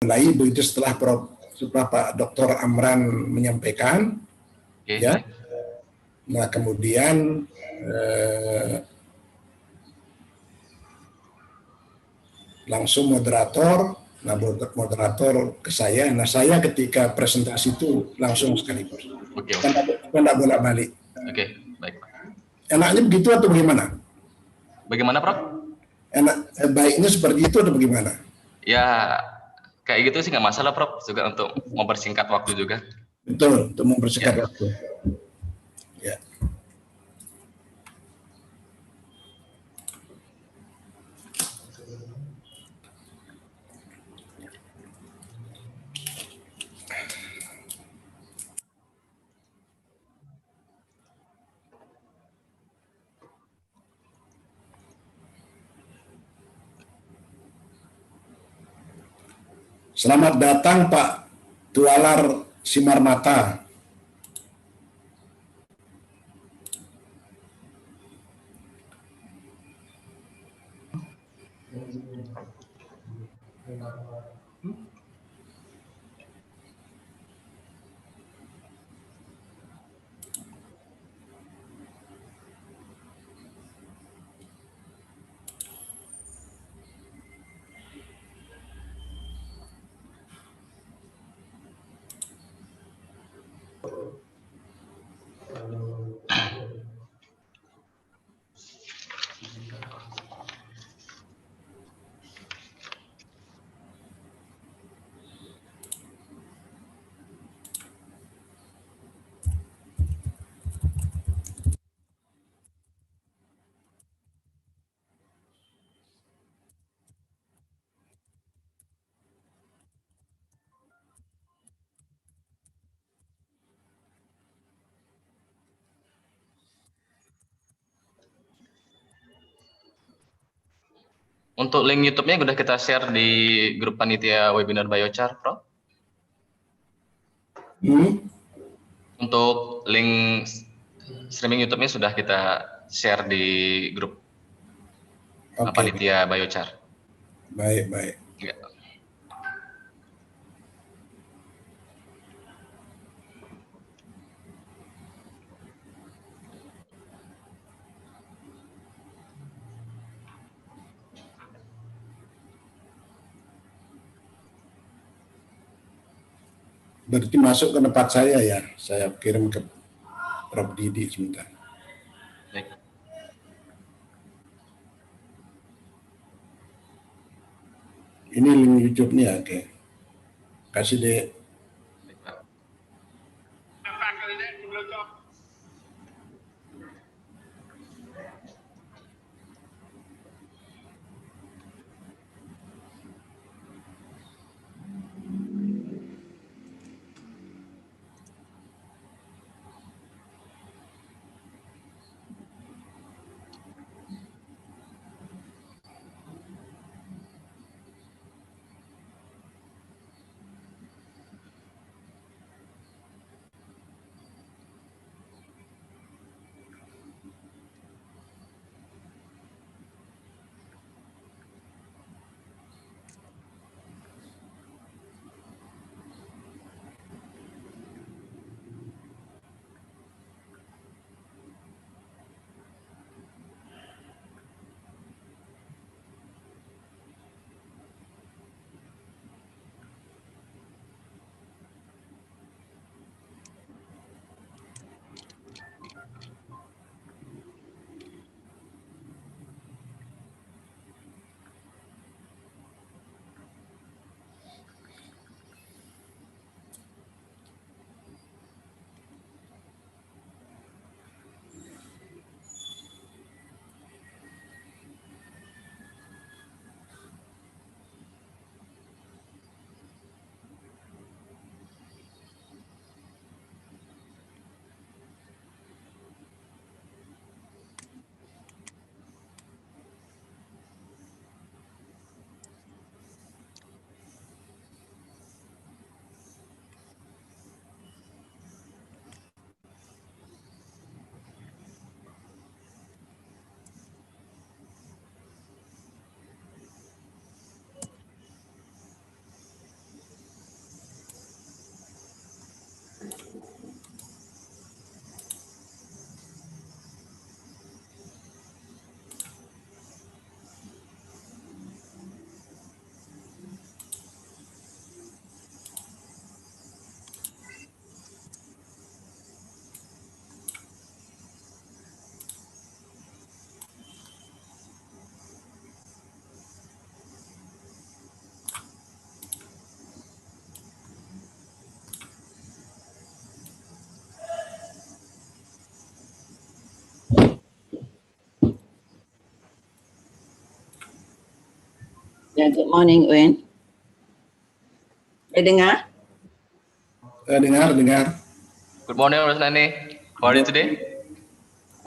mulai begitu setelah Pak Dr. Amran menyampaikan, ya. Nah kemudian langsung moderator ke saya. Nah saya ketika presentasi itu langsung sekaligus. Tidak bolak-balik. Baik. Enaknya begitu atau bagaimana? Bagaimana, Prof? Baiknya seperti itu atau bagaimana? Ya, kayak gitu sih nggak masalah, Prof. Juga untuk mempersingkat waktu juga. Betul, untuk mempersingkat waktu. Ya. Selamat datang Pak Tualar Simarmata. Untuk link YouTube-nya sudah kita share di grup panitia webinar Biochar, Prof. Untuk link streaming YouTube-nya sudah kita share di grup panitia Biochar. Baik. Ya. Berarti masuk ke tempat saya ya, saya kirim ke Prof. Didi sebentar. Baik. Ini link YouTube-nya, oke. Kasih deh. Ya, good morning, Wen. Dengar? Dengar. Good morning, Roslani. How are you today?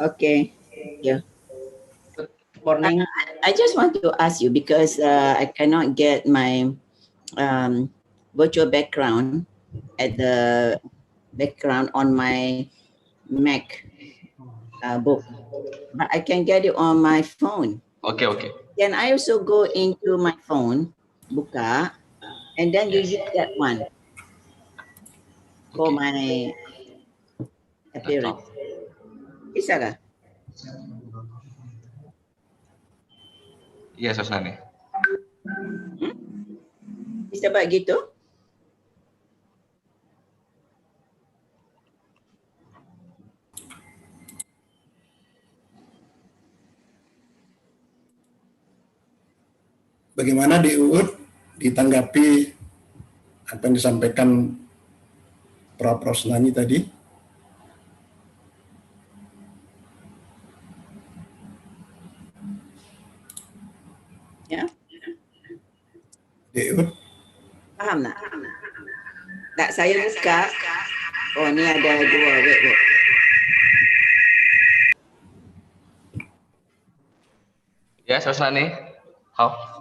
Okay. Yeah. Morning. I just want to ask you because I cannot get my virtual background at the background on my Mac book, but I can get it on my phone. Okay. Can I also go into my phone, buka, and then you use that one for my appearance? Bisa kah? Yes, Roslani. Bisa buat gitu? Bagaimana di UUD ditanggapi apa yang disampaikan Prof. Roslani tadi? Ya, Di UUD? paham tak? Tak, saya buka. Oh, ni ada dua. Wait. Yes, Roslani. How?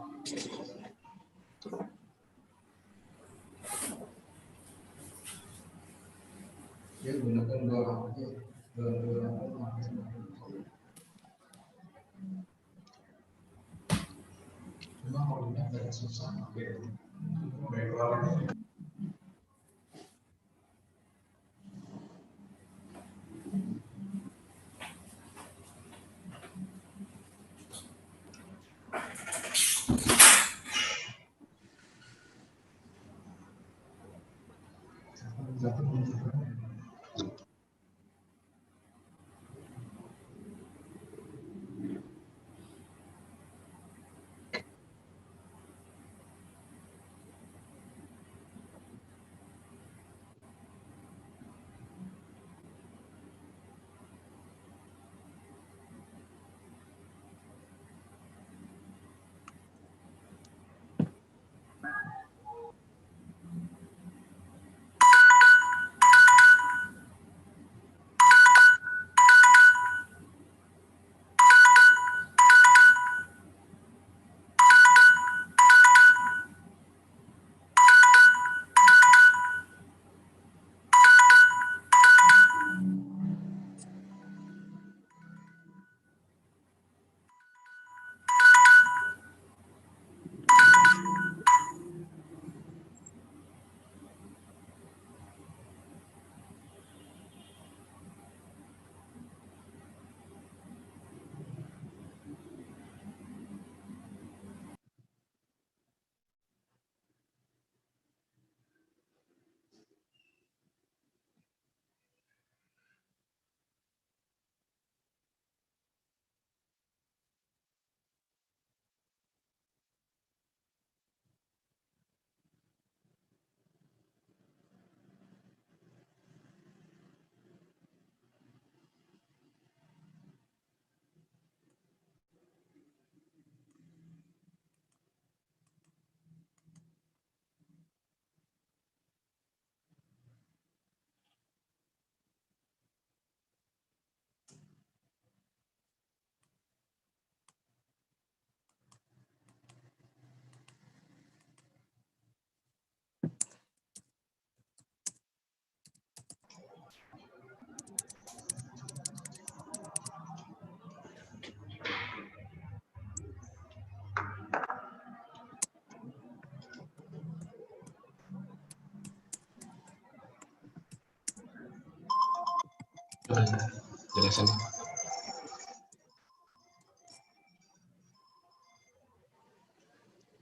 Jelasin.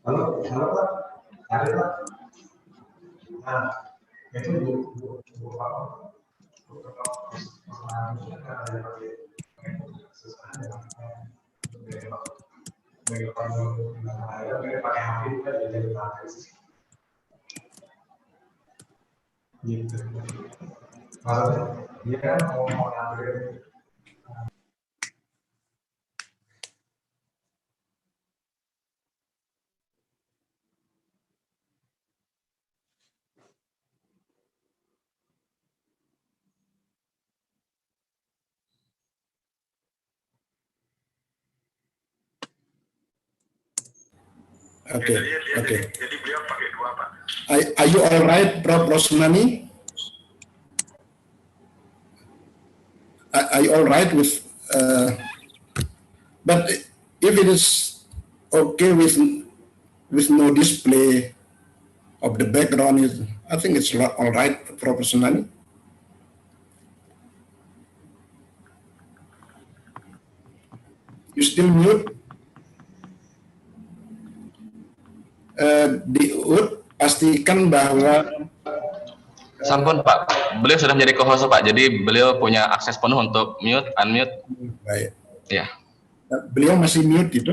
Halo Pak, ada Pak. Nah, itu bu apa? Permasalahannya kan ada pakai sesuatu sebagai pandangan air, pakai HP juga jadi pakai gitu. Maksudnya dia kan mau ngambil Oke. Oke. Jadi beliau pakai 2, Pak. Are you all right, Prof. Rosmani? Are you all right with? But if it is okay with no display of the background, I think it's all right, Prof. Rosmani. You still mute? Pastikan bahwa Sampun Pak, beliau sudah menjadi co-host Pak, jadi beliau punya akses penuh untuk mute, unmute. baik. Ya. Beliau masih mute itu.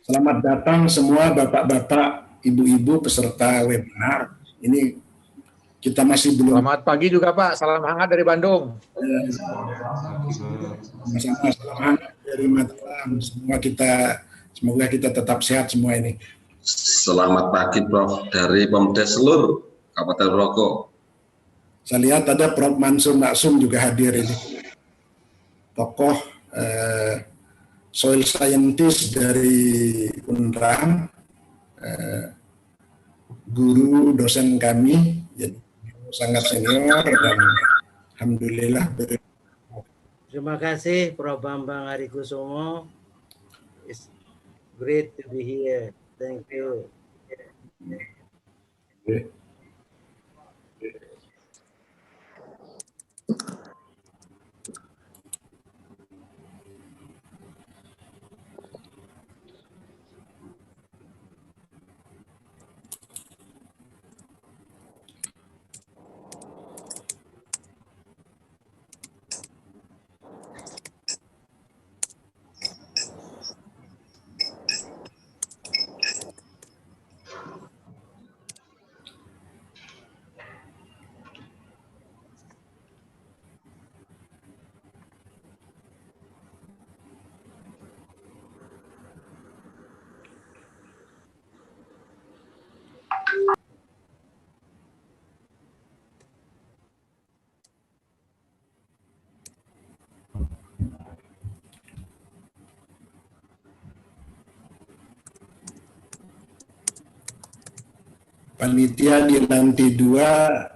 Selamat datang semua bapak-bapak, ibu-ibu peserta webinar. Ini kita masih belum. Selamat pagi juga Pak, salam hangat dari Bandung. Sama-sama salam hangat dari Mataram. Semoga kita tetap sehat semua ini. Selamat pagi Prof. Dari Pemda Selur, Kabupaten Rokok. Saya lihat ada Prof. Mansur Maksum juga hadir ini. Tokoh soil scientist dari Unram, guru dosen kami, jadi sangat senior dan alhamdulillah. Terima kasih Prof. Bambang Ari Kusumo. It's great to be here. Thank you. Panitia di lantai 2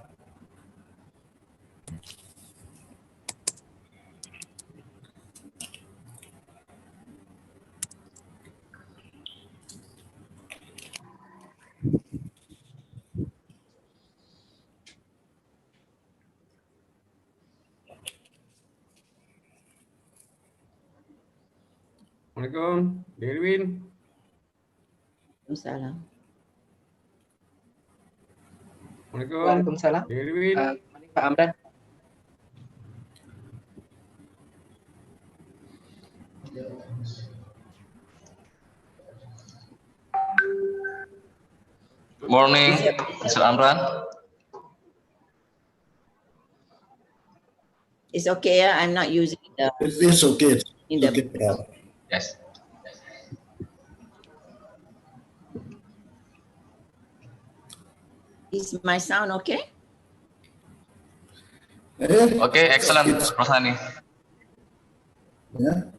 Assalamualaikum, Derwin. Waalaikumsalam. Waalaikumsalam. Derwin. Pak Amran. Good morning, Mr. Amran. It's okay, I'm not using the It's okay. in the Okay, Prof. Yes. Is my sound okay? Oke, excellent, Prof. Hani. Ya.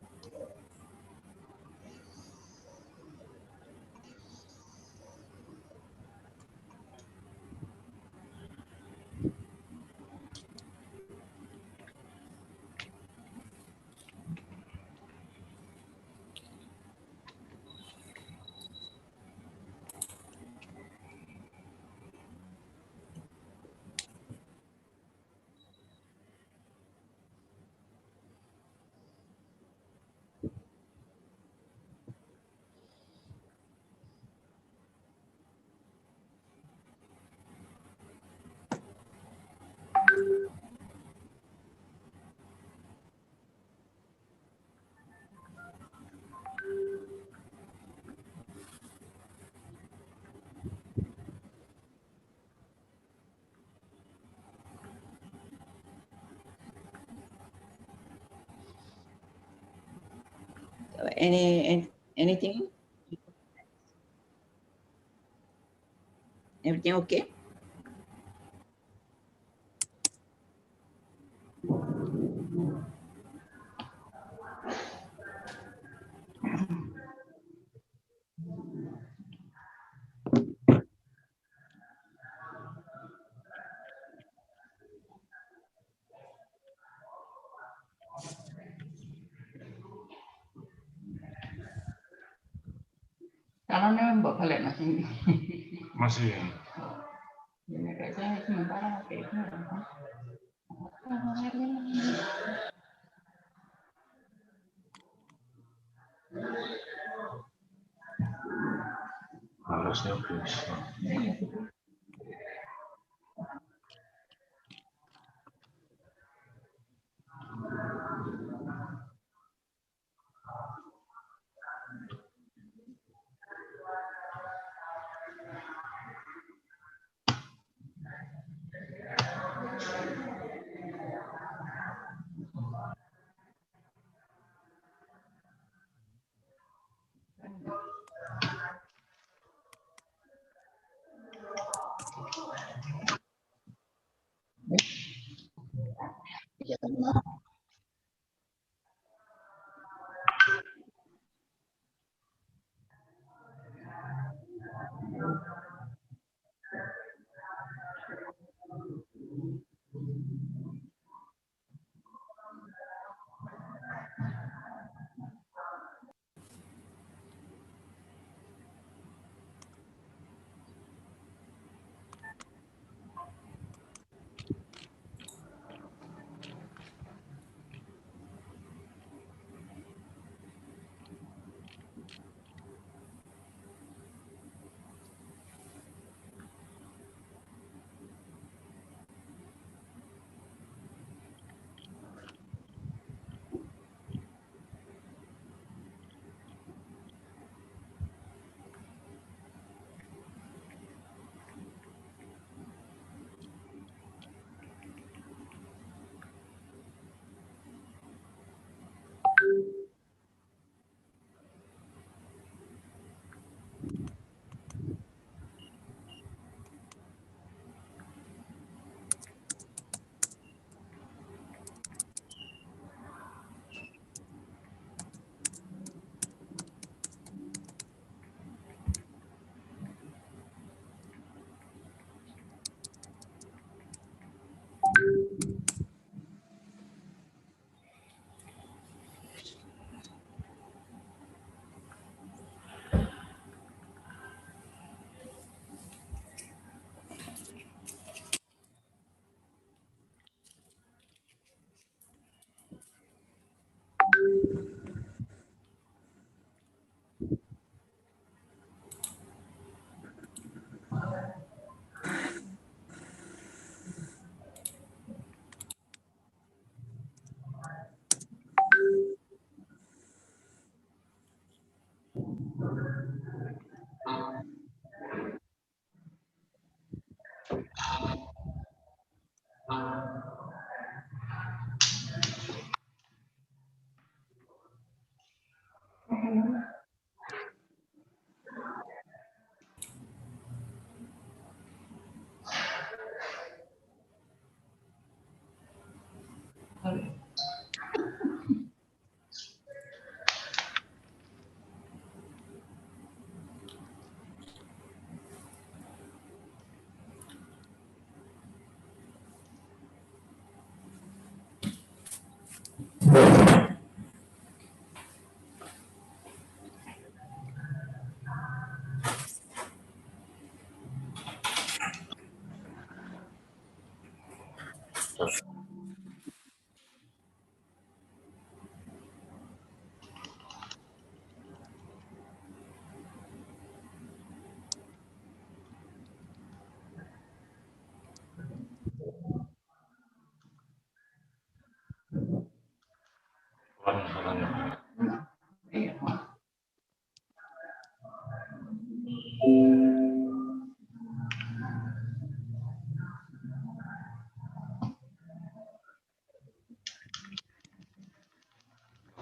Anything? Everything okay? Calonnya Mbak balik masih. Masih. Ini kayaknya sementara pakai itu. Harusnya bisa.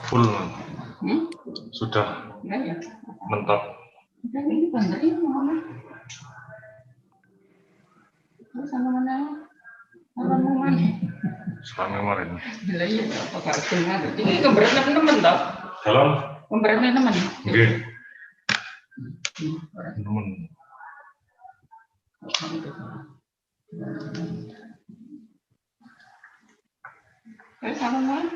Full. Sudah. Mentok. Ini banderin mana? Sama mana? Sama mana? Sama kemarin. Iya, apa kartunya? Ini keberatnya teman toh? Dalam? Keberatnya teman. Oke. Teman. Sama mana?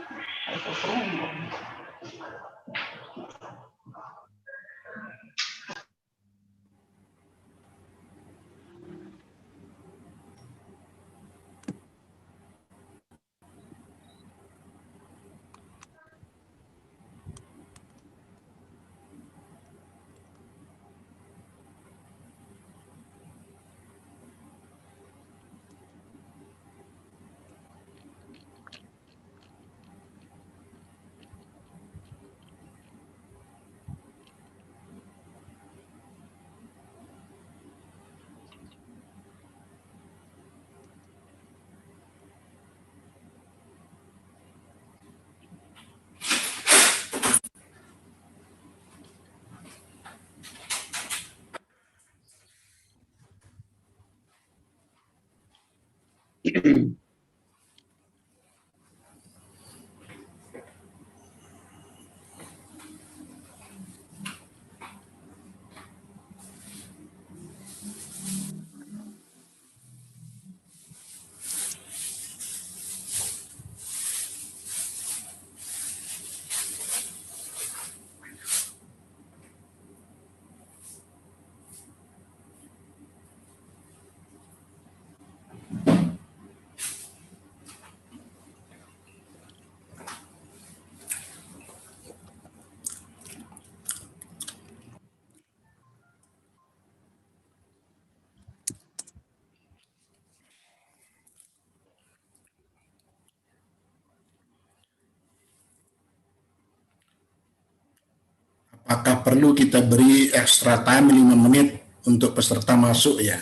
Apakah perlu kita beri extra time 5 menit untuk peserta masuk ya?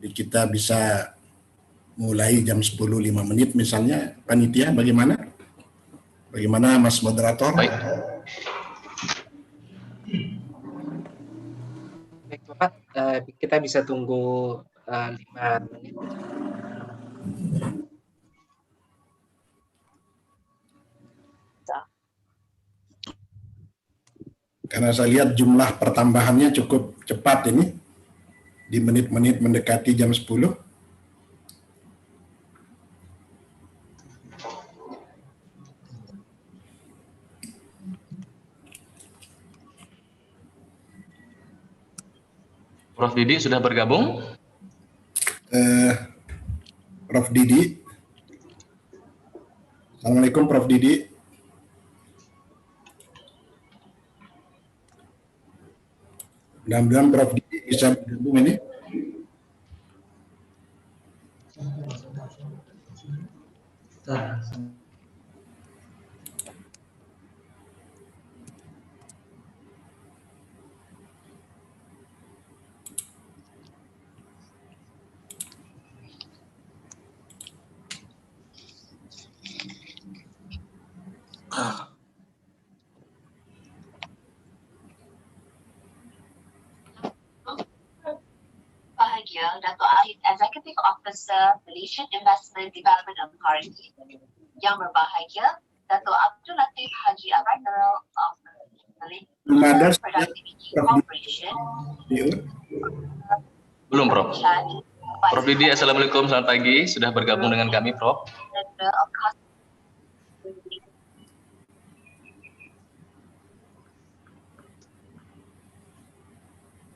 Jadi kita bisa mulai jam 10 5 menit misalnya. Panitia bagaimana? Bagaimana Mas Moderator? Baik. Baik Bapak, kita bisa tunggu 5 menit. Karena saya lihat jumlah pertambahannya cukup cepat ini, di menit-menit mendekati jam 10. Prof Didi sudah bergabung? Prof Didi. Assalamualaikum Prof Didi. Mudah-mudahan Prof Didi bisa bergabung ini. Bahagia Dato' Arif Executive Officer Malaysian Investment Development Authority. Yang berbahagia Dato' Abdul Latif Haji Abdul of Malaysia Productivity Corporation. Belum Prof. Prof Didi, Assalamualaikum, selamat pagi. Sudah bergabung dengan kami Prof.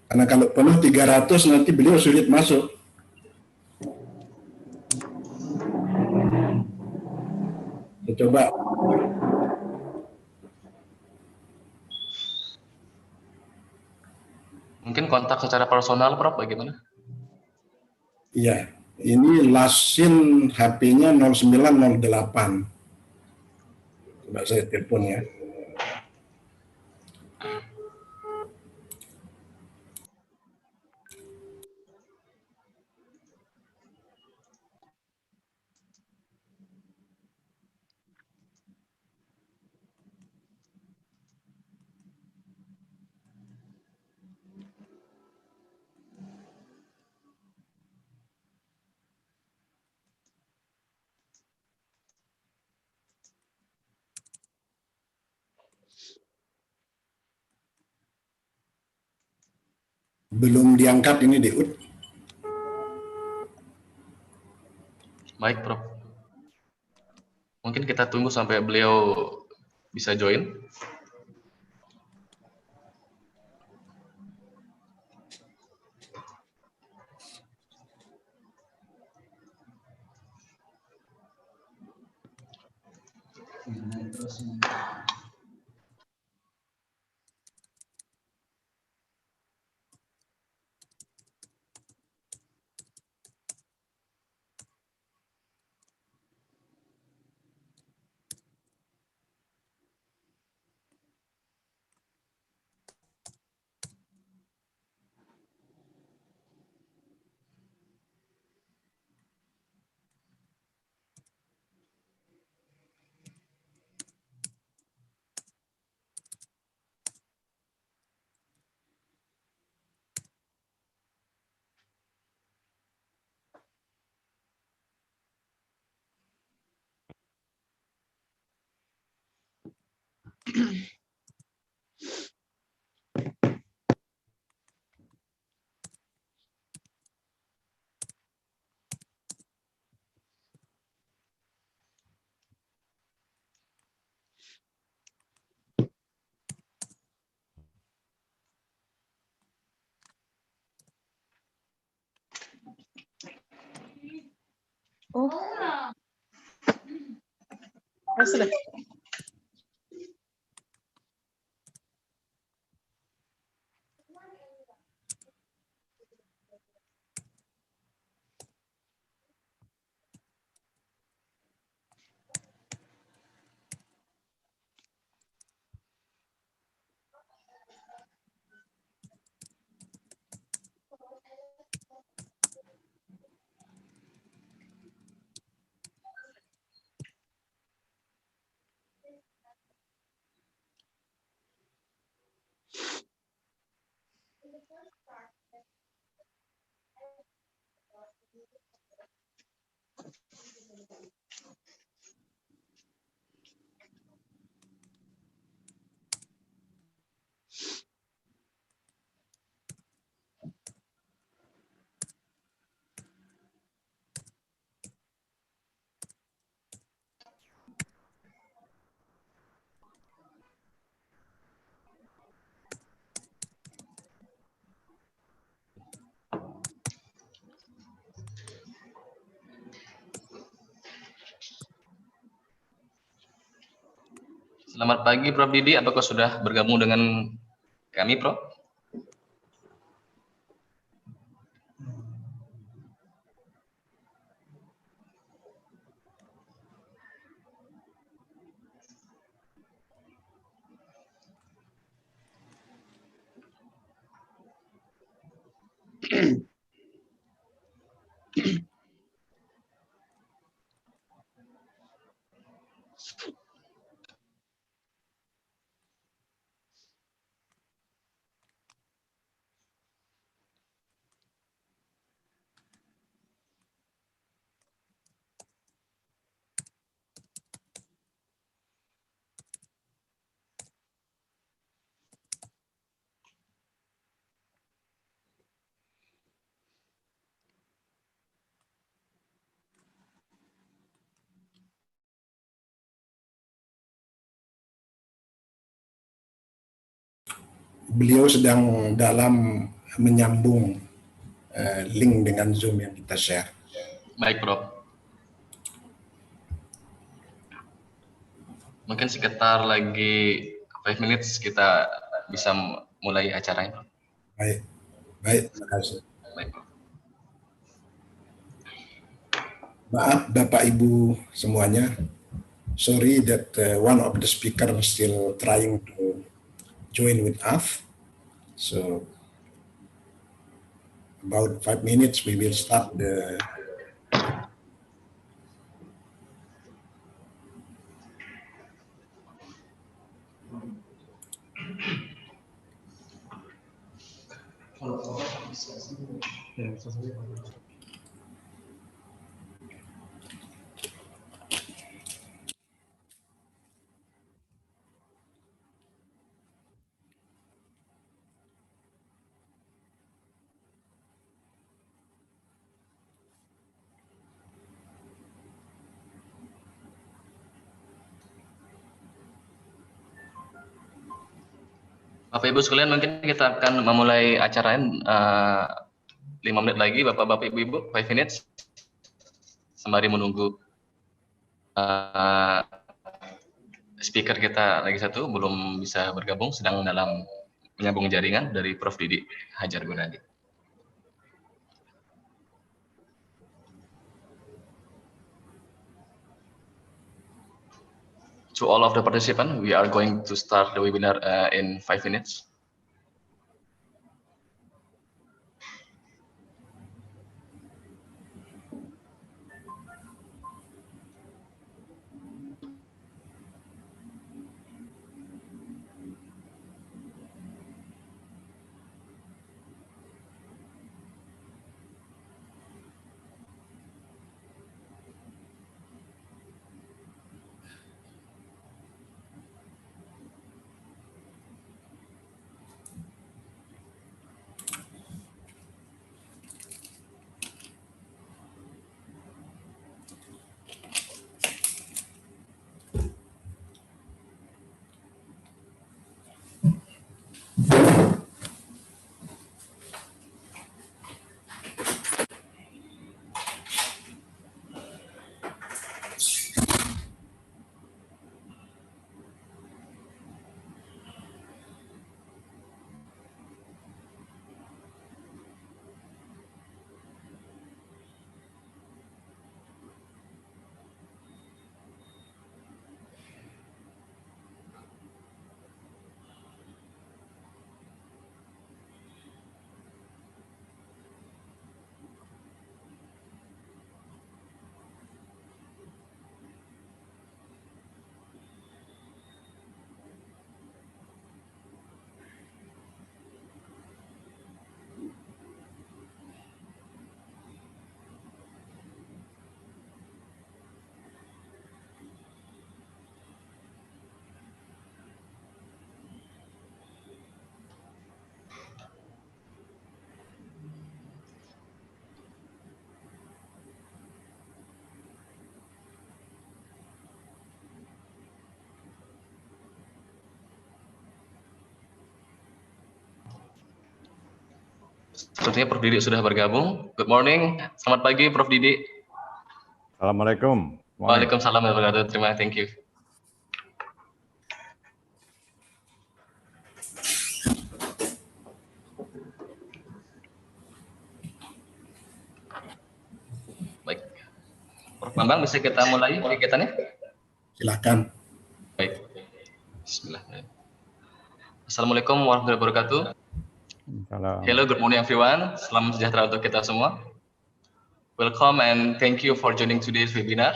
Karena kalau penuh 300 nanti beliau sulit masuk. Kita coba. Mungkin kontak secara personal Prof, bagaimana? Iya, ini lasin HP-nya 0908. Coba saya telepon ya. Belum diangkat ini Deud. Baik Prof. Mungkin kita tunggu sampai beliau bisa join. Oh, sudah. Selamat pagi Prof Didi, apakah sudah bergabung dengan kami Prof? Beliau sedang dalam menyambung link dengan Zoom yang kita share. Baik Prof. Mungkin sekitar lagi 5 minutes kita bisa mulai acaranya. Baik, baik, terima kasih. Baik Prof. Maaf Bapak Ibu semuanya, sorry that one of the speaker still trying to join with us. So about 5 minutes we will start the Bapak Ibu sekalian, mungkin kita akan memulai acaranya 5 menit lagi, Bapak-Bapak Ibu-Ibu, 5 minutes. Sembari menunggu speaker kita lagi satu, belum bisa bergabung, sedang dalam menyambung jaringan dari Prof Didi Hajar Gunadi. To all of the participants, we are going to start the webinar in 5 minutes. Sepertinya Prof Didi sudah bergabung. Good morning. Selamat pagi Prof Didi. Assalamualaikum. Waalaikumsalam warahmatullahi wabarakatuh. Terima kasih. Thank you. Baik. Prof Bambang, bisa kita mulai kegiatannya? Silakan. Baik. Bismillah. Assalamualaikum warahmatullahi wabarakatuh. Salam. Hello, good morning everyone. Salam sejahtera untuk kita semua. Welcome and thank you for joining today's webinar,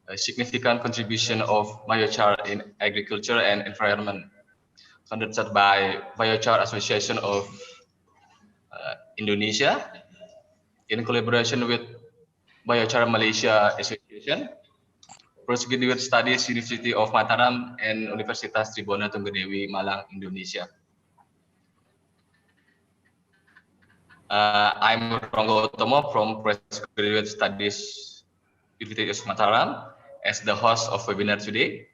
a significant contribution of Biochar in Agriculture and Environment, conducted by Biochar Association of Indonesia in collaboration with Biochar Malaysia Association, Postgraduate Studies University of Mataram and Universitas Tribona Tunggadewi Malang, Indonesia. I'm Ronggo Utomo from Postgraduate Studies University of Mataram as the host of webinar today.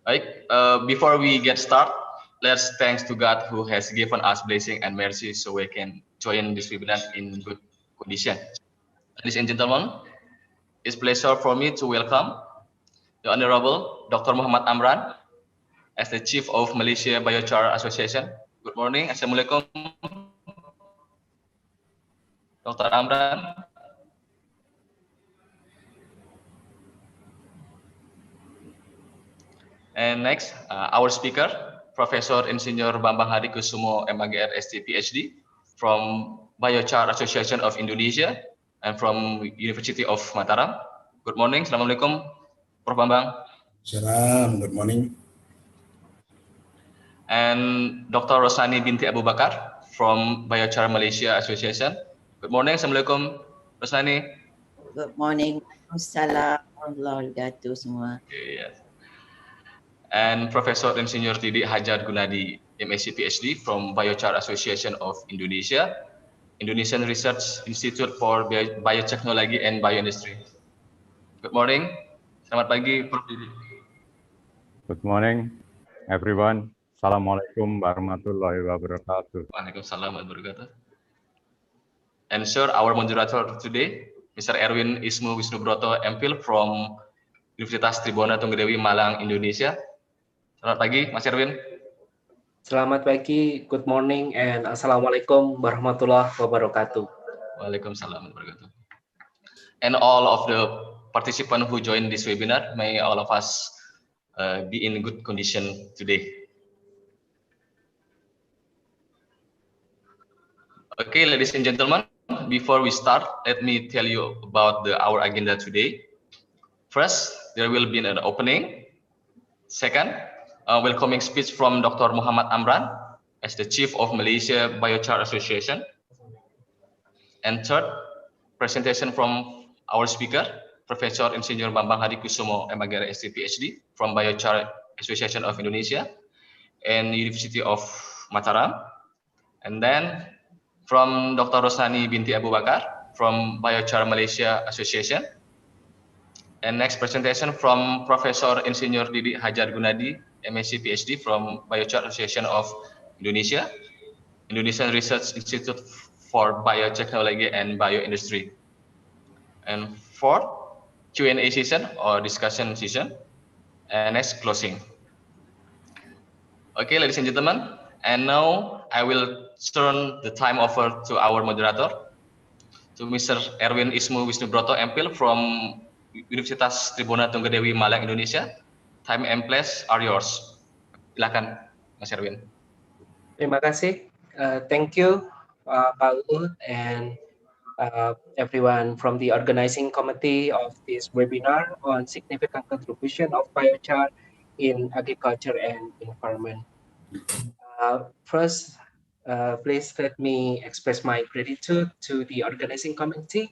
Right. Before we get started, let's thanks to God who has given us blessing and mercy so we can join this webinar in good condition. Ladies and gentlemen, it's a pleasure for me to welcome the Honorable Dr. Muhammad Amran as the Chief of Malaysia Biochar Association. Good morning. Assalamualaikum. Dr. Amran. And next, our speaker, Professor Insinyur Bambang Kusumo, MAGR ST PhD from Biochar Association of Indonesia and from University of Mataram. Good morning. Assalamualaikum, Prof. Bambang. Salam, good morning. And Dr. Rosani binti Abu Bakar from Biochar Malaysia Association. Good morning. Assalamualaikum, Rosani. Good morning. Waalaikumsalam warahmatullahi wabarakatuh semua. Okay, yes. And Professor Insinyur Didi Hajar Gunadi, MSc PhD from Biochar Association of Indonesia, Indonesian Research Institute for Biotechnology and Bioindustry. Good morning. Selamat pagi, Prof. Didi. Good morning, everyone. Assalamualaikum warahmatullahi wabarakatuh. Waalaikumsalam warahmatullahi wabarakatuh. And sir, our moderator today, Mr. Erwin Ismu Wisnubroto, MPhil from Universitas Tribona Tunggadewi Malang, Indonesia. Selamat pagi, Mas Erwin. Selamat pagi, good morning, and Assalamualaikum warahmatullahi wabarakatuh. Waalaikumsalam warahmatullahi wabarakatuh. And all of the participants who join this webinar, may all of us be in good condition today. Okay, ladies and gentlemen, before we start, let me tell you about our agenda today. First, there will be an opening. Second, a welcoming speech from Dr. Muhammad Amran as the Chief of Malaysia Biochar Association. And third, presentation from our speaker, Professor Insinyur Bambang Kusumo, MAGR ST PhD from Biochar Association of Indonesia and University of Mataram. And then from Dr. Rosani binti Abu Bakar from Biochar Malaysia Association. And next presentation from Professor Insinyur Didi Hajar Gunadi, MSc PhD from Biochar Association of Indonesia, Indonesian Research Institute for Biotechnology and Bioindustry. And fourth, Q&A session or discussion session. And next, closing. Okay, ladies and gentlemen, and now I will turn the time over to our moderator, to Mr. Erwin Ismu Wisnubroto, MPhil from Universitas Tribona Tunggadewi Malang, Indonesia. Time and place are yours. Silakan, Mas Erwin. Terima kasih. Thank you, Pak Ul, and everyone from the organizing committee of this webinar on significant contribution of biochar in agriculture and environment. First, please let me express my gratitude to the organizing committee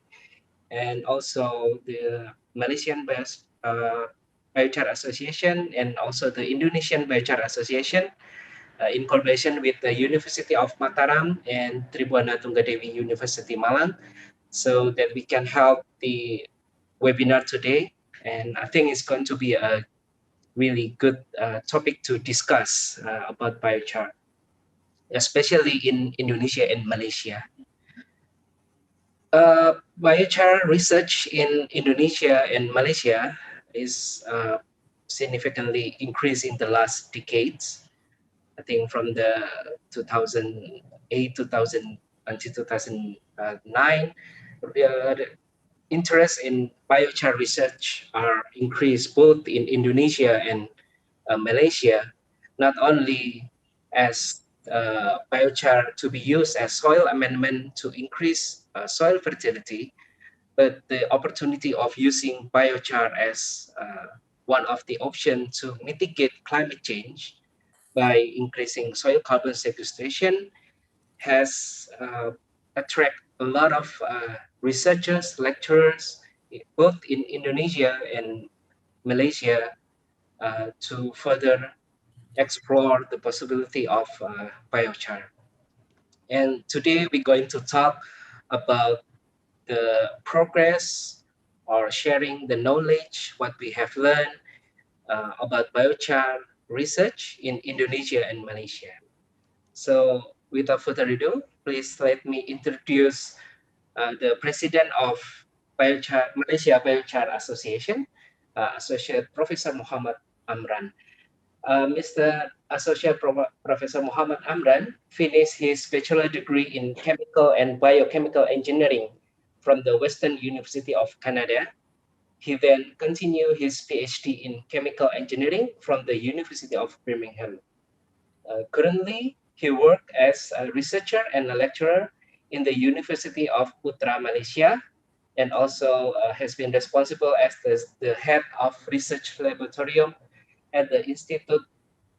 and also the Malaysian-based Biochar Association and also the Indonesian Biochar Association in collaboration with the University of Mataram and Tribuna Tunggadewi University Malang, so that we can help the webinar today. And I think it's going to be a really good topic to discuss about biochar, especially in Indonesia and Malaysia. Biochar research in Indonesia and Malaysia is significantly increased in the last decades. I think from the 2008, 2000 until 2009, the interest in biochar research are increased both in Indonesia and Malaysia, not only as biochar to be used as soil amendment to increase soil fertility, but the opportunity of using biochar as one of the options to mitigate climate change by increasing soil carbon sequestration has attract a lot of researchers, lecturers, both in Indonesia and Malaysia, to further explore the possibility of biochar. And today we're going to talk about the progress or sharing the knowledge, what we have learned about biochar research in Indonesia and Malaysia. So without further ado, please let me introduce the president of Malaysia Biochar Association, Associate Professor Muhammad Amran. Mr. Associate Professor Muhammad Amran finished his bachelor degree in chemical and biochemical engineering from the Western University of Canada. He then continued his PhD in chemical engineering from the University of Birmingham. Currently, he works as a researcher and a lecturer in the University of Putra, Malaysia, and also has been responsible as the head of research laboratorium at the Institute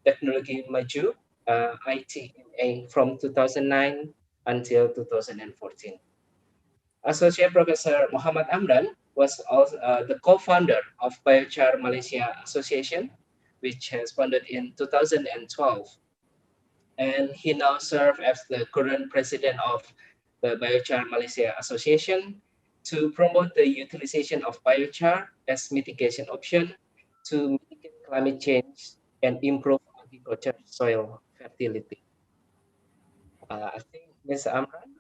Teknologi Maju, ITMA, from 2009 until 2014. Associate Professor Muhammad Amran was also the co-founder of Biochar Malaysia Association, which has founded in 2012. And he now serves as the current president of the Biochar Malaysia Association to promote the utilization of biochar as mitigation option to mitigate climate change and improve agriculture soil fertility. I think, Ms. Amran,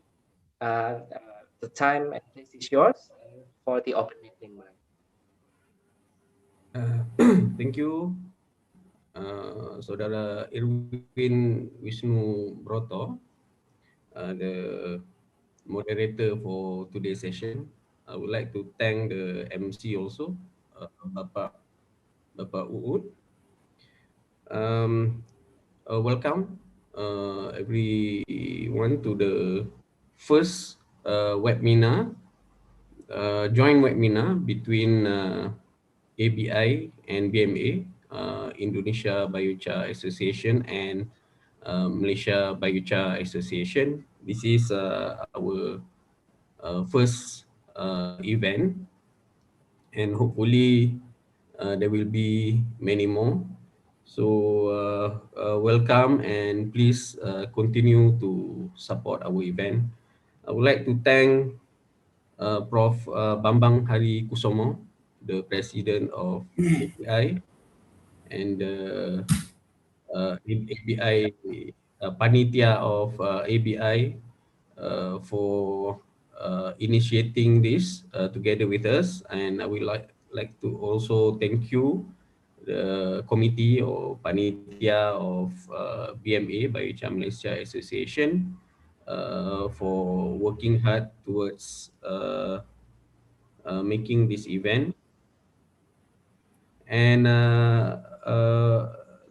the time and place is yours for the opening remarks. Thank you, Saudara Irwin Wisnu Broto, the moderator for today's session. I would like to thank the MC also, Bapak Uud. Welcome everyone to the first webinar, joint webinar between ABI and BMA, Indonesia Biochar Association and Malaysia Biochar Association. This is our first event, and hopefully there will be many more. So welcome, and please continue to support our event. I would like to thank Prof. Bambang Hari Kusumo, the president of ABI, and the ABI panitia of ABI for initiating this together with us. And I would like to also thank you, the committee or panitia of BMA, Biochar Malaysia Association, for working hard towards making this event. And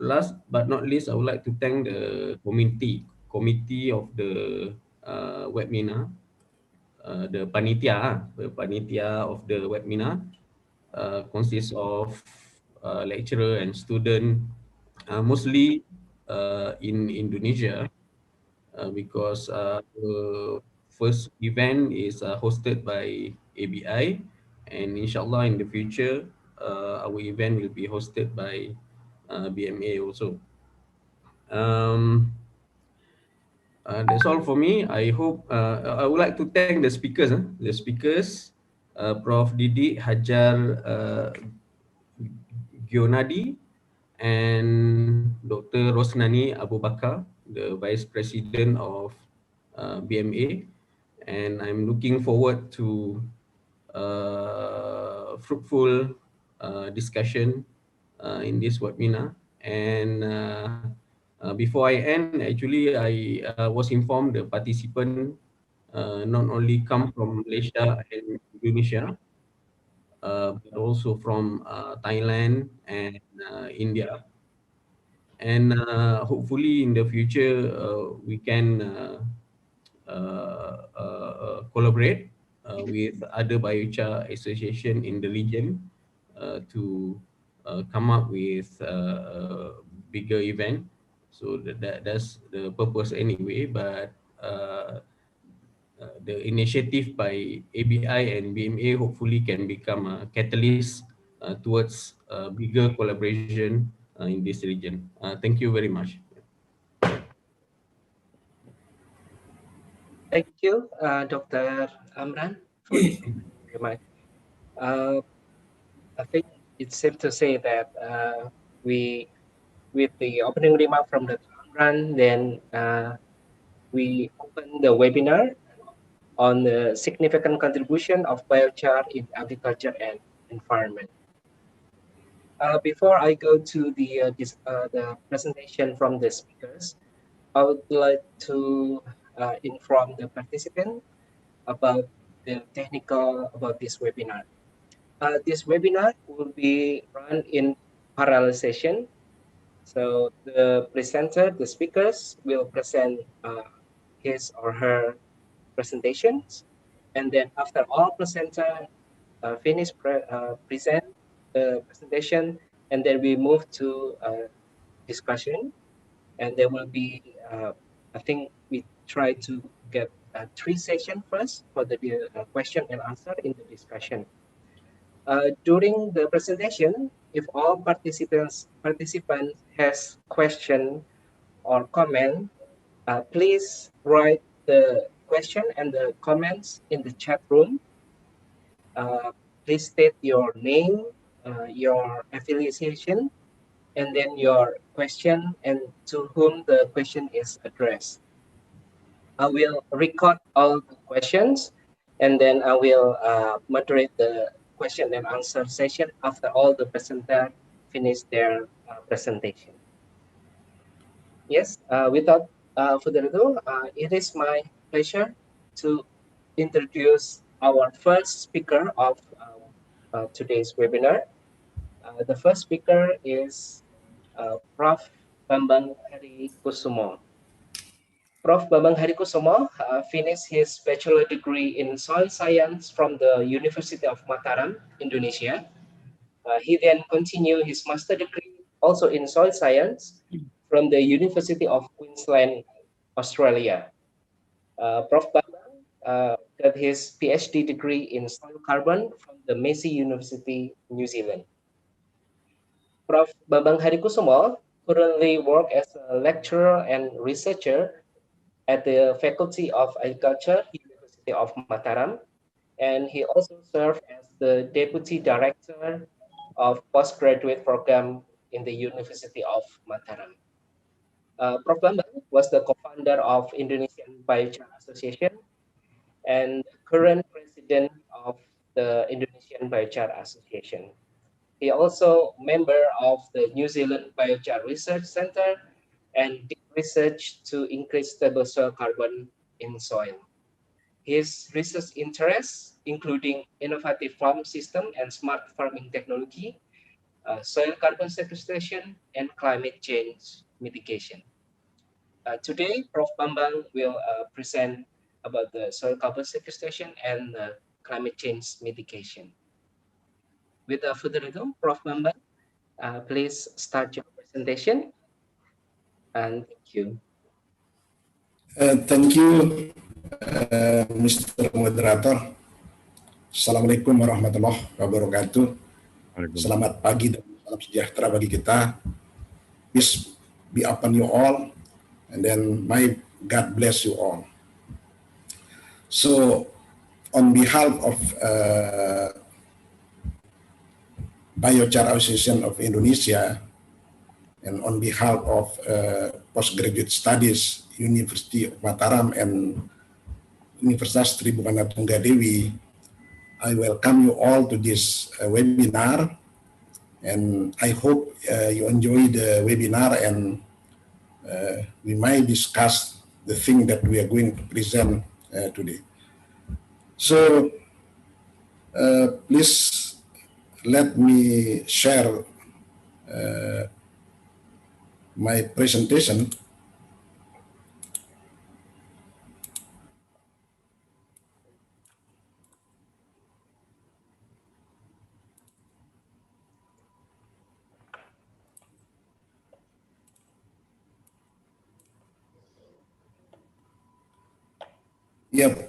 last but not least, I would like to thank the committee of the webinar, the panitia of the webinar consists of lecturer and student, mostly in Indonesia, because the first event is hosted by ABI, and inshallah in the future our event will be hosted by BMA also. That's all for me. I hope I would like to thank the speakers. Prof. Didi Hajar Gionadi and Dr. Rosnani Abu Bakar, the Vice President of BMA, and I'm looking forward to fruitful discussion in this webinar. And before I end, actually, I was informed the participant not only come from Malaysia and Indonesia, but also from Thailand and India. And hopefully in the future, we can collaborate with other biochar association in the region to come up with a bigger event. So that's the purpose anyway, but the initiative by ABI and BMA hopefully can become a catalyst towards bigger collaboration in this region. Thank you very much. Thank you, Dr. Amran, for this remark. I think it's safe to say that with the opening remark from Dr. Amran, then we open the webinar on the significant contribution of biochar in agriculture and environment. Before I go to the presentation from the speakers, I would like to inform the participant about the technical about this webinar. This webinar will be run in parallel session. So the presenter, the speakers will present his or her presentations, and then after all presenter finish present the presentation, and then we move to discussion, and there will be I think we try to get 3 sessions first for the question and answer in the discussion. During the presentation, if all participants has question or comment, please write the question and the comments in the chat room. Please state your name, your affiliation, and then your question and to whom the question is addressed. I will record all the questions, and then I will moderate the question and answer session after all the presenters finish their presentation. Yes, without further ado, it is my pleasure to introduce our first speaker of today's webinar. The first speaker is Prof. Bambang Kusumo. Prof. Bambang Kusumo finished his bachelor degree in soil science from the University of Mataram, Indonesia. He then continued his master degree also in soil science from the University of Queensland, Australia. Prof. Bambang got his PhD degree in soil carbon from the Massey University, New Zealand. Prof. Bambang Kusumo currently works as a lecturer and researcher at the Faculty of Agriculture, University of Mataram, and he also served as the Deputy Director of Postgraduate Program in the University of Mataram. Prof. Bambang was the co-founder of Indonesian Biochar Association and current president of the Indonesian Biochar Association. He also member of the New Zealand Biochar Research Center and did research to increase stable soil carbon in soil. His research interests including innovative farm system and smart farming technology, soil carbon sequestration, and climate change mitigation. Today, Prof. Bambang will present about the soil carbon sequestration and climate change mitigation. Without further ado, Prof. Bambang, please start your presentation. And thank you. Thank you, Mr. Moderator. Assalamualaikum warahmatullahi wabarakatuh. Selamat pagi dan salam sejahtera bagi kita. Peace be upon you all, and then may God bless you all. So, on behalf of Biochar Association of Indonesia, and on behalf of Postgraduate Studies, University of Mataram, and Universitas Sri Bukana Tunggadewi, I welcome you all to this webinar, and I hope you enjoy the webinar, and we might discuss the thing that we are going to present today. So please let me share my presentation. Yep.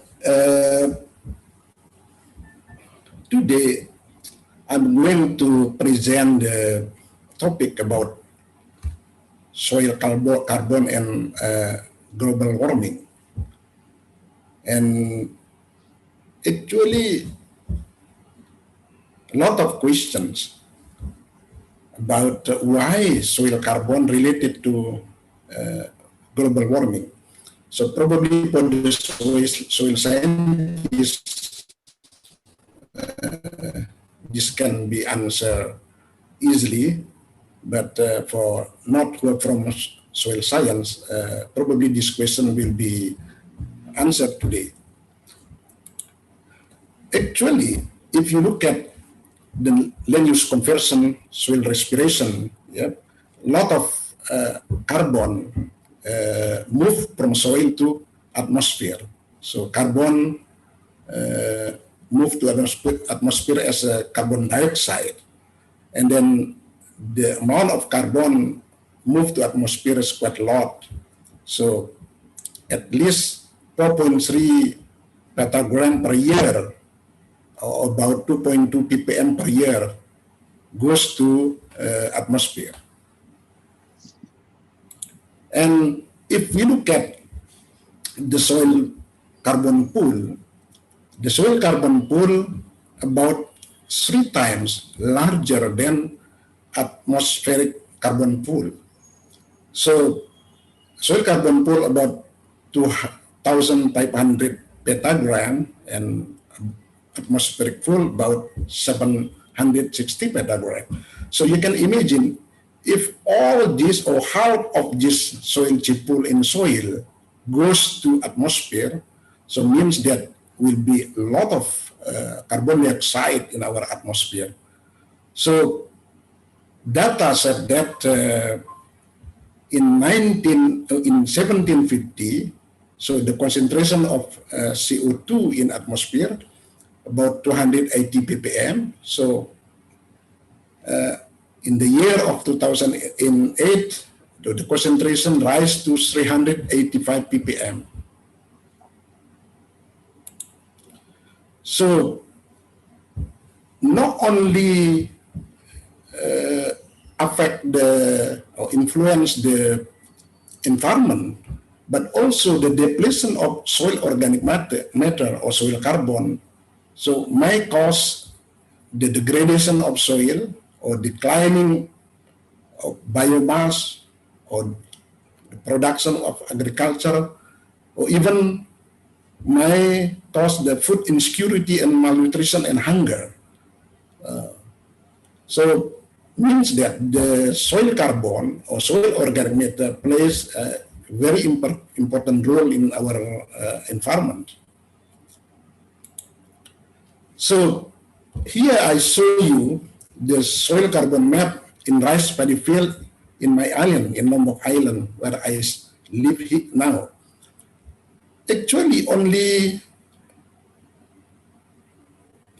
Today, I'm going to present the topic about soil carbon and global warming. And actually, a lot of questions about why soil carbon related to global warming. So probably for the soil scientists, this can be answered easily, but for not who are from soil science, probably this question will be answered today. Actually, if you look at the land use conversion, soil respiration, yeah, a lot of carbon move from soil to atmosphere. So carbon move to atmosphere as a carbon dioxide, and then the amount of carbon moved to atmosphere is quite a lot. So at least 4.3 petagram per year, or about 2.2 ppm per year, goes to atmosphere. And if we look at the soil carbon pool, the soil carbon pool about 3 times larger than atmospheric carbon pool. So soil carbon pool about 2,500 petagram and atmospheric pool about 760 petagram. So you can imagine if all this or half of this soil chip pool in soil goes to atmosphere, so means that will be a lot of carbon dioxide in our atmosphere. So data said that in 1750, so the concentration of CO2 in atmosphere about 280 ppm. So in the year of 2008, the concentration rise to 385 ppm. So not only affect or influence the environment, but also the depletion of soil organic matter or soil carbon, so may cause the degradation of soil or declining of biomass or the production of agriculture, or even may cause the food insecurity and malnutrition and hunger. So means that the soil carbon or soil organic matter plays a very important role in our environment. So here I show you the soil carbon map in rice paddy field in my island, in Lombok Island, where I live now. Actually, only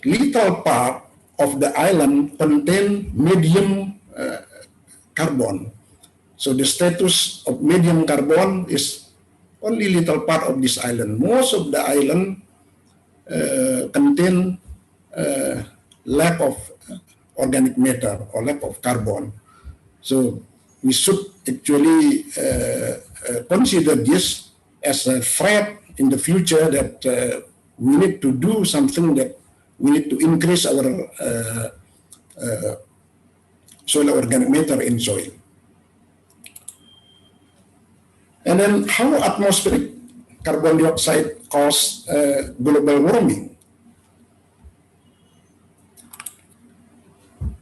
little part of the island contain medium carbon. So the status of medium carbon is only little part of this island. Most of the island contain lack of organic matter or lack of carbon. So we should actually consider this as a threat in the future, that we need to do something, that we need to increase our soil organic matter in soil. And then how atmospheric carbon dioxide cause global warming.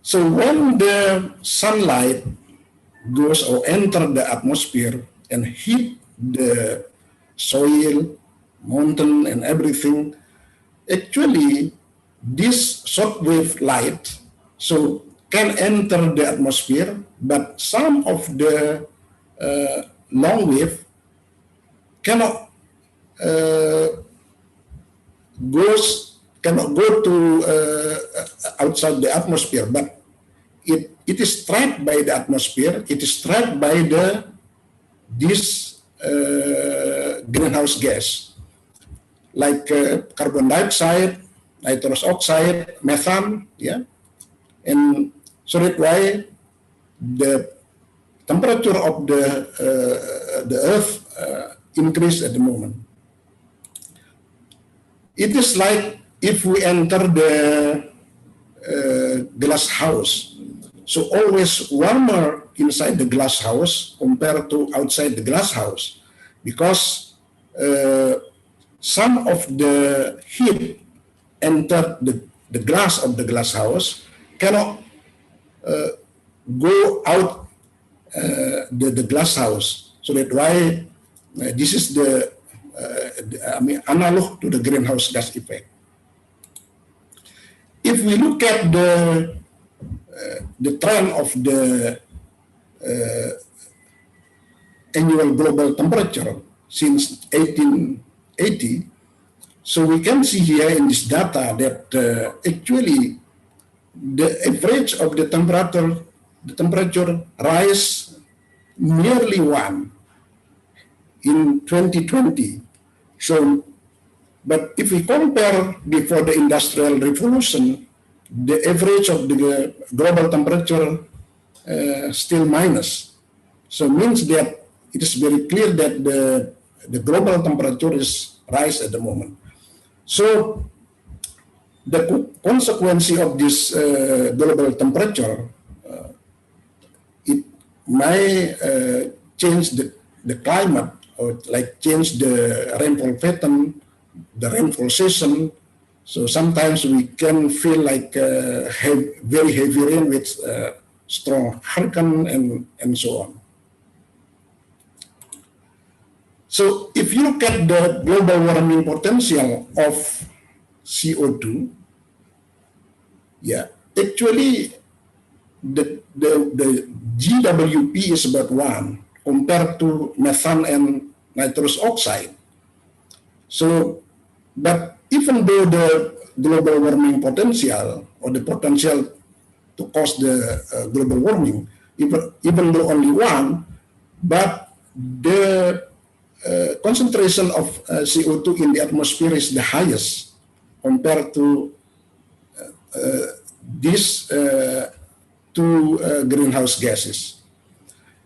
So when the sunlight goes or enter the atmosphere and heat the soil, mountain, and everything, actually this shortwave light so can enter the atmosphere, but some of the long wave cannot cannot go to outside the atmosphere, but it is trapped by the atmosphere. It is trapped by this greenhouse gas, like carbon dioxide, nitrous oxide, methane, yeah, and so that's why the temperature of the Earth increase at the moment. It is like if we enter the glass house, so always warmer inside the glass house compared to outside the glass house, because some of the heat enter the glass of the glass house cannot go out the glass house. So that's why this is the analog to the greenhouse gas effect. If we look at the trend of the annual global temperature since 1880, so we can see here in this data that actually the average of the temperature rise nearly 1 in 2020. So, but if we compare before the Industrial Revolution, the average of the global temperature still minus. So means that it is very clear that the global temperature is rise at the moment. So the consequence of this global temperature, it may change the climate, or like change the rainfall pattern, the rainfall season. So sometimes we can feel like very heavy rain with strong hurricane and so on. So if you look at the global warming potential of CO2, yeah, actually the GWP is about 1 compared to methane and nitrous oxide. So, but even though the global warming potential, or the potential to cause the global warming, even though only 1, but the concentration of CO2 in the atmosphere is the highest compared to these two greenhouse gases.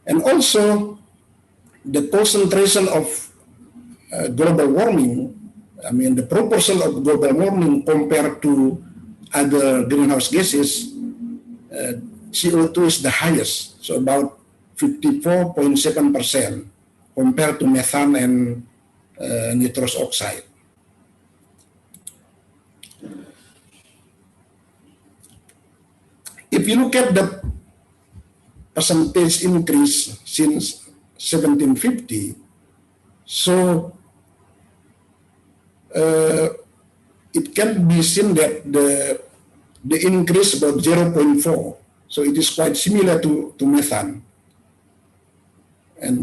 And also the concentration of global warming, I mean the proportion of global warming compared to other greenhouse gases, CO2 is the highest, so about 54.7% compared to methane and nitrous oxide. If you look at the percentage increase since 1750, so it can be seen that the increase about 0.4, so it is quite similar to methane,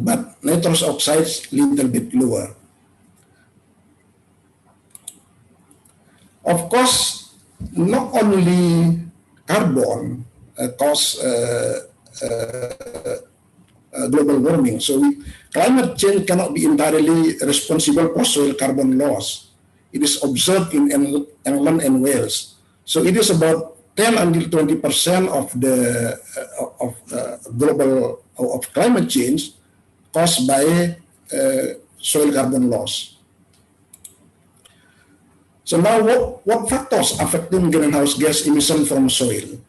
but nitrous oxide is a little bit lower. Of course, not only carbon cause global warming. So climate change cannot be entirely responsible for soil carbon loss. It is observed in England and Wales. So it is about 10 until 20% of the global of climate change caused by soil carbon loss. So now, what factors affecting greenhouse gas emission from soil?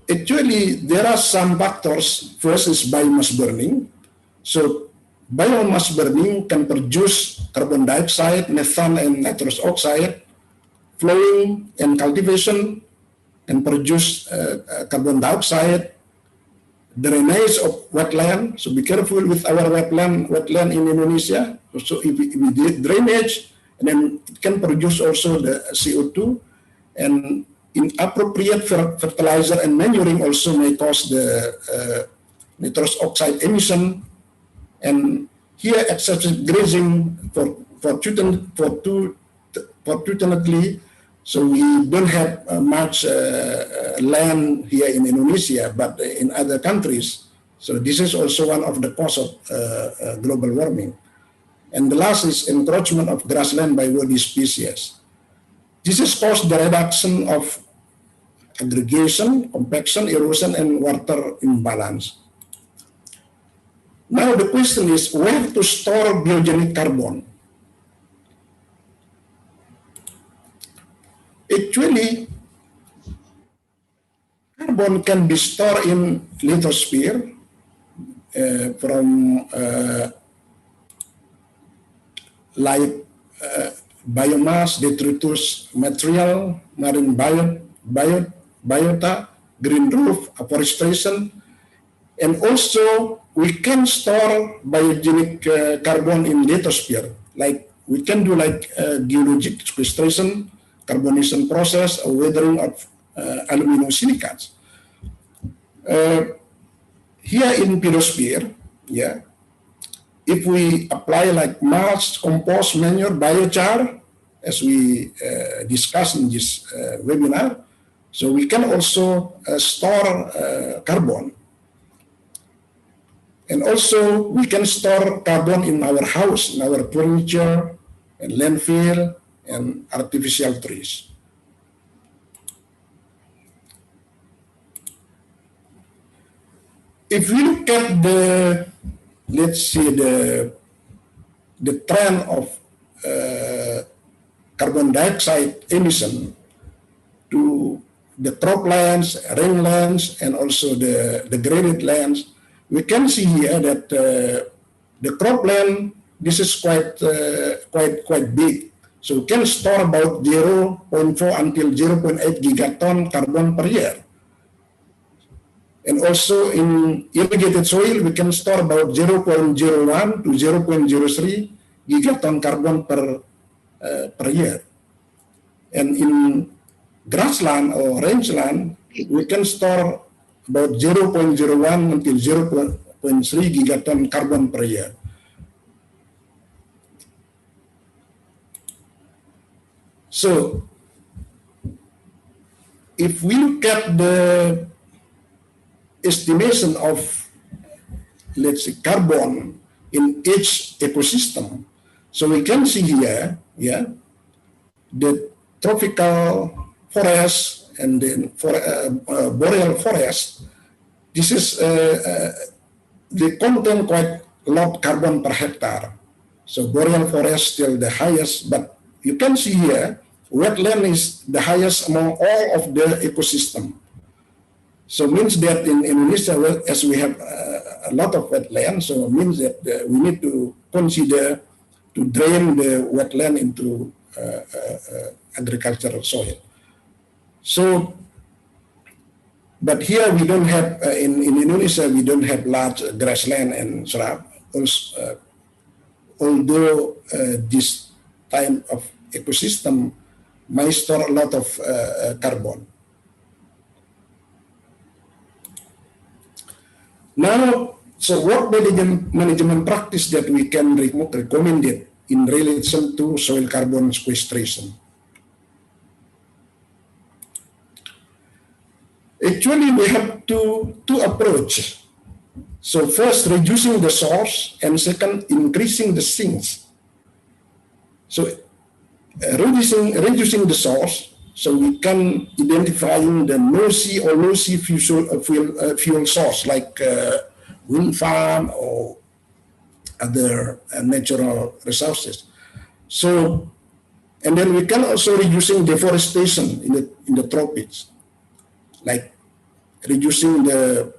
Actually, actually, there are some factors. First is biomass burning. So biomass burning can produce carbon dioxide, methane, and nitrous oxide. Flowing and cultivation can produce carbon dioxide. Drainage of wetland. So be careful with our wetland in Indonesia. So if we did drainage, and then it can produce also the CO2, and inappropriate fertilizer and manuring also may cause the nitrous oxide emission. And here excessive grazing fortunately, so we don't have much land here in Indonesia, but in other countries. So this is also one of the causes of global warming. And the last is encroachment of grassland by woody species. This has caused the reduction of aggregation, compaction, erosion, and water imbalance. Now the question is where to store biogenic carbon. Actually, carbon can be stored in lithosphere from biomass, detritus material, marine biota, green roof, afforestation, and also we can store biogenic carbon in lithosphere. Like we can do geologic sequestration, carbonation process, or weathering of aluminosilicates. Here in pedosphere, if we apply like mulch, compost, manure, biochar, as we discussed in this webinar, so we can also store carbon. And also we can store carbon in our house, in our furniture, and landfill, and artificial trees. If we look at the, let's see, the trend of carbon dioxide emission to the croplands, rangelands, and also the degraded lands, we can see here that the cropland, this is quite big. So we can store about 0.4 until 0.8 gigaton carbon per year. And also in irrigated soil, we can store about 0.01 to 0.03 gigaton carbon per year. And in grassland or rangeland, we can store about 0.01 until 0.3 gigaton carbon per year. So, if we look at the estimation of, let's say, carbon in each ecosystem, so we can see here, the tropical forest and then boreal forest. This is they contain quite a lot carbon per hectare. So boreal forest still the highest, but you can see here, wetland is the highest among all of the ecosystem. So means that in Indonesia, as we have a lot of wetland, so it means that we need to consider to drain the wetland into agricultural soil. So, but here we don't have, in Indonesia, we don't have large grassland and shrub. Also, although this type of ecosystem might store a lot of carbon. Now, so what management practice that we can recommend it in relation to soil carbon sequestration? Actually, we have two approaches. So first, reducing the source, and second, increasing the sinks. So reducing the source, so we can identify the no-see or low-see fuel source like wind farm or other natural resources. So, and then we can also reducing deforestation in the tropics, like reducing the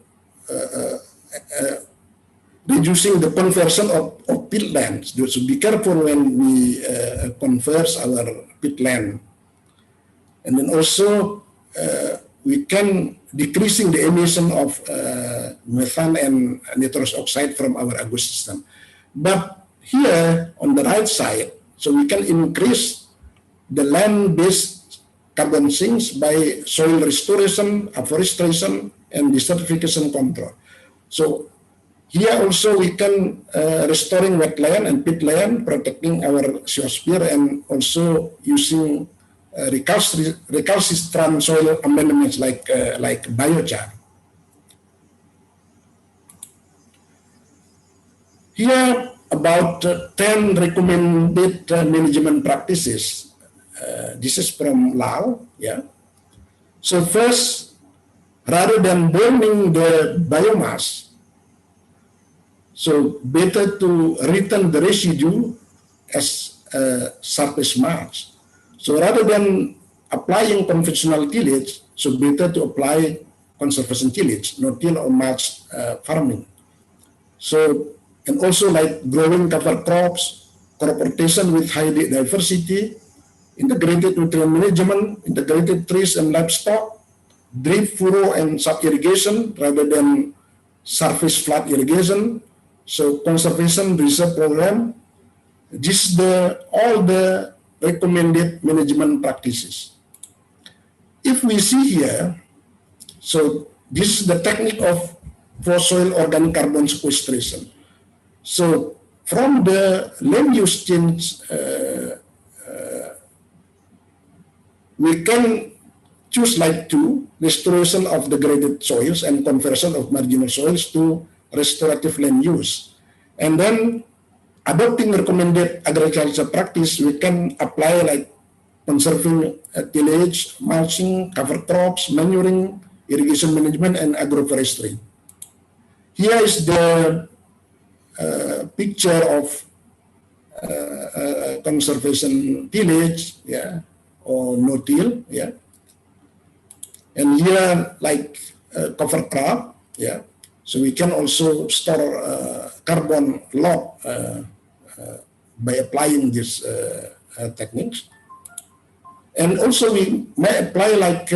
conversion of peatlands. So be careful when we convert our peatland. And then also we can decreasing the emission of methane and nitrous oxide from our ecosystem. But here on the right side, so we can increase the land-based carbon sinks by soil restoration, afforestation, and desertification control. So here also we can restoring wetland and peatland, protecting our geosphere, and also using recalcitrant soil amendments like biochar. Here about 10 recommended management practices. This is from Lao. Yeah. So first, rather than burning the biomass, so better to return the residue as surface mass. So rather than applying conventional tillage, so better to apply conservation tillage, no-till or mulch farming. So, and also like growing cover crops, crop rotation with high diversity, integrated nutrient management, integrated trees and livestock, drip, furrow, and sub-irrigation rather than surface flood irrigation. So conservation reserve program, this is all the recommended management practices. If we see here, so this is the technique of for-soil organic carbon sequestration. So from the land use change, we can choose like two, restoration of degraded soils and conversion of marginal soils to restorative land use. And then adopting recommended agriculture practice, we can apply like conserving tillage, mulching, cover crops, manuring, irrigation management, and agroforestry. Here is the picture of conservation tillage, yeah, or no-till, yeah. And here like cover crop, yeah. So we can also store carbon lock by applying these techniques. And also we may apply like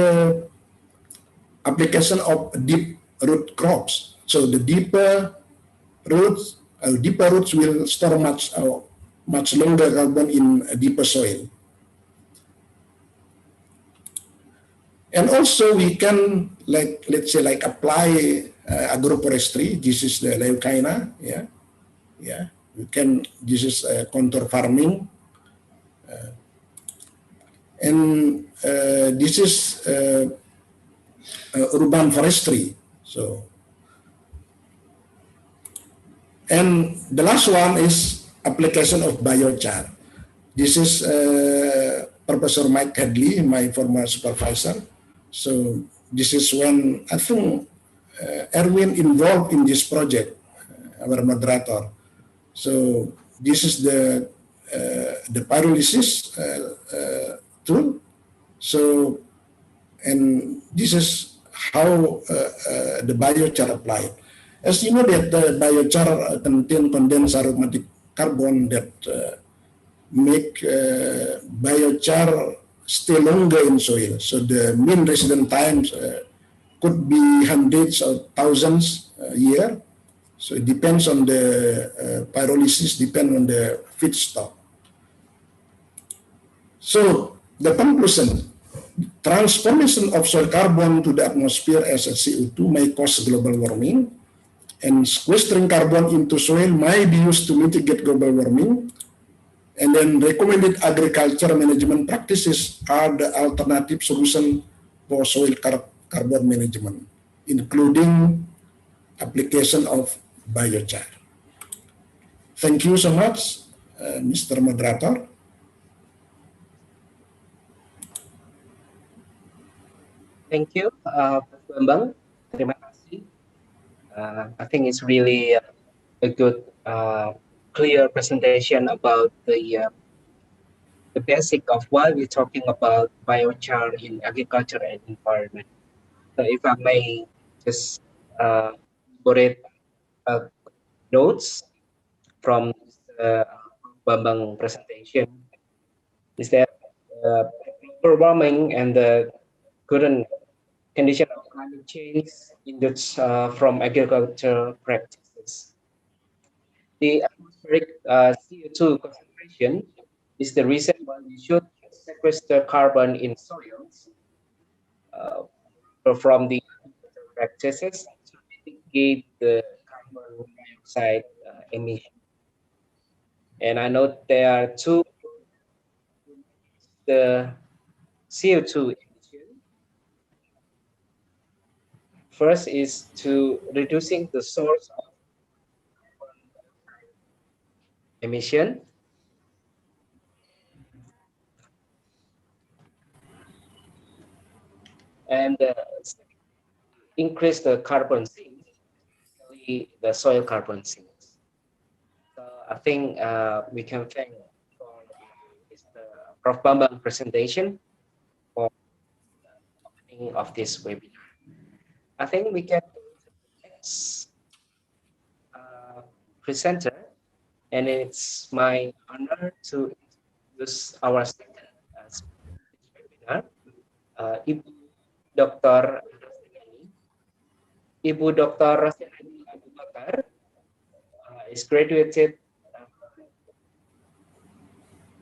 application of deep root crops. So the deeper roots will store much longer carbon in a deeper soil. And also we can like, let's say like apply agroforestry. This is the leucaena, yeah, yeah. We can. This is contour farming, and this is urban forestry. So, and the last one is application of biochar. This is Professor Mike Hadley, my former supervisor. So this is when I think Erwin involved in this project, our moderator. So this is the pyrolysis tool. So, and this is how the biochar applied. As you know that the biochar contain condensed aromatic carbon that make biochar stay longer in soil. So the mean resident times could be hundreds or thousands a year. So it depends on the pyrolysis, depend on the feedstock. So the conclusion, transformation of soil carbon to the atmosphere as a CO2 may cause global warming, and sequestering carbon into soil may be used to mitigate global warming. And then recommended agriculture management practices are the alternative solution for soil carbon management, including application of biochar. Thank you so much, Mr. Moderator. Thank you, Prof. Bambang. Terima kasih. I think it's really a good, clear presentation about the basic of why we're talking about biochar in agriculture and environment. So if I may just elaborate notes from Bambang presentation is that global warming and the current condition of climate change induced from agricultural practices. The atmospheric CO2 concentration is the reason why we should sequester carbon in soils from the agricultural practices to mitigate the carbon dioxide emission. And I know there are two the CO2 emission. First is to reducing the source of emission. And increase the carbon sink, especially the soil carbon sinks. So I think we can thank for the Prof. Bambang presentation for the opening of this webinar. I think we can go to the next presenter, and it's my honor to introduce our second webinar, Ibu Dr. Ibu Dr. Rosenani Abu Bakar is graduated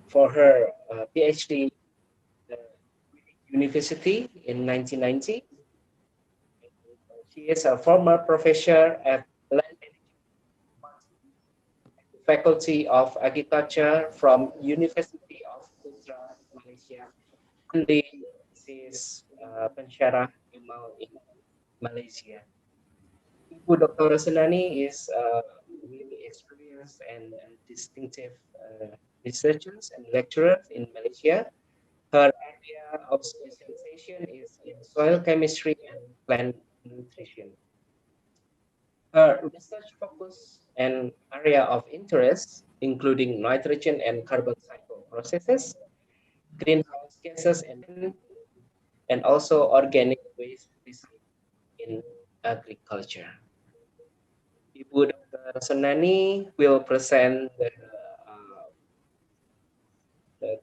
for her PhD at the University in 1990. She is a former professor at Land Management Faculty of Agriculture from University of Putra, Malaysia. Currently, she is pensyarah ilmu in Malaysia. Ibu Dr. Rosenani is really experienced and distinctive researchers and lecturers in Malaysia. Her area of specialization is in soil chemistry and plant nutrition. Her research focus and area of interest, including nitrogen and carbon cycle processes, greenhouse gases, and also organic waste recycling in agriculture. Ibu Dr. Rosenani will present the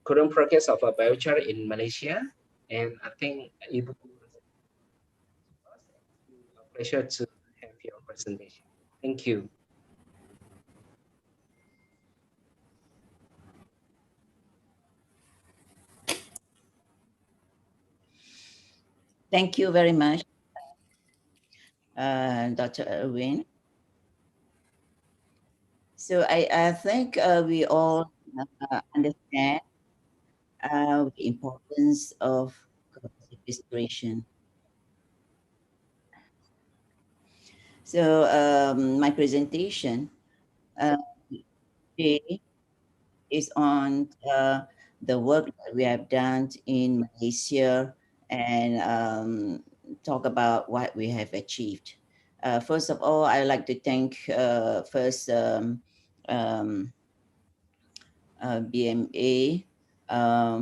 current progress of a biochar in Malaysia, and I think Ibu, it's a pleasure to have your presentation. Thank you. Thank you very much, Dr. Erwin. So I think we all understand the importance of sequestration. So my presentation today is on the work that we have done in Malaysia and talk about what we have achieved. First of all, I'd like to thank first BMA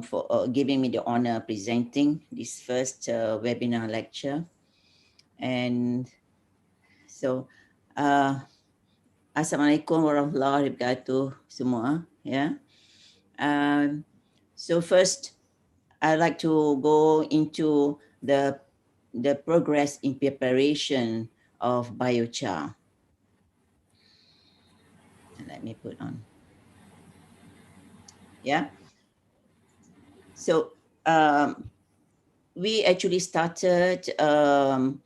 for giving me the honor of presenting this first webinar lecture. And so, Assalamualaikum warahmatullahi wabarakatuh semua. Yeah. So first, I'd like to go into the progress in preparation of biochar. Let me put on. Yeah. So we actually started on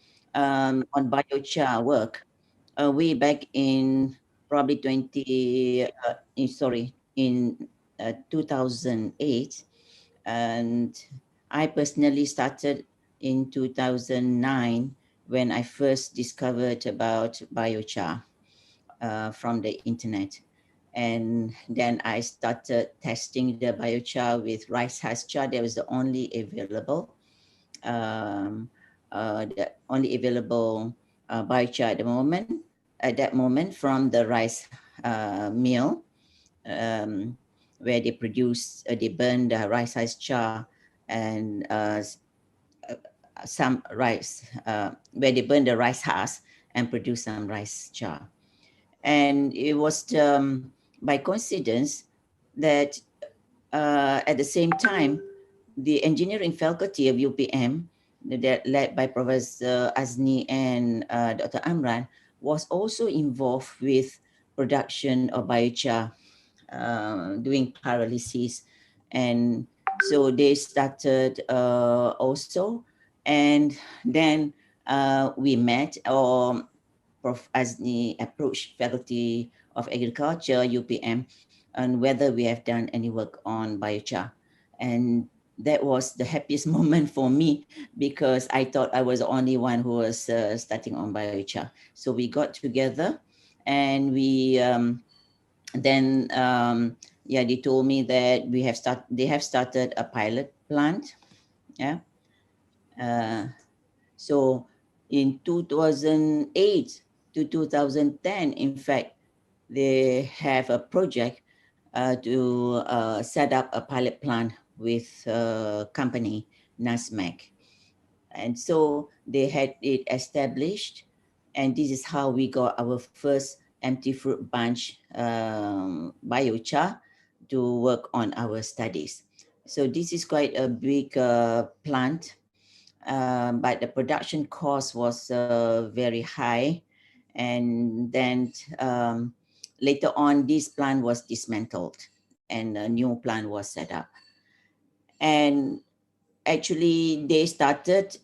biochar work way back in probably 2008, and I personally started in 2009 when I first discovered about biochar from the internet. And then I started testing the biochar with rice husk char. That was the only available biochar at the moment. At that moment, from the rice mill, where they produce, they burn the rice husk char and some rice, where they burn the rice husk and produce some rice char. And it was by coincidence that at the same time, the engineering faculty of UPM, that led by Professor Azni and Dr. Amran, was also involved with production of biochar, doing pyrolysis. And so they started also, and then we met, or Prof. Azni approached Faculty of Agriculture, UPM, on whether we have done any work on biochar. And that was the happiest moment for me, because I thought I was the only one who was starting on biochar. So we got together, and we then they told me that they have started a pilot plant. Yeah. So in 2008 to 2010, in fact, they have a project to set up a pilot plant with a company, NASMAC. And so they had it established, and this is how we got our first empty fruit bunch biochar to work on our studies. So this is quite a big plant, but the production cost was very high. And then later on, this plant was dismantled and a new plant was set up. And actually, they started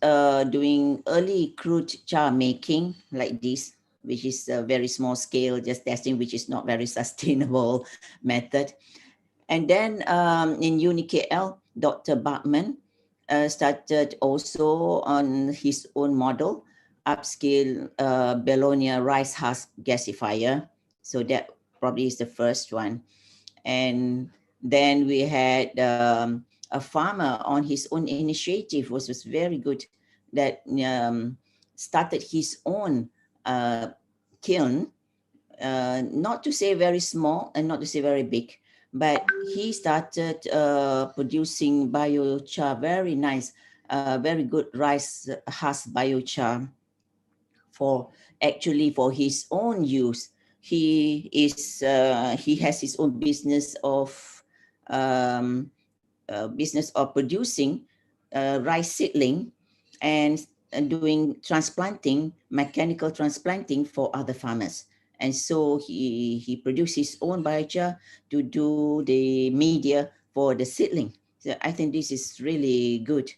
doing early crude char making like this, which is a very small scale, just testing, which is not very sustainable method. And then in UniKL, Dr. Bachman started also on his own model, upscale Bologna rice husk gasifier. So that probably is the first one. And then we had a farmer on his own initiative, which was very good, that started his own kiln, not to say very small and not to say very big, but he started producing biochar, very nice, very good rice husk biochar for his own use. He has his own business of producing rice seedling and doing transplanting, mechanical transplanting for other farmers. And so he produced his own biochar to do the media for the seedling. So I think this is really good,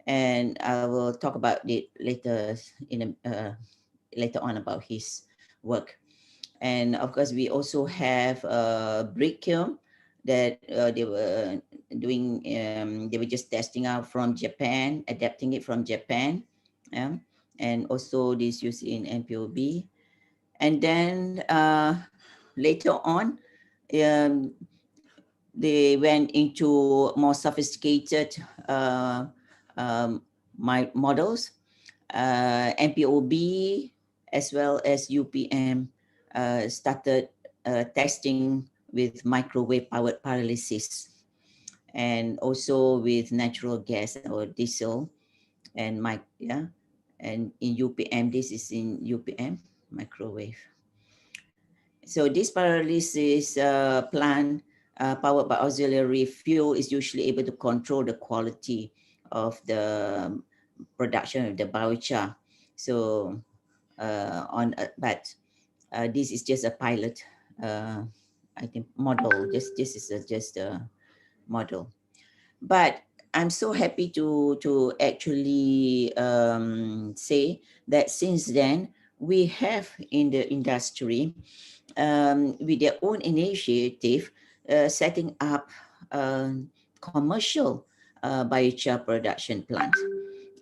and I will talk about it later later on about his work. And of course, we also have a brick kiln that they were doing. They were just testing out from Japan, adapting it from Japan, and also this used in NPOB. And then later on, they went into more sophisticated models. NPOB as well as UPM started testing with microwave powered pyrolysis, and also with natural gas or diesel, and and in UPM, this is in UPM microwave. So this pyrolysis plant powered by auxiliary fuel is usually able to control the quality of the production of the biochar. So this is just a pilot, I think, model. This is just a model. But I'm so happy to actually say that since then, we have in the industry, with their own initiative, setting up commercial biochar production plant.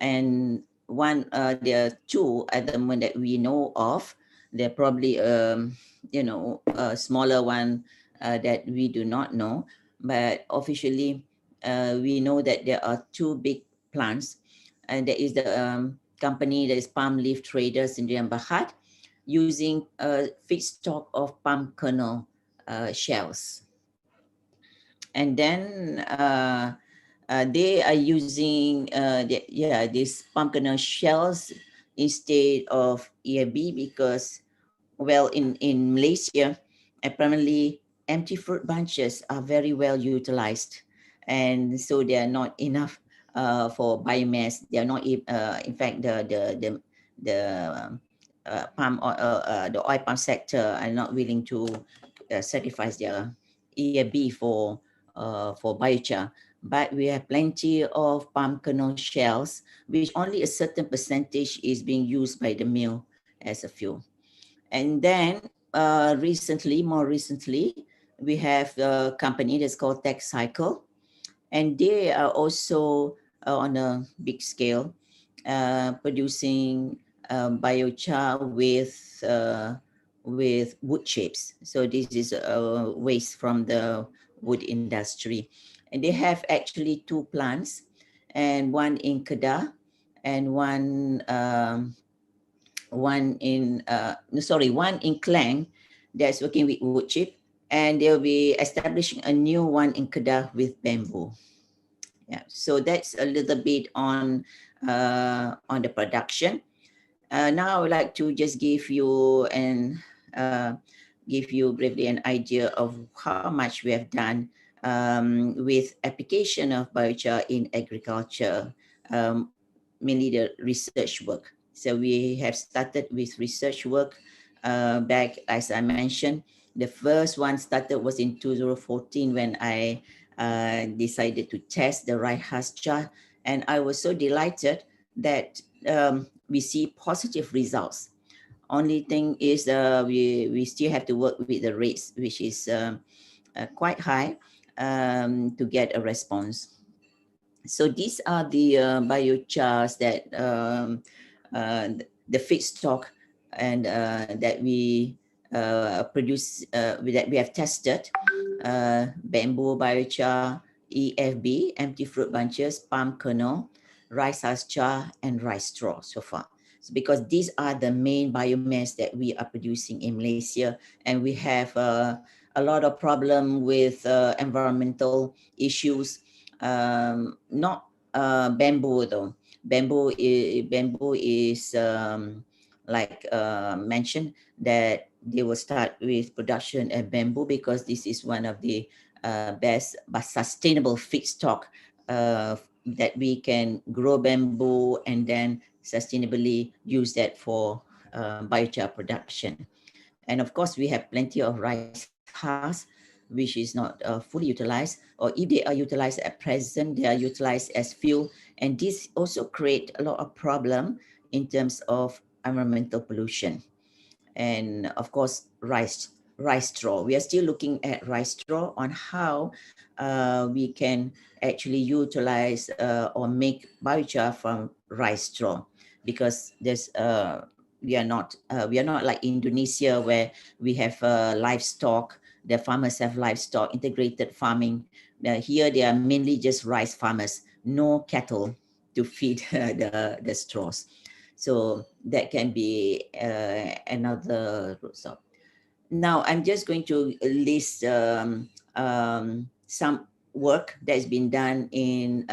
And there are two at the moment that we know of. There are probably a smaller one that we do not know, but officially we know that there are two big plants, and there is the company that is Palm Leaf Traders in Rian Berhad, using feedstock of palm kernel shells. And then they are using these palm kernel shells instead of EFB because, well, in Malaysia, apparently empty fruit bunches are very well utilized, and so they are not enough for biomass. They are not, in fact, the palm or the oil palm sector are not willing to sacrifice their EFB for biochar. But we have plenty of palm kernel shells, which only a certain percentage is being used by the mill as a fuel. And then more recently, we have a company that's called Tech Cycle, and they are also on a big scale producing biochar with wood chips. So this is waste from the wood industry. And they have actually 2 plants, and one in Kedah and one in Klang that's working with wood chip, and they'll be establishing a new one in Kedah with bamboo. Yeah, so that's a little bit on the production. Now I would like to just give you briefly an idea of how much we have done with application of biochar in agriculture, mainly the research work. So we have started with research work back, as I mentioned. The first one started was in 2014 when I decided to test the rice husk char, and I was so delighted that we see positive results. Only thing is we still have to work with the rates, which is quite high to get a response. So these are the biochars that the feedstock and that we produce, that we have tested: bamboo biochar, EFB, empty fruit bunches, palm kernel, rice husk char, and rice straw so far. So because these are the main biomass that we are producing in Malaysia, and we have a lot of problem with environmental issues. Not bamboo though. Bamboo is like mentioned that they will start with production of bamboo because this is one of the best but sustainable feedstock that we can grow bamboo and then sustainably use that for biochar production. And of course, we have plenty of rice husks, which is not fully utilized, or if they are utilized at present, they are utilized as fuel. And this also create a lot of problem in terms of environmental pollution. And of course, rice straw. We are still looking at rice straw on how we can actually utilize or make biochar from rice straw, because there's we are not like Indonesia where we have livestock. The farmers have livestock, integrated farming. Here they are mainly just rice farmers, no cattle to feed the straws. So that can be another result. Now I'm just going to list some work that's been done in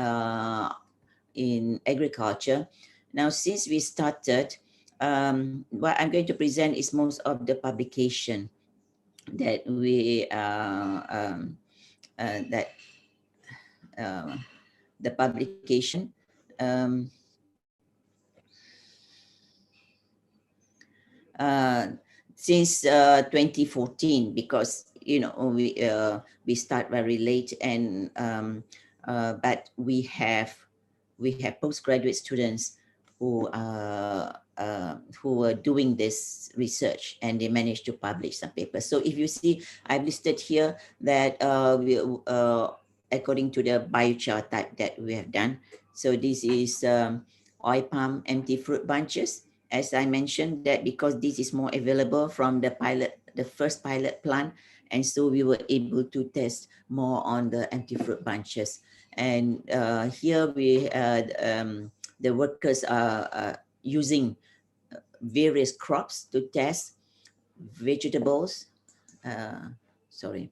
agriculture. Now, since we started, what I'm going to present is most of the publication that we the publication. Since 2014, because we start very late, and but we have postgraduate students who were doing this research, and they managed to publish some papers. So if you see, I've listed here that according to the biochar type that we have done. So this is oil palm empty fruit bunches. As I mentioned, that because this is more available from the first pilot plant, and so we were able to test more on the empty fruit bunches. And here we the workers are using various crops to test vegetables. So we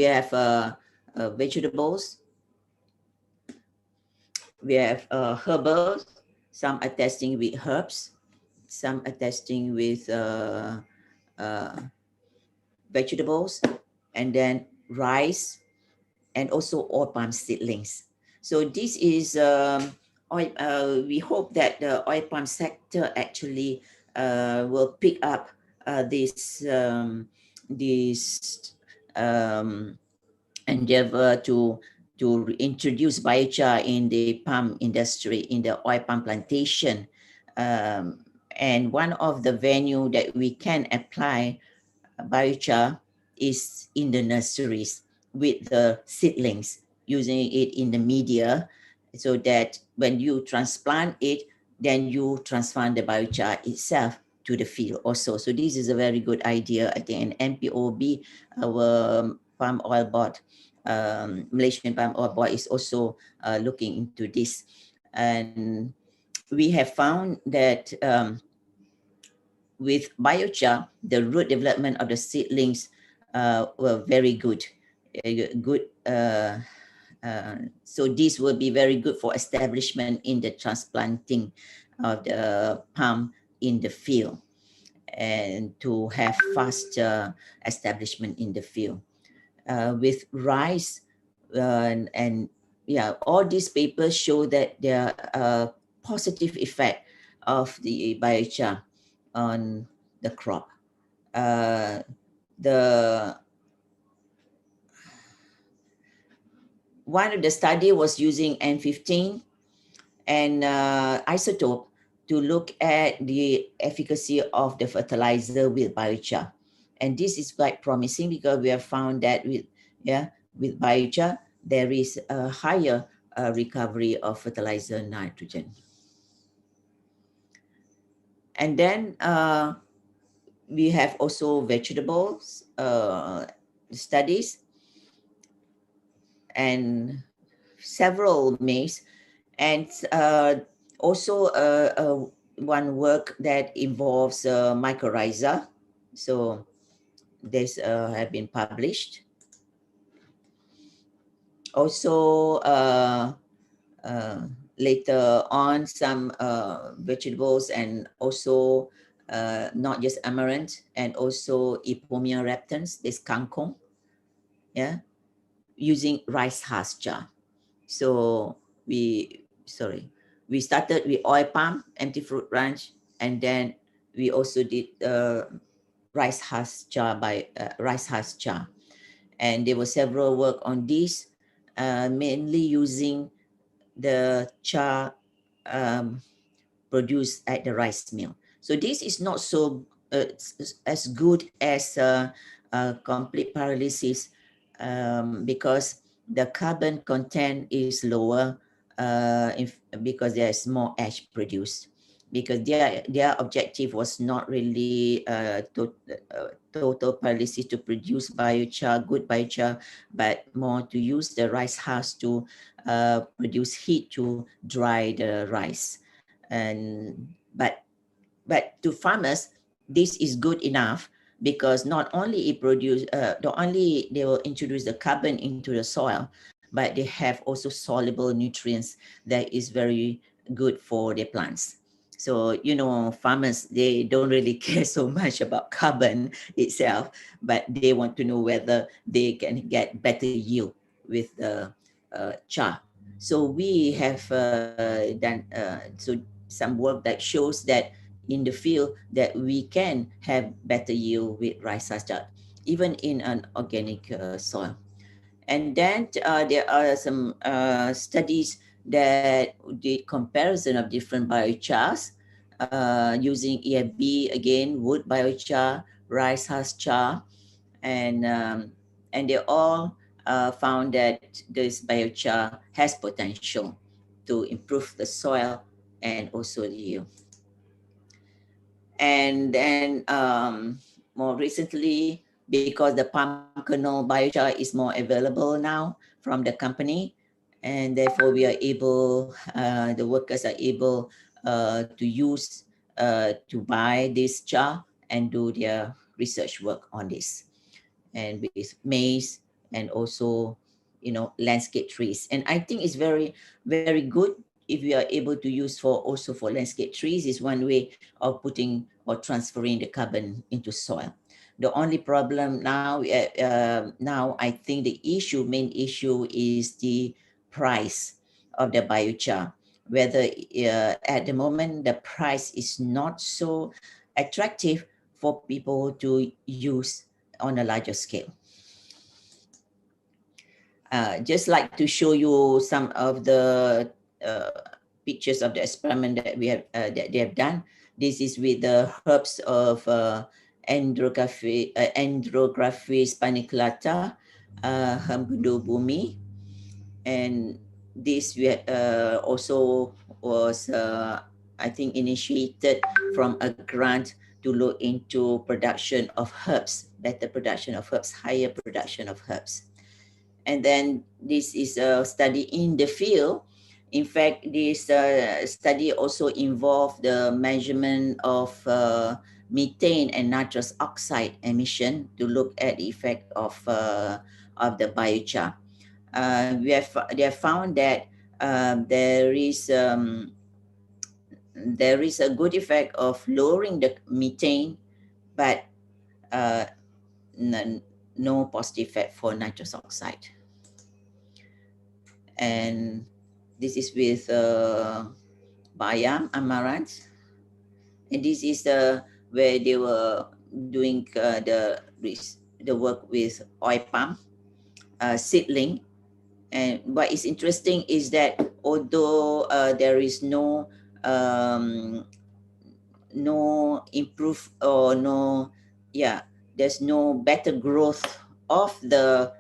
have vegetables. We have herbals. Some are testing with herbs. Some are testing with vegetables, and then rice, and also oil palm seedlings. So this is we hope that the oil palm sector actually will pick up this endeavor to introduce biochar in the palm industry, in the oil palm plantation. And one of the venue that we can apply biochar is in the nurseries with the seedlings, using it in the media, so that when you transplant it, then you transplant the biochar itself to the field also. So this is a very good idea, I think. And MPOB, our palm oil board, Malaysian Palm Oil Board, is also looking into this. And we have found that with biochar, the root development of the seedlings were very good. So this will be very good for establishment in the transplanting of the palm in the field, and to have faster establishment in the field. With rice, and yeah, all these papers show that there are positive effect of the biochar on the crop. One of the study was using N15 and isotope to look at the efficacy of the fertilizer with biochar. And this is quite promising, because we have found that with biochar, there is a higher recovery of fertilizer nitrogen. And then we have also vegetables studies, and several maize, and also one work that involves mycorrhiza. So this have been published. Also later on, some vegetables, and also not just amaranth, and also Ipomia reptans, this kangkong, yeah, using rice husk jar. So we started with oil palm, empty fruit ranch, and then we also did rice husk jar by rice husk jar. And there were several work on this, mainly using the char produced at the rice mill. So this is not so as good as complete paralysis, because the carbon content is lower, because there is more ash produced. Because their objective was not really total paralysis to produce biochar, good biochar, but more to use the rice husk to produce heat to dry the rice. But to farmers, this is good enough, because not only it produce, not only they will introduce the carbon into the soil, but they have also soluble nutrients that is very good for the plants. So, farmers, they don't really care so much about carbon itself, but they want to know whether they can get better yield with the char. So we have done some work that shows that in the field that we can have better yield with rice husk jar, even in an organic soil. And then there are some studies that did comparison of different biochars using EFB, again, wood biochar, rice husk char, and they all found that this biochar has potential to improve the soil and also the yield. And then more recently, because the palm kernel biochar is more available now from the company, and therefore we are able, the workers are able to use, to buy this char and do their research work on this. And with maize, and also landscape trees. And I think it's very, very good if we are able to use also for landscape trees. Is one way of putting or transferring the carbon into soil. The only problem now, now I think the main issue is the price of the biochar. Whether at the moment the price is not so attractive for people to use on a larger scale. Just like to show you some of the pictures of the experiment that we have that they have done. This is with the herbs of Andrographis paniculata, Hembundo bumi, and this we also was I think initiated from a grant to look into production of herbs, better production of herbs, higher production of herbs. And then this is a study in the field. In fact, this study also involved the measurement of methane and nitrous oxide emission to look at the effect of the biochar. They have found that there is a good effect of lowering the methane, but no positive effect for nitrous oxide. And this is with bayam, amaranth, and this is where they were doing the work with oil palm seedling. And what is interesting is that although there is no improve or there's no better growth of the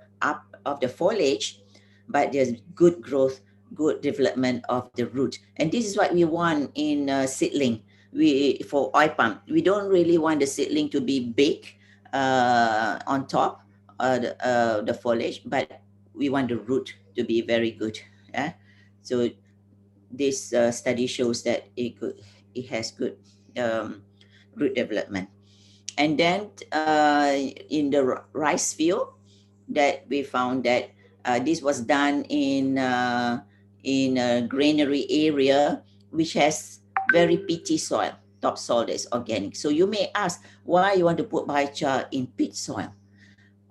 foliage, but there's good growth, good development of the root. And this is what we want in seedling. For oil palm, we don't really want the seedling to be big on top the foliage, but we want the root to be very good. So this study shows that it has good root development. And then in the rice field, that we found that this was done in a granary area which has very peaty soil, topsoil that is organic. So you may ask, why you want to put biochar in peat soil?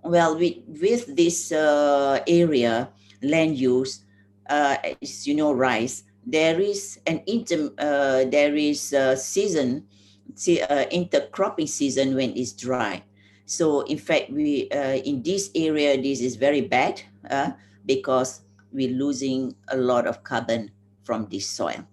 Well, with this area land use, as you know, rice, there is an season, intercropping season when it's dry. So in fact, we in this area, this is very bad because we're losing a lot of carbon from this soil.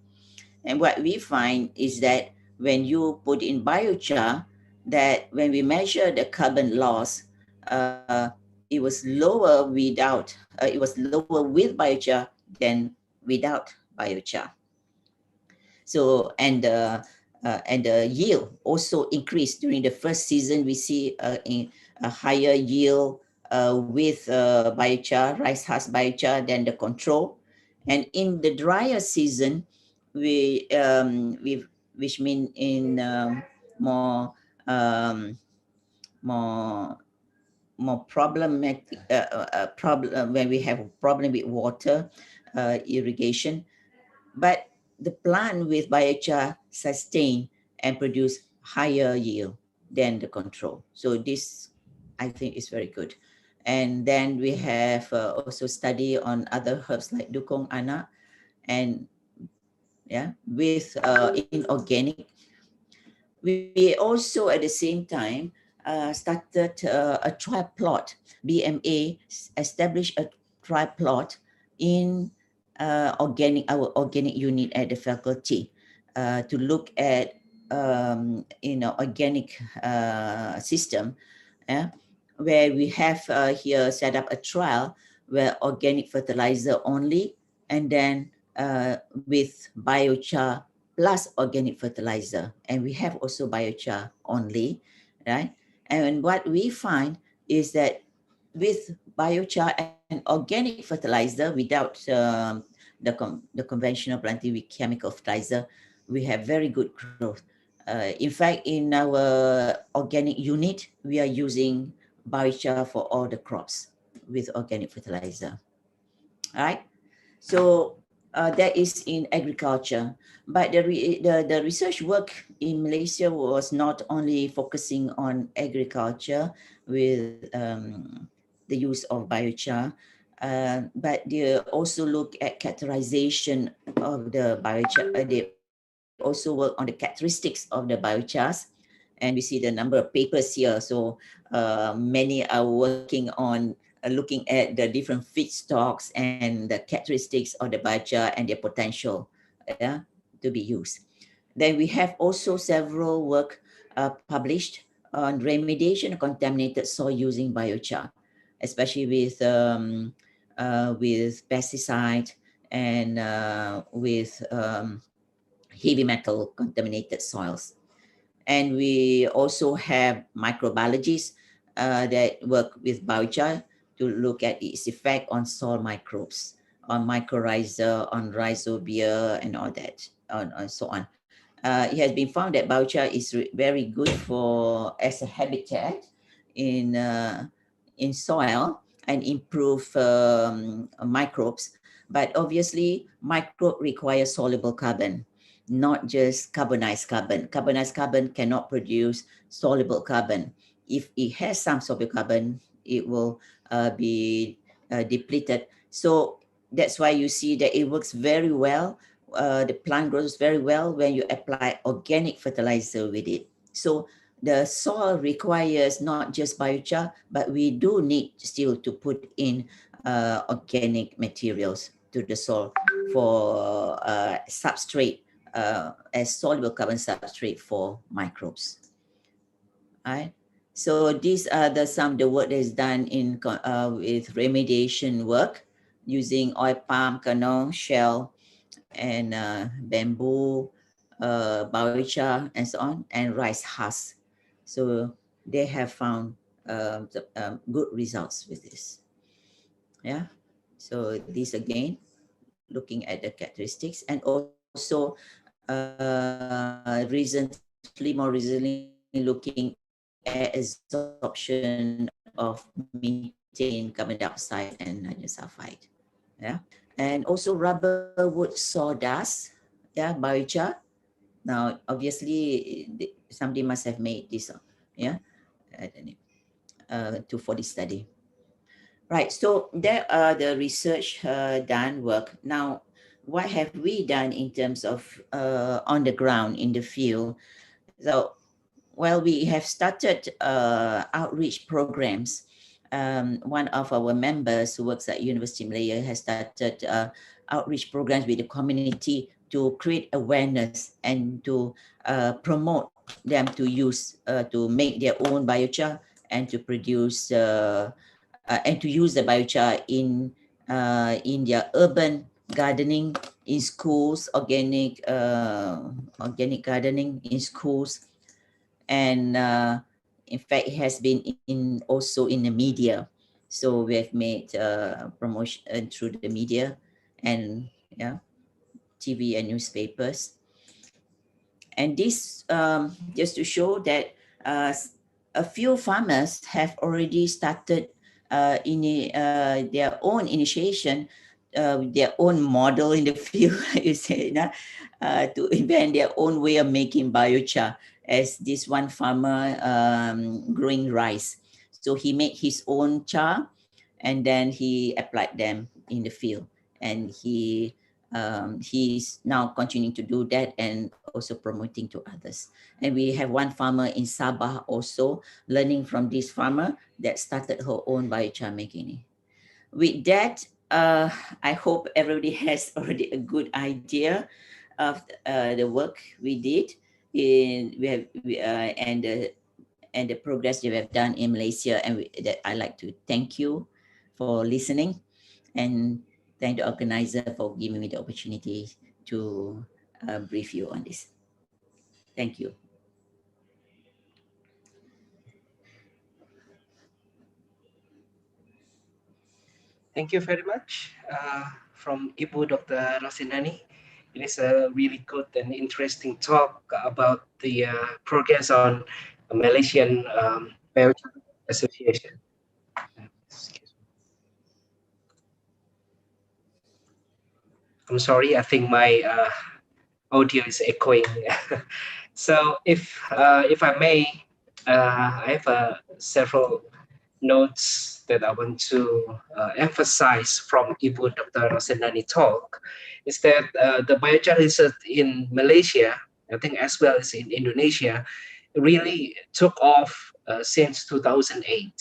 And what we find is that when you put in biochar, that when we measure the carbon loss, it was lower with biochar than without biochar. So and the yield also increased during the first season. We see a higher yield with biochar, rice husk biochar, than the control. And in the drier season, which mean in more problematic problem when we have a problem with water irrigation, but the plant with biochar sustain and produce higher yield than the control. So this, I think, is very good. And then we have also study on other herbs like dukong anak, and with inorganic. We also at the same time started a trial plot. BMA established a trial plot in our organic unit at the faculty to look at organic system, where we have here set up a trial where organic fertilizer only, and then with biochar plus organic fertilizer, and we have also biochar only, right? And what we find is that with biochar and organic fertilizer, without the conventional planting with chemical fertilizer, we have very good growth. In fact, in our organic unit, we are using biochar for all the crops with organic fertilizer. right? So that is in agriculture. But the research work in Malaysia was not only focusing on agriculture with the use of biochar, but they also look at characterization of the biochar. They also work on the characteristics of the biochars, and we see the number of papers here. So many are working on looking at the different feedstocks and the characteristics of the biochar and their potential to be used. Then we have also several work published on remediation of contaminated soil using biochar, especially with pesticide and with heavy metal contaminated soils. And we also have microbiologists that work with biochar to look at its effect on soil microbes, on mycorrhiza, on rhizobia, and all that, and so on. It has been found that biochar is very good for as a habitat in soil and improve microbes. But obviously, microbe requires soluble carbon, not just carbonized carbon. Carbonized carbon cannot produce soluble carbon. If it has some soluble carbon, it will be depleted. So that's why you see that it works very well. The plant grows very well when you apply organic fertilizer with it. So the soil requires not just biochar, but we do need still to put in organic materials to the soil for substrate, as soluble carbon substrate for microbes. All right. So these are some of the work that is done in with remediation work using oil palm kernel, shell, and bamboo, biochar, and so on, and rice husk. So they have found good results with this. Yeah. So this again, looking at the characteristics, and also recently, more recently, looking at absorption of methane, carbon dioxide, and nitrogen sulfide. Yeah. And also rubber wood sawdust, yeah, biochar. Now, obviously, somebody must have made this, yeah, for this study. Right, so there are the research done work. Now, what have we done in terms of on the ground in the field? So, well, we have started outreach programs. One of our members who works at University of Malaya has started outreach programs with the community to create awareness and to promote them to use, to make their own biochar and to produce and to use the biochar in their urban gardening, in schools, organic gardening in schools, and in fact, it has been also in the media. So we have made promotion through the media and TV and newspapers. And this just to show that a few farmers have already started in their own initiation, their own model in the field, you say, to invent their own way of making biochar, as this one farmer growing rice. So he made his own char and then he applied them in the field. And he's now continuing to do that and also promoting to others. And we have one farmer in Sabah also learning from this farmer that started her own biochar making. With that, I hope everybody has already a good idea of the work we did and the progress that we have done in Malaysia, and that I like to thank you for listening and thank the organizer for giving me the opportunity to brief you on this. Thank you. Thank you very much from Ibu Dr. Rosinani. It is a really good and interesting talk about the progress on Malaysian Biochar Association. I'm sorry, I think my audio is echoing. So if I may, I have several notes that I want to emphasize from Ibu Dr. Rosenani talk is that the biochar research in Malaysia, I think as well as in Indonesia, really took off since 2008.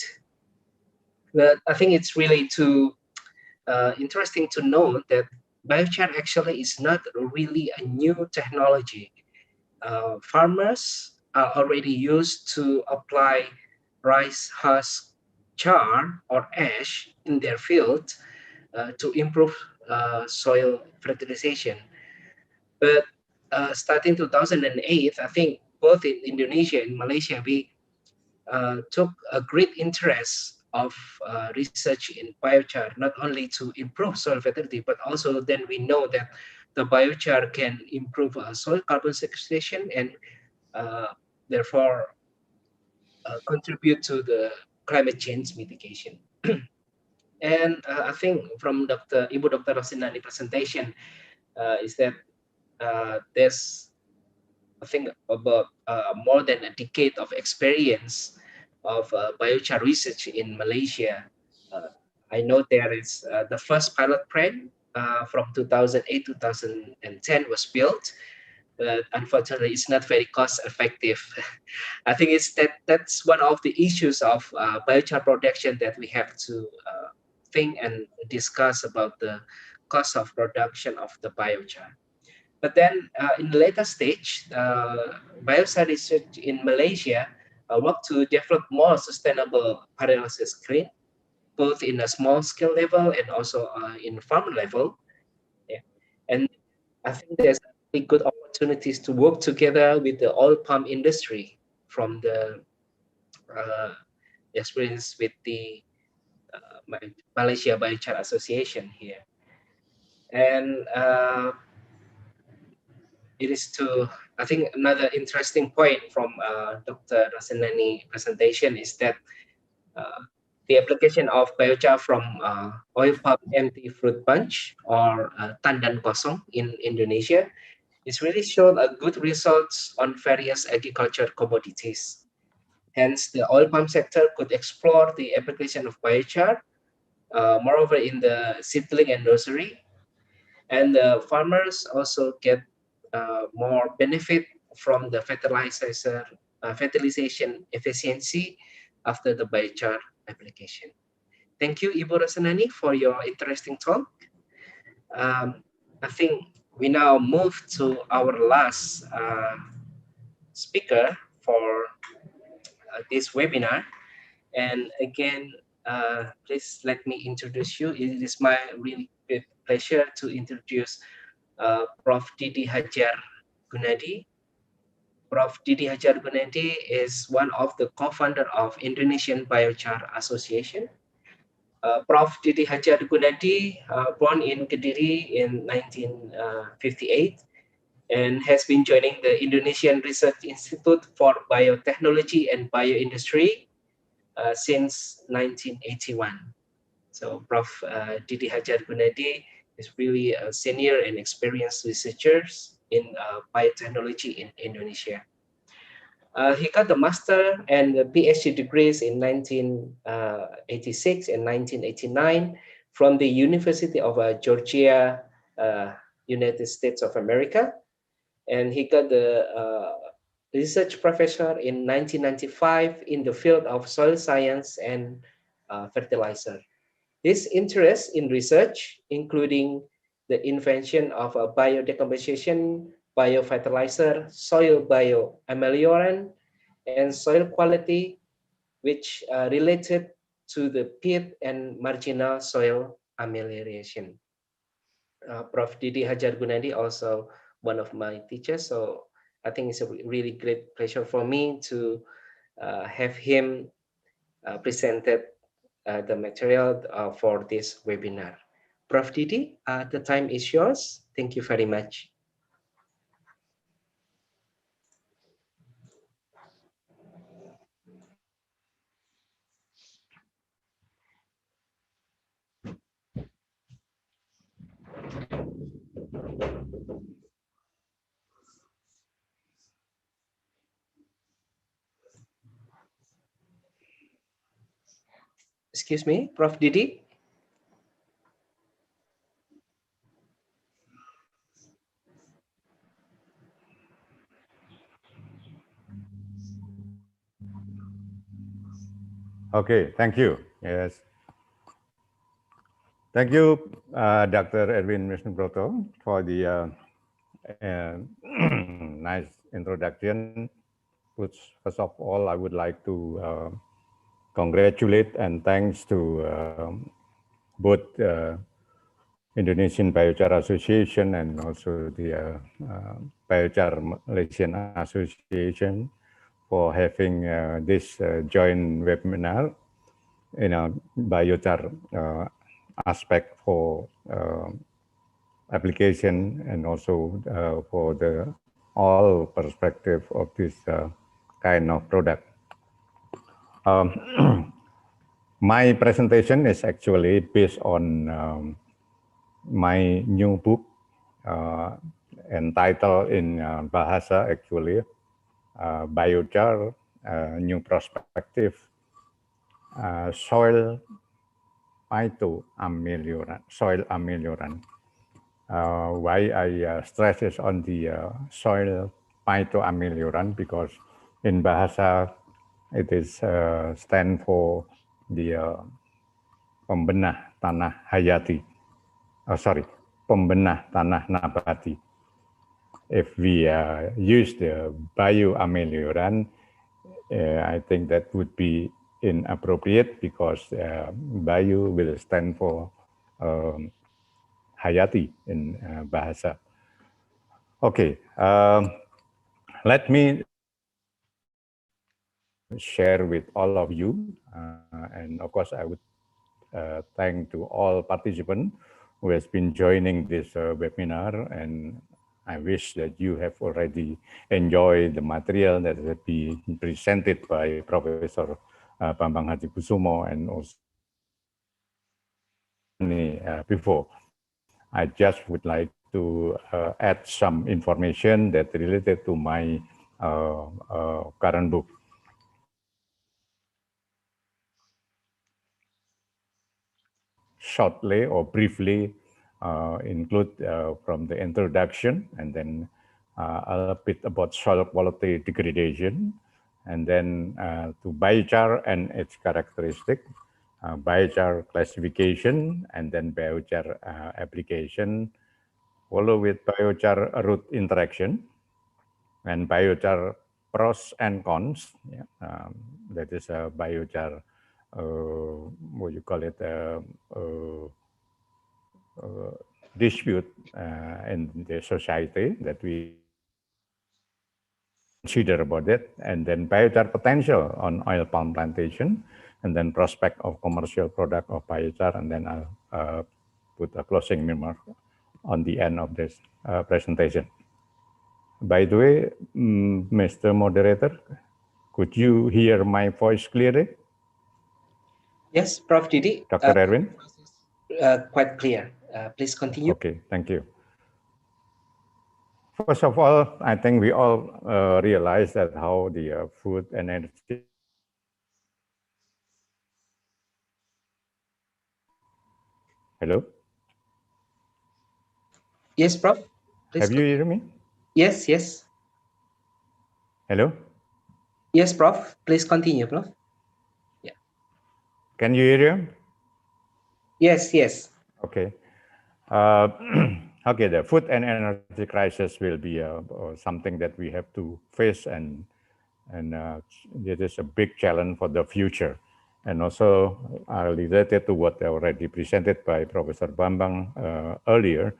But I think it's really interesting to note that biochar actually is not really a new technology. Farmers are already used to apply rice husk char or ash in their field to improve soil fertilization. But starting 2008, I think both in Indonesia and Malaysia, we took a great interest of research in biochar, not only to improve soil fertility, but also then we know that the biochar can improve soil carbon sequestration and therefore contribute to the climate change mitigation. And I think from Ibu Dr. Rosinani presentation is that there's, I think, about more than a decade of experience of biochar research in Malaysia. I know there is the first pilot plant from 2008 2010 was built, but unfortunately it's not very cost effective. I think that's one of the issues of biochar production that we have to think and discuss about the cost of production of the biochar. But then in the later stage, biochar research in Malaysia worked to develop more sustainable pyrolysis screen, both in a small scale level and also in farm level. Yeah. And I think there's really good opportunities to work together with the oil palm industry from the experience with the Malaysia Biochar Association here. And it is I think another interesting point from Dr. Rasenani presentation is that the application of biochar from oil palm empty fruit bunch or tandan kosong in Indonesia is really shown a good results on various agriculture commodities. Hence, the oil palm sector could explore the application of biochar, moreover in the seedling and nursery. And the farmers also get more benefit from the fertilization efficiency after the biochar application. Thank you, Ibu Rasanani, for your interesting talk. I think we now move to our last speaker for this webinar. And again, please let me introduce you. It is my really great pleasure to introduce Prof. Didi Hajar Gunadi. Prof. Didi Hajar Gunadi is one of the co-founder of Indonesian Biochar Association. Prof. Didi Hajar Gunadi, born in Kediri in 1958, and has been joining the Indonesian Research Institute for Biotechnology and Bioindustry since 1981. So Prof. Didi Hajar Gunadi is really a senior and experienced researcher in biotechnology in Indonesia. He got the master and the PhD degrees in 1986 and 1989 from the University of Georgia, United States of America. And he got the research professor in 1995 in the field of soil science and fertilizer. His interest in research, including the invention of a biodecomposition, biofertilizer, soil bioameliorant, and soil quality, which related to the peat and marginal soil amelioration. Prof. Didi Hajar Gunadi, also one of my teachers, so I think it's a really great pleasure for me to have him presented the material for this webinar. Prof. Didi, the time is yours. Thank you very much. Excuse me, Prof. Didi. Okay, thank you. Yes. Thank you, Dr. Erwin Wisnubroto, for the nice introduction. First of all, I would like to congratulate and thanks to both Indonesian Biochar Association and also the Biochar Malaysian Association for having this joint webinar in a biochar aspect for application and also for the all perspective of this kind of product. My presentation is actually based on my new book entitled in Bahasa actually Biochar, New Perspective, Soil Phytoameliorant, Soil Ameliorant. Why I stress is on the soil phytoameliorant, because in Bahasa it is stand for the pembenah tanah hayati. Pembenah tanah nabati. If we use the bioameliorant, I think that would be inappropriate, because bio will stand for hayati in Bahasa. Okay, let me share with all of you, and of course I would thank to all participants who has been joining this webinar, and I wish that you have already enjoyed the material that has been presented by Professor Bambang Kusumo and also before. I just would like to add some information that related to my current book. Shortly or briefly include from the introduction, and then a bit about soil quality degradation, and then to biochar and its characteristic, biochar classification, and then biochar application, follow with biochar root interaction, and biochar pros and cons. Yeah, that is a biochar, what you call it, dispute in the society that we consider about it, and then biochar potential on oil palm plantation, and then prospect of commercial product of biochar, and then I'll put a closing remark on the end of this presentation. By the way, Mr. Moderator, could you hear my voice clearly? Yes, Prof. Didi. Dr. Erwin? Quite clear. Please continue. Okay, thank you. First of all, I think we all realize that how the food and energy. Hello? Yes, Prof. Please Have you heard me? Yes, yes. Hello? Yes, Prof. Please continue, Prof. Yeah. Can you hear him? Yes, yes. Okay. Okay, the food and energy crisis will be something that we have to face, and it is a big challenge for the future. And also related to what already presented by Professor Bambang earlier,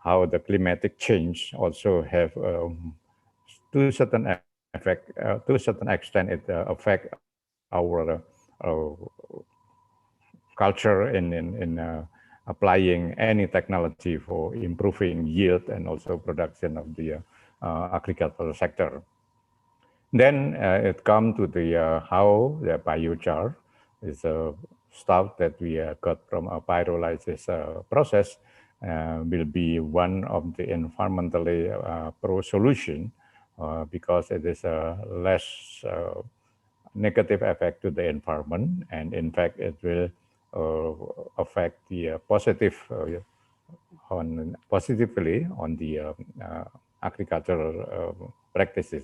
how the climatic change also have to a certain effect, to a certain extent, it affect our culture in applying any technology for improving yield and also production of the agricultural sector. Then it comes to the how the biochar is a stuff that we got from a pyrolysis process will be one of the environmentally pro solution because it is a less negative effect to the environment, and in fact it will affect the positively on the agricultural practices.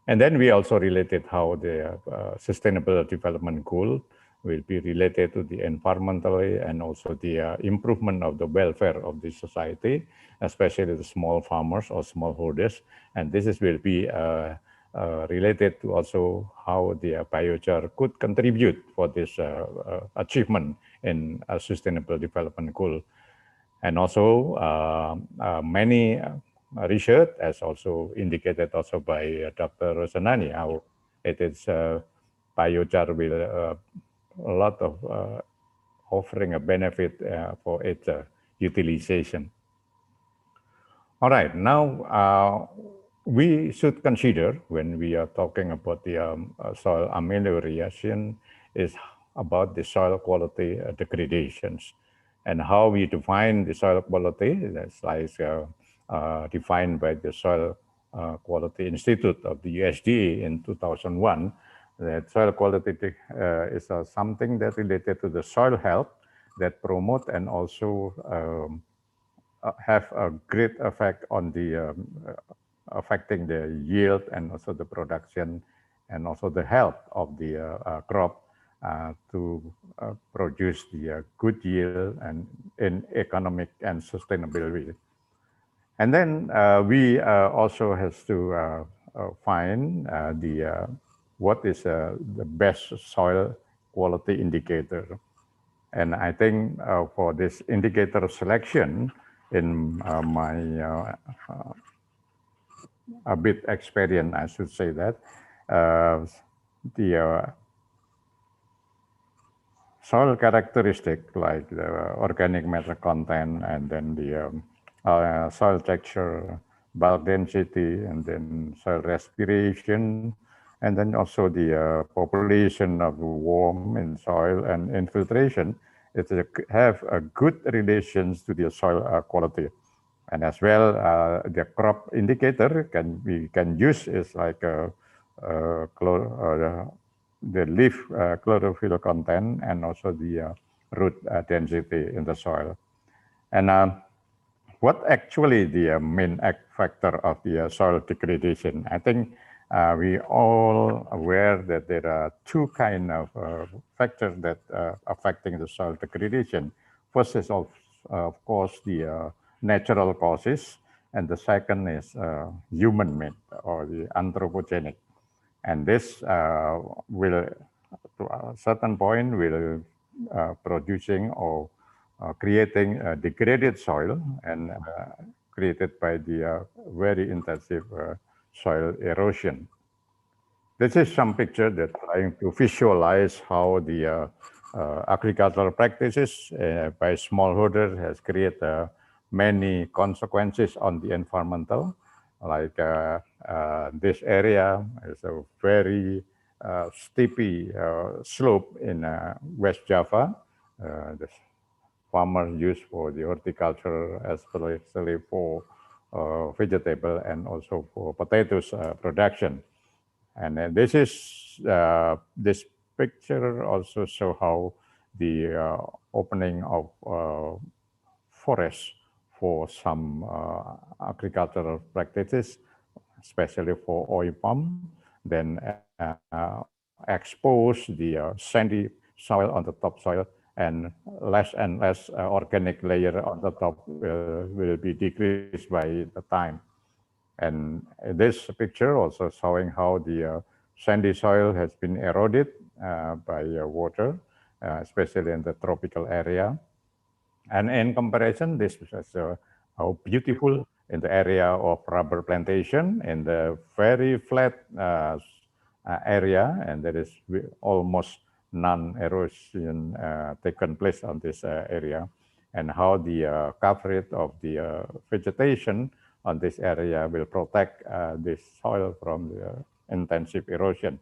And then we also related how the sustainable development goal will be related to the environmentally and also the improvement of the welfare of the society, especially the small farmers or smallholders. And this will be related to also how the biochar could contribute for this achievement in a sustainable development goal. And also many research, as also indicated also by Dr. Rosanani, how it is biochar will a lot of offering a benefit for its utilization. All right, now we should consider when we are talking about the soil amelioration is about the soil quality degradations and how we define the soil quality. That's like defined by the Soil Quality Institute of the USDA in 2001. That soil quality is something that related to the soil health that promote and also have a great effect on the affecting the yield and also the production and also the health of the crop to produce the good yield and in economic and sustainable way. And then we also has to find what is the best soil quality indicator. And I think for this indicator selection, in my a bit experience, I should say that the soil characteristic like the organic matter content and then the soil texture, bulk density, and then soil respiration, and then also the population of worm in soil and infiltration. It have a good relations to the soil quality. And as well, the crop indicator we can use is like the leaf chlorophyll content and also the root density in the soil. And what actually the main factor of the soil degradation? I think we all aware that there are two kind of factors that affecting the soil degradation. First is of course the natural causes, and the second is human-made or the anthropogenic. And this will, to a certain point, will producing or creating a degraded soil and created by the very intensive soil erosion. This is some picture that trying to visualize how the agricultural practices by smallholder has created many consequences on the environmental. Like this area is a very steepy slope in West Java. The farmers use for the horticulture, especially for vegetable and also for potatoes production. And this is this picture also show how the opening of forests for some agricultural practices, especially for oil palm, then expose the sandy soil on the topsoil, and less organic layer on the top will be decreased by the time. And this picture also showing how the sandy soil has been eroded by water, especially in the tropical area. And in comparison, this is how beautiful in the area of rubber plantation in the very flat area, and there is almost non-erosion taken place on this area, and how the coverage of the vegetation on this area will protect this soil from the intensive erosion.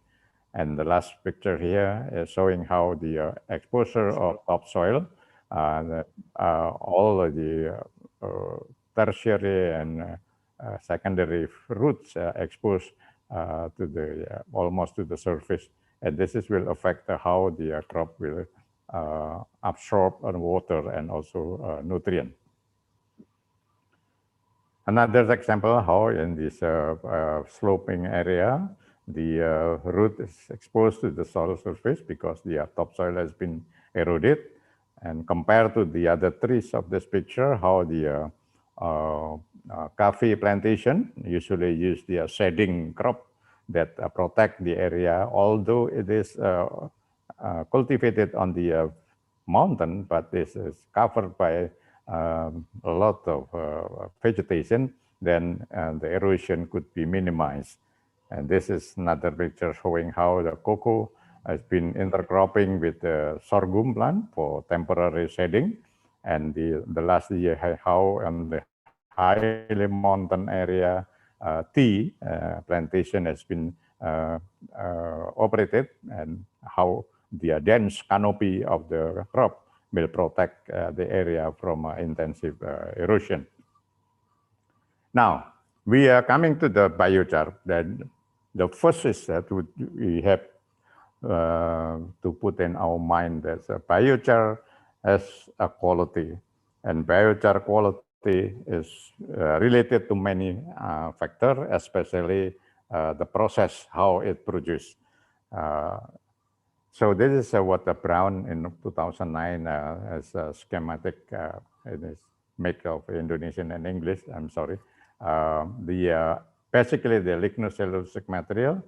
And the last picture here is showing how the exposure of topsoil, all of the tertiary and secondary roots exposed to the almost to the surface, and this will affect how the crop will absorb water and also nutrient. Another example how in this sloping area, the root is exposed to the soil surface because the topsoil has been eroded. And compared to the other trees of this picture, how the coffee plantation usually use the shading crop that protect the area, although it is cultivated on the mountain, but this is covered by a lot of vegetation, then the erosion could be minimized. And this is another picture showing how the cocoa has been intercropping with the sorghum plant for temporary shading. And the last year, how on the highly mountain area, tea plantation has been operated, and how the dense canopy of the crop will protect the area from intensive erosion. Now, we are coming to the biochar. Then the first is that we have to put in our mind that biochar has a quality, and biochar quality is related to many factors, especially the process, how it produced. So this is what the Brown in 2009 as a schematic. It is made of Indonesian and English. I'm sorry. Basically the lignocellulosic material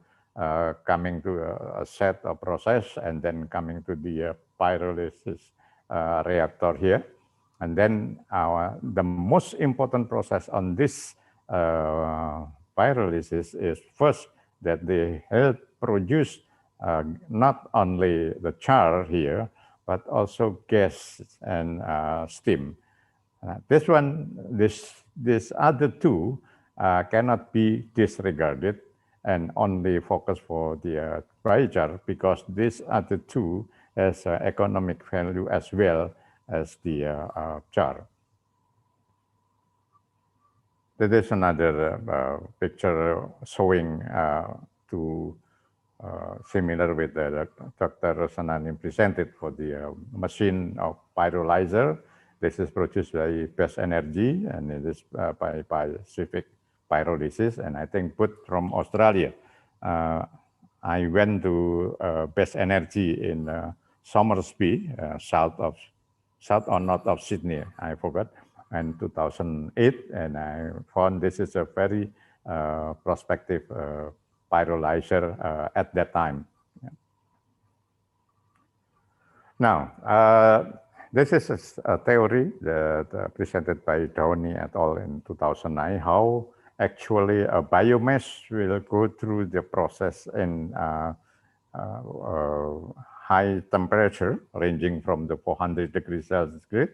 coming to a set of process and then coming to the pyrolysis reactor here. And then the most important process on this pyrolysis is first that they help produce not only the char here, but also gas and steam. This other two cannot be disregarded and only focus for the biochar, because this other two has economic value as well as the char. This is another picture showing similar with the Dr. Rosanani presented for the machine of Fertilizer. This is produced by Best Energy, and it is by Pacific Pyrolysis, and I think put from Australia. I went to Best Energy in Somersby, south or north of Sydney, I forgot, in 2008, and I found this is a very prospective pyrolyzer at that time. Now, this is a theory that presented by Downey et al. In 2009, how actually a biomass will go through the process in high temperature, ranging from the 400 degrees Celsius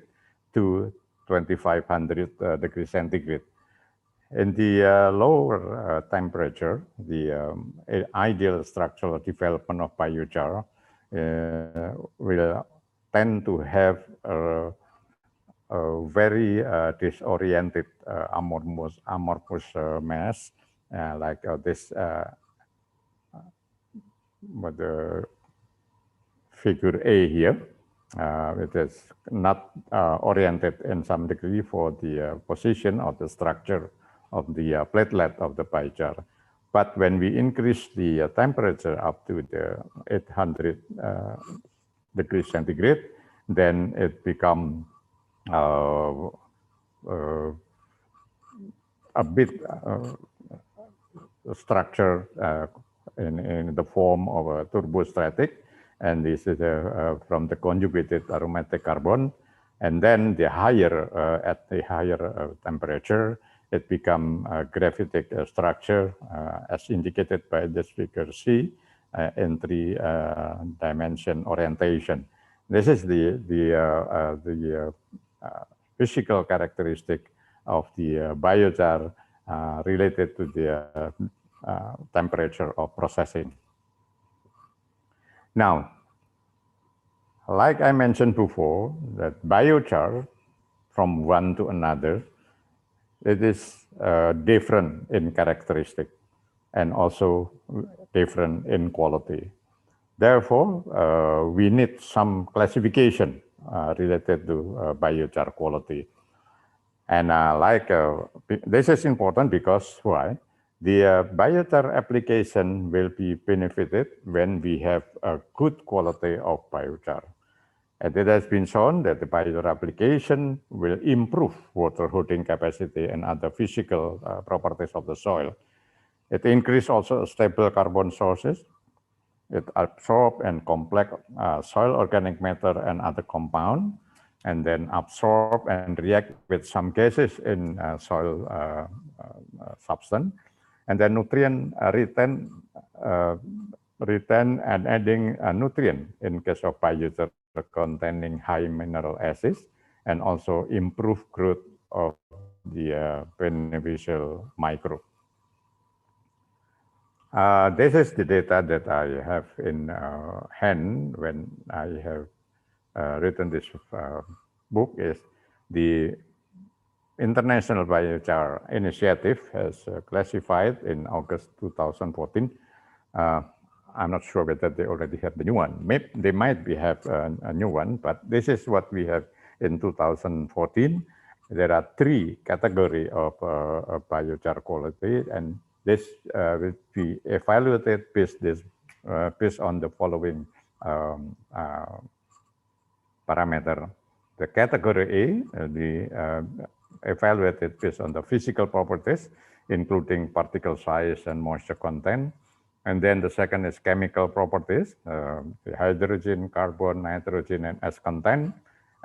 to 2500 degrees centigrade. In the lower temperature, the ideal structural development of biochar will tend to have a very disoriented amorphous mass, like this, with the figure A here. It is not oriented in some degree for the position or the structure of the platelet of the biochar. But when we increase the temperature up to the 800 degrees centigrade, then it becomes a bit structure in the form of a turbostratic, and this is from the conjugated aromatic carbon. And then the higher at the higher temperature, it becomes a graphitic structure, as indicated by this figure C, in three-dimension orientation. This is the physical characteristic of the biochar related to the temperature of processing. Now, like I mentioned before, that biochar from one to another, it is different in characteristic and also different in quality. Therefore, we need some classification related to biochar quality. And this is important because why? The biochar application will be benefited when we have a good quality of biochar. And it has been shown that the biochar application will improve water holding capacity and other physical properties of the soil. It increases also stable carbon sources. It absorbs and complex soil organic matter and other compounds, and then absorb and react with some gases in soil substance, and then nutrient retain and adding nutrient in case of biochar containing high mineral acids, and also improve growth of the beneficial microbe. This is the data that I have in hand when I have written this book. Is the International Biochar Initiative has classified in August 2014. I'm not sure whether they already have the new one. Maybe they might have a new one, but this is what we have in 2014. There are 3 categories of biochar quality, and this will be evaluated based on the following parameter. The category A, evaluated based on the physical properties, including particle size and moisture content. And then the second is chemical properties, the hydrogen, carbon, nitrogen, and ash content,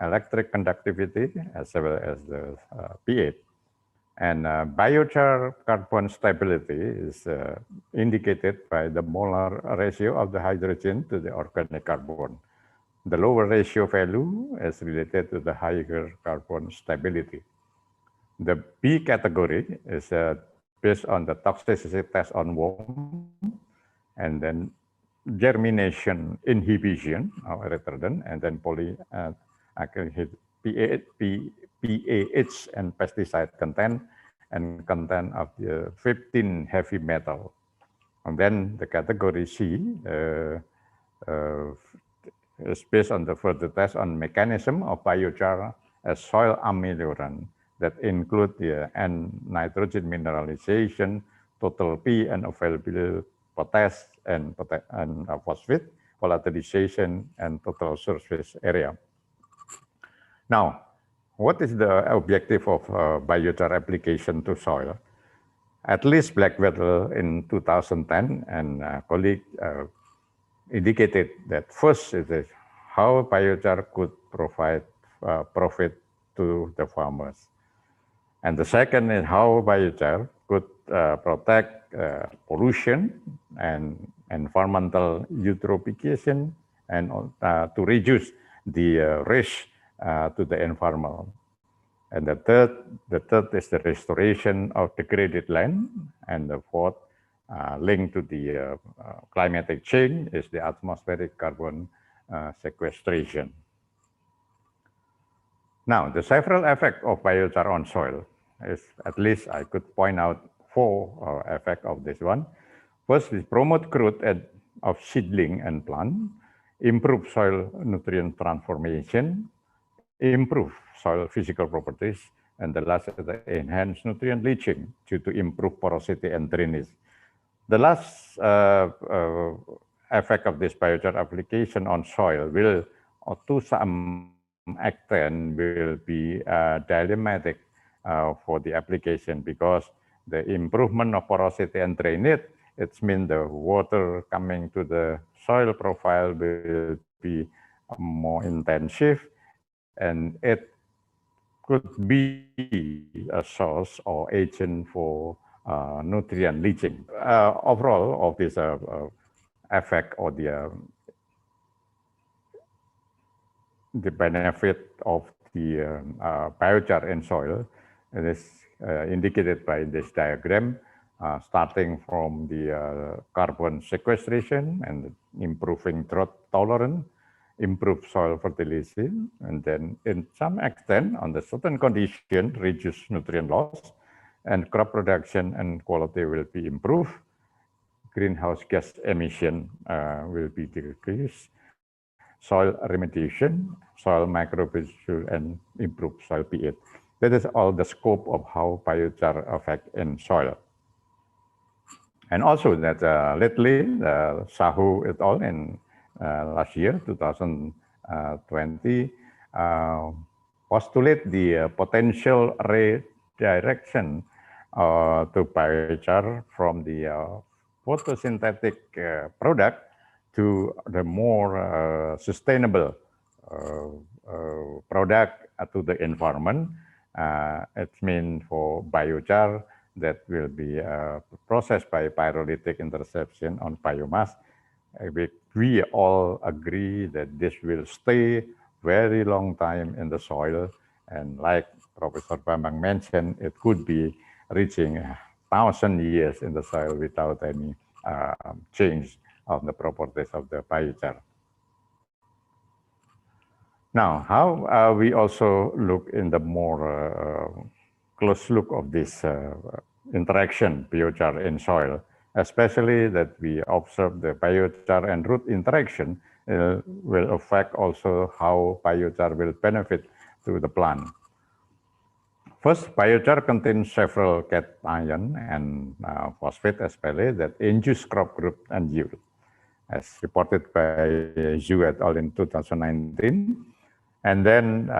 electric conductivity, as well as the pH. And biochar carbon stability is indicated by the molar ratio of the hydrogen to the organic carbon. The lower ratio value is related to the higher carbon stability. The B category is based on the toxicity test on worm, and then germination inhibition of retardant, and then pH and pesticide content, and content of the 15 heavy metal. And then the category C is based on the further test on mechanism of biochar as soil ameliorant that include the nitrogen mineralization, total P and available potash and phosphate, volatilization, and total surface area. Now, what is the objective of biochar application to soil? At least Blackwell in 2010 and colleague indicated that first is how biochar could provide profit to the farmers. And the second is how biochar could protect pollution and environmental eutrophication, and to reduce the risk to the environment. And the third is the restoration of degraded land, and the fourth linked to the climatic change is the atmospheric carbon sequestration. Now, the several effects of biochar on soil is, at least I could point out 4 effects of this one. First is promote growth of seedling and plant, improve soil nutrient transformation, improve soil physical properties, and the last is the enhance nutrient leaching due to improve porosity and drainage. The last effect of this biochar application on soil will, to some extent, will be dilemmatic for the application, because the improvement of porosity and drainage, it means the water coming to the soil profile will be more intensive, and it could be a source or agent for nutrient leaching. Overall, of this effect or the benefit of the biochar in soil, it is indicated by this diagram, starting from the carbon sequestration and improving drought tolerance, improve soil fertility, and then in some extent, on the certain condition, reduce nutrient loss, and crop production and quality will be improved. greenhouse gas emission will be decreased, soil remediation, soil microbial, and improved soil pH. That is all the scope of how biochar affect in soil. And also that lately, Sahu et al. In last year, 2020, postulate the potential redirection to biochar from the photosynthetic product to the more sustainable product to the environment. It means for biochar that will be processed by pyrolytic interception on biomass. We all agree that this will stay very long time in the soil, and like Professor Bambang mentioned, it could be reaching 1,000 years in the soil without any change of the properties of the biochar. Now, how we also look in the more close look of this interaction biochar in soil, especially that we observe the biochar and root interaction will affect also how biochar will benefit to the plant. First, biochar contains several cation and phosphate especially that induce crop growth and yield, as reported by Zhu et al. In 2019. And then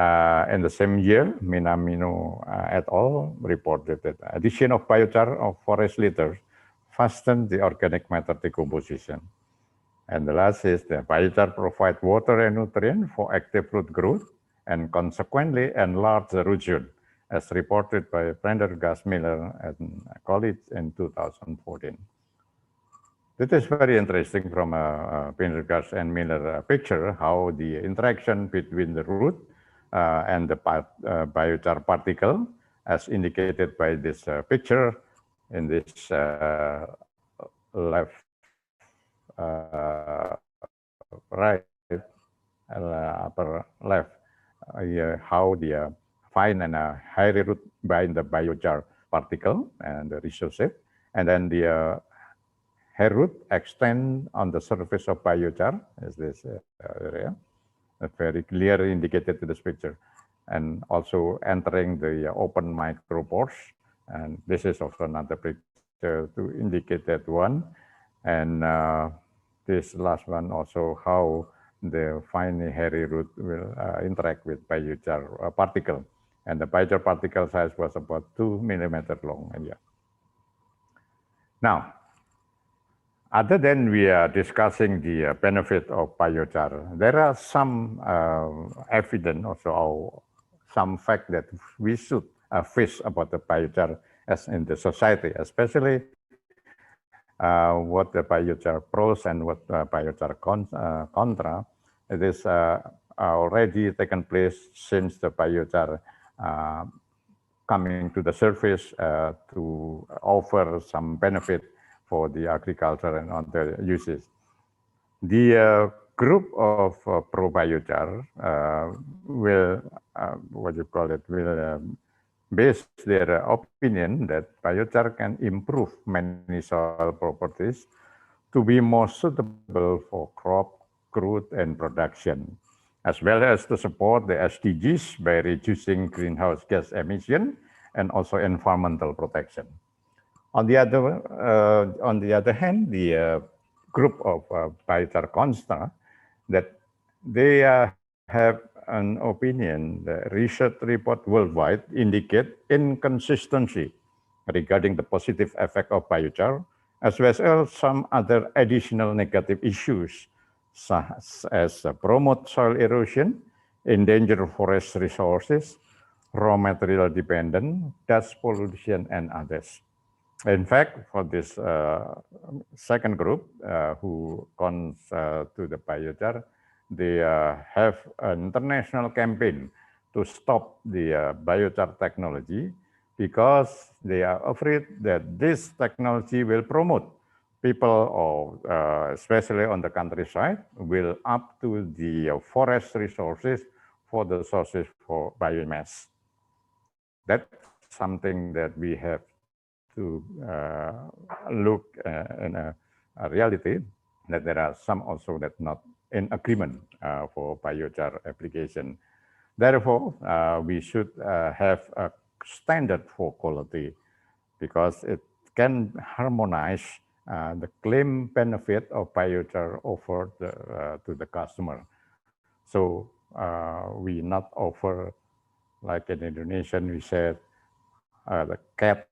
in the same year, Minamino et al. Reported that addition of biochar of forest litter fastened the organic matter decomposition. And the last is that biochar provide water and nutrient for active root growth and consequently enlarge the root zone, as reported by Prendergast, Miller, and colleagues in 2014. This is very interesting from a Prendergast and Miller picture, how the interaction between the root and the biochar particle, as indicated by this picture in this left, right, upper left, how the fine and hairy root bind the biochar particle and the resources, and then the hair root extend on the surface of biochar, as this area, very clearly indicated to this picture, and also entering the open micropores. And this is also another picture to indicate that one. And this last one also how the fine hairy root will interact with biochar particle. And the biochar particle size was about 2 millimeters long. Yeah. Now, other than we are discussing the benefit of biochar, there are some evidence also, some fact that we should face about the biochar as in the society, especially what the biochar pros and what biochar contra. It is already taken place since the biochar coming to the surface to offer some benefit for the agriculture and other uses. The group of pro-biochar will, will base their opinion that biochar can improve many soil properties to be more suitable for crop growth and production, as well as to support the SDGs by reducing greenhouse gas emission and also environmental protection. On the other hand, the group of biochar consta that they have an opinion. The research report worldwide indicate inconsistency regarding the positive effect of biochar, as well as some other additional negative issues, such as promote soil erosion, endanger forest resources, raw material dependent, dust pollution, and others. In fact, for this second group who comes to the biochar, they have an international campaign to stop the biochar technology because they are afraid that this technology will promote people, or especially on the countryside, will up to the forest resources for the sources for biomass. That's something that we have to look in a a reality that there are some also that not in agreement for biochar application. Therefore, we should have a standard for quality because it can harmonize the claim benefit of biochar offered to the customer. So we not offer, like in Indonesian, we said the cat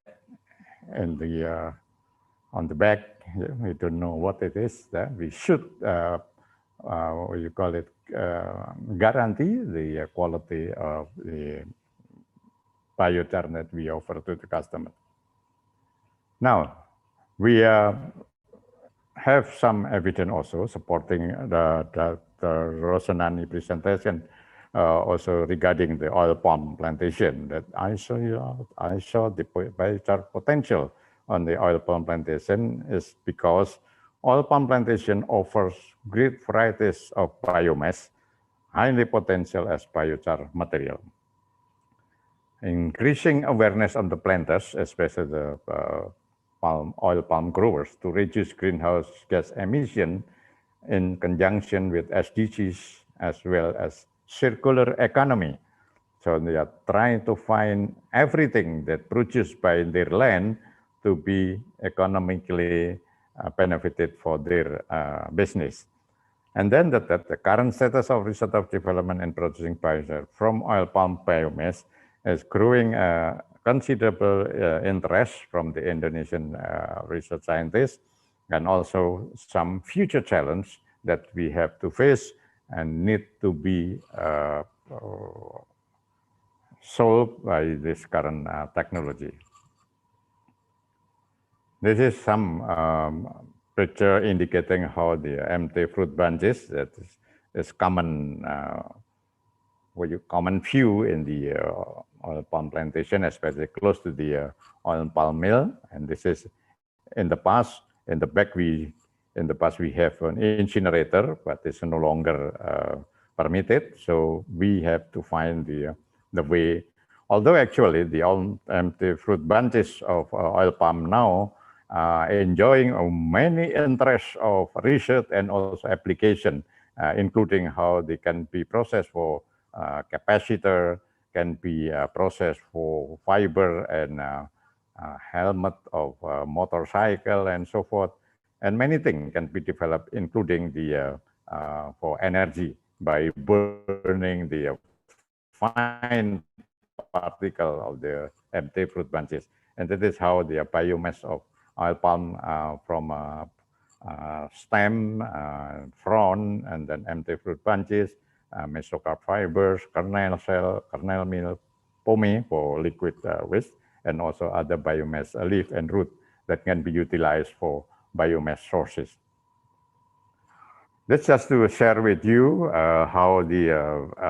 and the on the back. We don't know what it is. We should what you call it, guarantee the quality of the biochar that we offer to the customer. Now, we have some evidence also supporting the Rosanani presentation, also regarding the oil palm plantation, that I saw the biochar potential on the oil palm plantation is because oil palm plantation offers great varieties of biomass, highly potential as biochar material. Increasing awareness of the planters, especially the oil palm growers, to reduce greenhouse gas emission in conjunction with SDGs as well as circular economy. So they are trying to find everything that produced by their land to be economically benefited for their business. And then the current status of research of development and producing biochar from oil palm biomass is growing considerable interest from the Indonesian research scientists, and also some future challenge that we have to face and need to be solved by this current technology. This is some picture indicating how the empty fruit bunches that is common common view in the oil palm plantation, especially close to the oil palm mill. And this is in the past. In the back, in the past we have an incinerator, but it's no longer permitted. So we have to find the way. Although actually the empty fruit bunches of oil palm now enjoying many interests of research and also application, including how they can be processed for capacitor, can be processed for fiber and helmet of motorcycle and so forth, and many things can be developed, including the for energy by burning the fine particle of the empty fruit bunches. And that is how the biomass of oil palm from stem, frond, and then empty fruit bunches, mesocarp fibers, kernel shell, kernel meal, pome for liquid waste, and also other biomass, leaf and root that can be utilized for biomass sources. That's just to share with you how the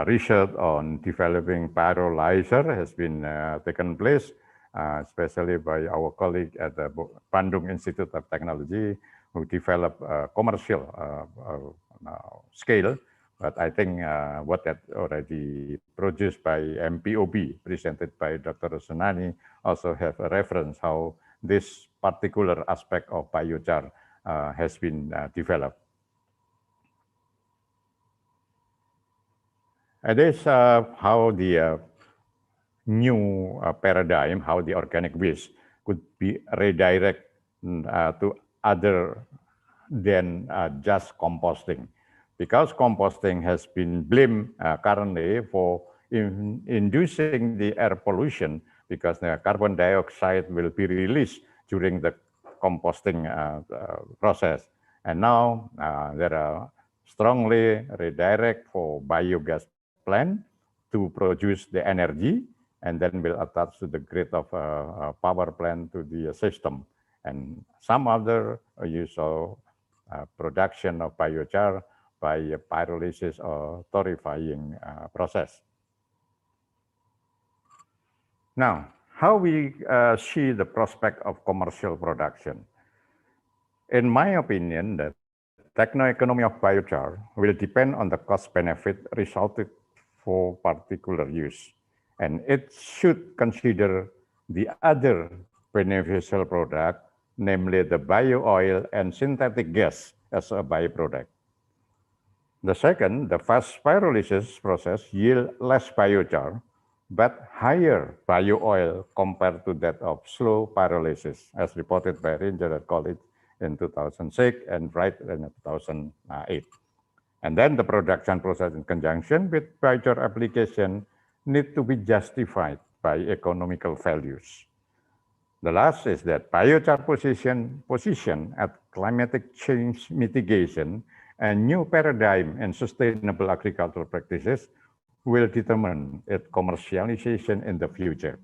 research on developing Fertilizer has been taken place, especially by our colleague at the Bandung Institute of Technology, who developed commercial scale. But I think what that already produced by MPOB, presented by Dr. Rosanani, also have a reference how this particular aspect of biochar has been developed. It is how the new paradigm, how the organic waste could be redirected to other than just composting. Because composting has been blamed currently for inducing the air pollution, because the carbon dioxide will be released during the composting process. And now there are strongly redirect for biogas plant to produce the energy, and then will attach to the grid of power plant to the system. And some other use of production of biochar by pyrolysis or torrefying process. Now, how we see the prospect of commercial production? In my opinion, the techno-economy of biochar will depend on the cost-benefit resulted for particular use. And it should consider the other beneficial product namely the bio-oil and synthetic gas as a byproduct. The second, the fast pyrolysis process yield less biochar, but higher bio-oil compared to that of slow pyrolysis, as reported by Ranger at College in 2006 and Wright in 2008. And then the production process in conjunction with Pychar application need to be justified by economical values. The last is that biochar position at climatic change mitigation and new paradigm in sustainable agricultural practices will determine its commercialization in the future.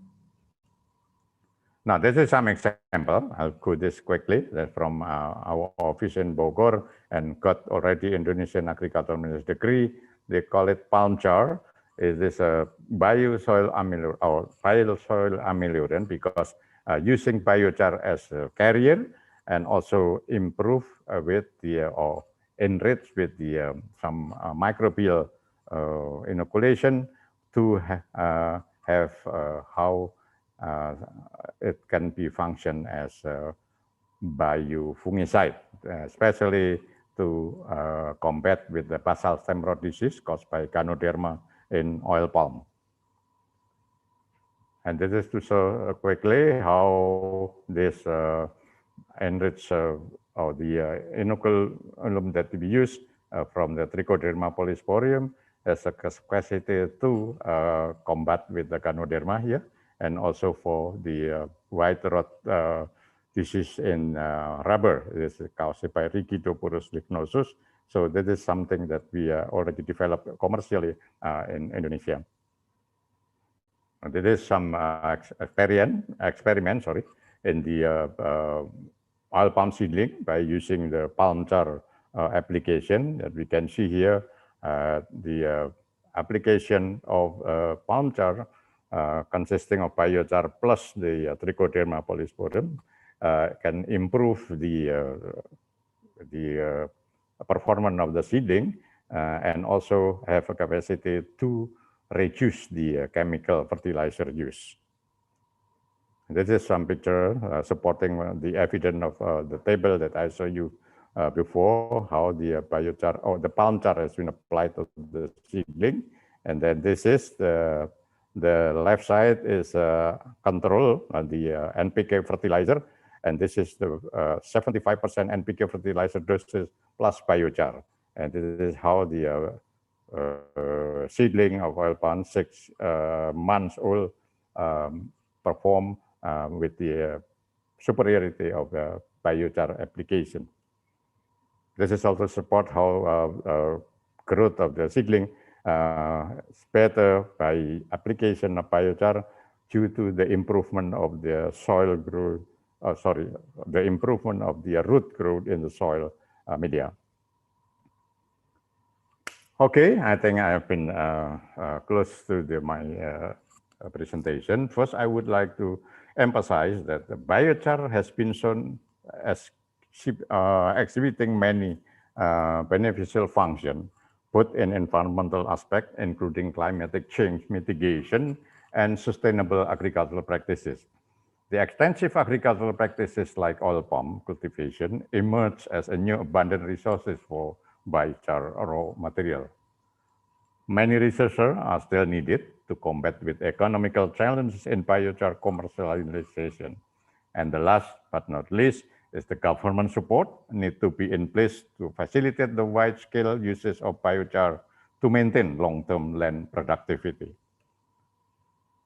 Now, this is some example. I'll go this quickly from our office in Bogor and got already Indonesian Agricultural Minister's degree. They call it palm char. It is a biosoil ameliorant because using biochar as a carrier and also improve with the or enrich with the some microbial inoculation to have how it can be function as a biofungicide, especially to combat with the basal stem rot disease caused by Ganoderma in oil palm. And this is to show quickly how this enrich or the inoculum that we use from the Trichoderma polysporium has a capacity to combat with the Ganoderma here, and also for the white rot disease in rubber. This is caused by Rigidoporus lignosus. So that is something that we already developed commercially in Indonesia. And this is some experiment in the oil palm seedling by using the palm char application that we can see here. The application of palm char consisting of biochar plus the Trichoderma polysporium can improve the performance of the seedling and also have a capacity to reduce the chemical fertilizer use. This is some picture supporting the evidence of the table that I showed you before, how the biochar or the palm char has been applied to the seedling. And then this is the left side is control the NPK fertilizer, and this is the 75% NPK fertilizer doses plus biochar. And this is how the seedling of oil palm 6 months old perform with the superiority of the biochar application. This is also support how growth of the seedling is better by application of biochar due to the improvement of the soil growth, the improvement of the root growth in the soil media. Okay, I think I have been close to my presentation. First, I would like to emphasize that the biochar has been shown as exhibiting many beneficial functions, both in environmental aspect, including climatic change mitigation and sustainable agricultural practices. The extensive agricultural practices like oil palm cultivation emerge as a new abundant resources for biochar raw material. Many researchers are still needed to combat with economical challenges in biochar commercialization. And the last but not least is the government support need to be in place to facilitate the wide-scale usage of biochar to maintain long-term land productivity.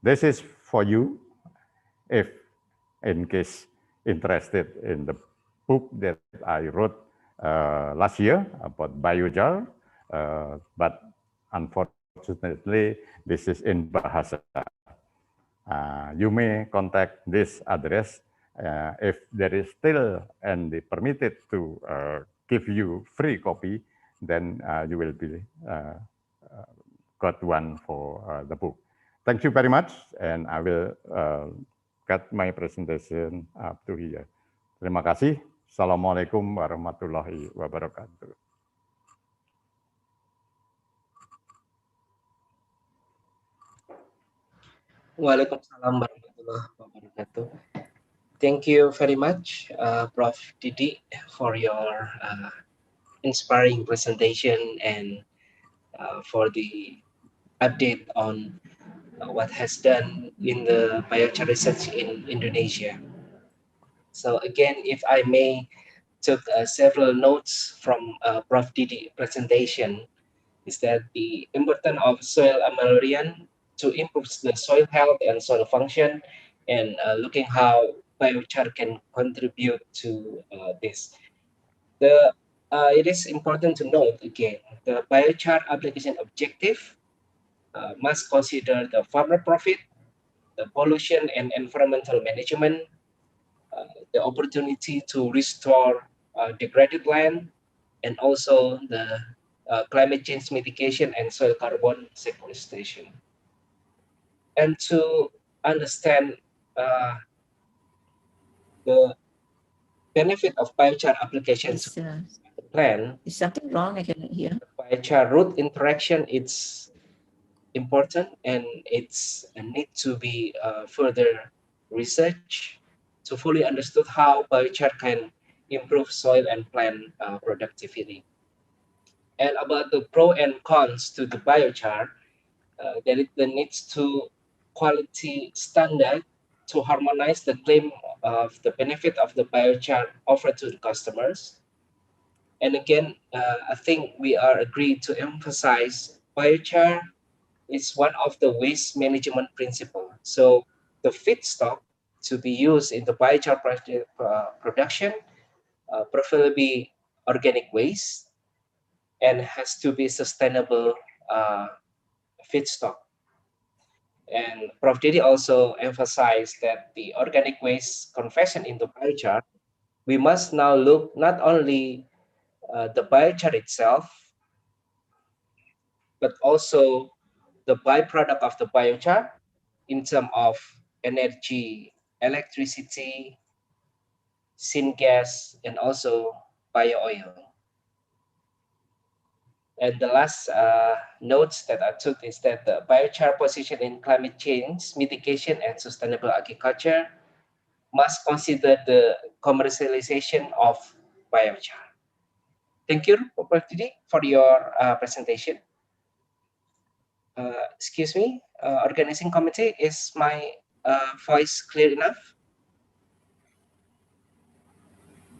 This is for you if in case interested in the book that I wrote last year about biochar, but unfortunately, this is in Bahasa. You may contact this address if there is still and permitted to give you free copy, then you will be got one for the book. Thank you very much, and I will cut my presentation up to here. Terima kasih. Assalamualaikum warahmatullahi wabarakatuh. Waalaikumsalam warahmatullahi wabarakatuh. Thank you very much, Prof. Didi, for your inspiring presentation and for the update on what has done in the biochar research in Indonesia. So again, if I may took several notes from Prof. Didi presentation, is that the importance of soil amelioration to improve the soil health and soil function, and looking how biochar can contribute to this. It is important to note again, the biochar application objective must consider the farmer profit, the pollution and environmental management, the opportunity to restore degraded land, and also the climate change mitigation and soil carbon sequestration. And to understand the benefit of biochar application to the plant, is something wrong? I cannot hear. Biochar root interaction is important, and it's a need to be further researched to fully understood how biochar can improve soil and plant productivity. And about the pro and cons to the biochar, there is the needs to quality standard to harmonize the claim of the benefit of the biochar offered to the customers. And again, I think we are agreed to emphasize biochar is one of the waste management principle. So the feedstock to be used in the biochar production, preferably organic waste, and has to be sustainable feedstock. And Prof. Didi also emphasized that the organic waste conversion into biochar, we must now look not only the biochar itself, but also the byproduct of the biochar in terms of energy, electricity, syngas, and also bio-oil. And the last notes that I took is that the biochar position in climate change mitigation and sustainable agriculture must consider the commercialization of biochar. Thank you, Prof. Didi, for your presentation. Excuse me, organizing committee, is my voice clear enough?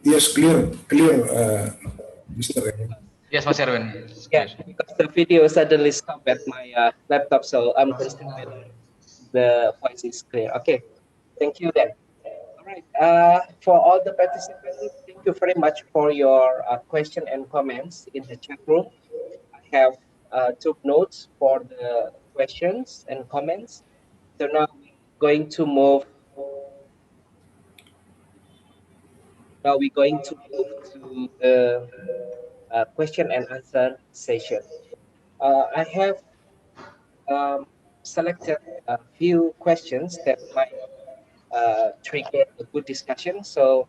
Yes, clear, Mr. Erwin. Yes, Mas Erwin. Yeah, because the video suddenly stopped at my laptop, so I'm concerned whether the voice is clear. Okay, thank you then. All right, for all the participants, thank you very much for your question and comments in the chat room. I have took notes for the questions and comments. So now we're going to move. Now we're going to move to the question and answer session. I have selected a few questions that might trigger a good discussion. So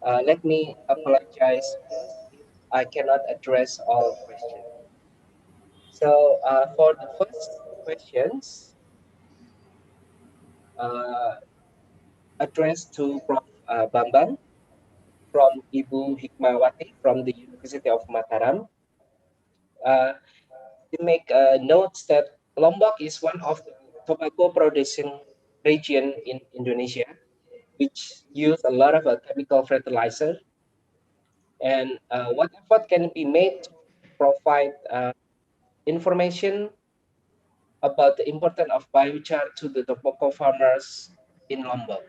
let me apologize if I cannot address all questions. So for the first questions, addressed to Prof. Bambang from Ibu Hikmawati from the University of Mataram. To make notes that Lombok is one of the tobacco producing region in Indonesia, which use a lot of chemical fertilizer. And what effort can be made to provide information about the importance of biochar to the tobacco farmers in Lombok?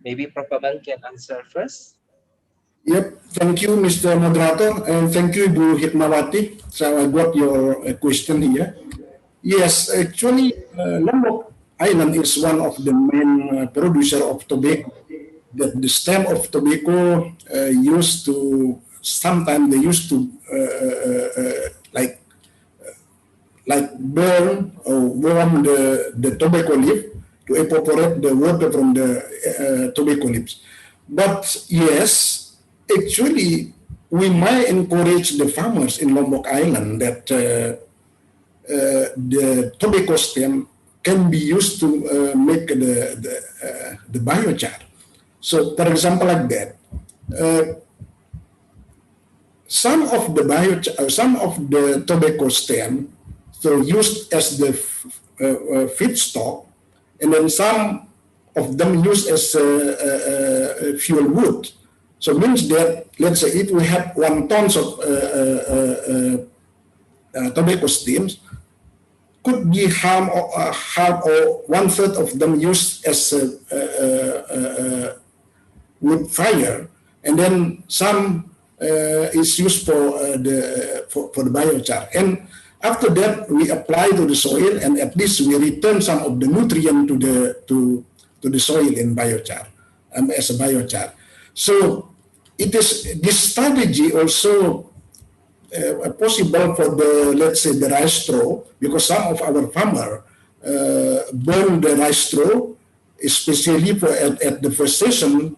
Maybe Prof. Bambang can answer first. Yep, thank you, Mr. Moderator, and thank you, Ibu Hikmawati. So I got your question here. Yes, actually, Lombok Island is one of the main producer of tobacco. That the stem of tobacco sometimes they used to like burn or warm the tobacco leaf to evaporate the water from the tobacco leaves. But yes, actually, we might encourage the farmers in Lombok Island that the tobacco stem can be used to make the biochar. So, for example, like that, some of the tobacco stem so used as the feedstock, and then some of them used as fuel wood. So means that, let's say, if we have 1 ton of tobacco stems, could be half or 1/3 of them used as wood fire, and then some is used for the biochar. And after that, we apply to the soil, and at least we return some of the nutrient to the soil in biochar, as a biochar. So it is this strategy also possible for the, let's say, the rice straw, because some of our farmer burn the rice straw, especially for at the first season,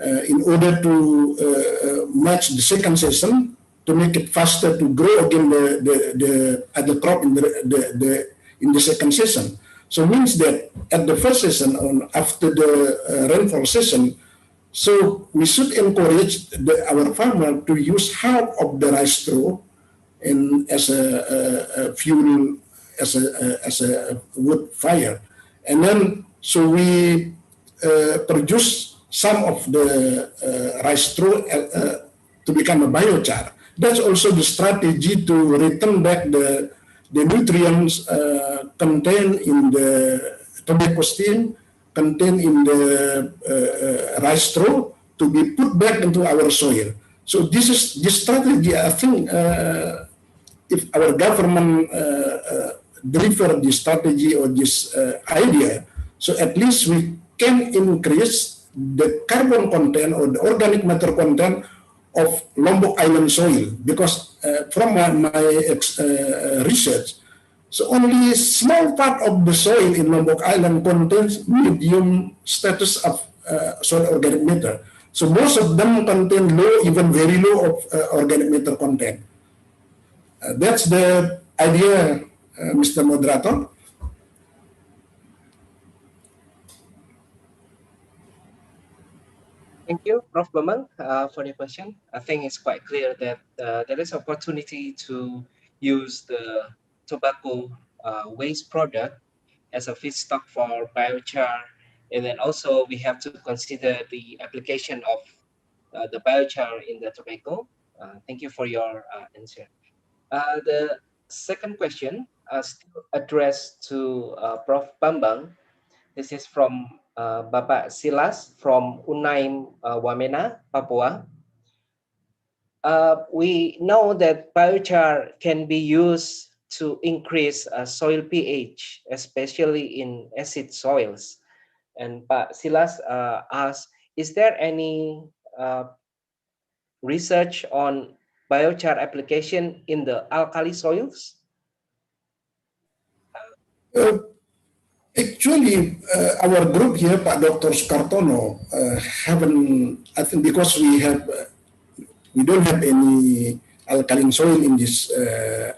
in order to match the second season, to make it faster to grow again the other crop in the second season. So means that at the first season, after the rainfall season, so we should encourage our farmer to use half of the rice straw as a fuel, as a wood fire, and then so we produce some of the rice straw to become a biochar. That's also the strategy to return back the nutrients contained in the tobacco stem, contained in the rice straw, to be put back into our soil. So this strategy, I think, if our government deliver this strategy or this idea, so at least we can increase the carbon content or the organic matter content of Lombok Island soil, because from my research, so only small part of the soil in Lombok Island contains medium status of soil organic matter. So most of them contain low, even very low of organic matter content. That's the idea, Mr. Moderator. Thank you, Prof. Bambang, for the question. I think it's quite clear that there is opportunity to use the tobacco waste product as a feedstock for biochar, and then also we have to consider the application of the biochar in the tobacco. Thank you for your answer. The second question still addressed to Prof. Bambang. This is from Bapak Silas from Unaim Wamena, Papua. We know that biochar can be used to increase soil pH, especially in acid soils. And Pak Silas asks, is there any research on biochar application in the alkali soils? Actually, our group here, Pak Dr. Sukartono, haven't, I think because we don't have any alkaline soil in this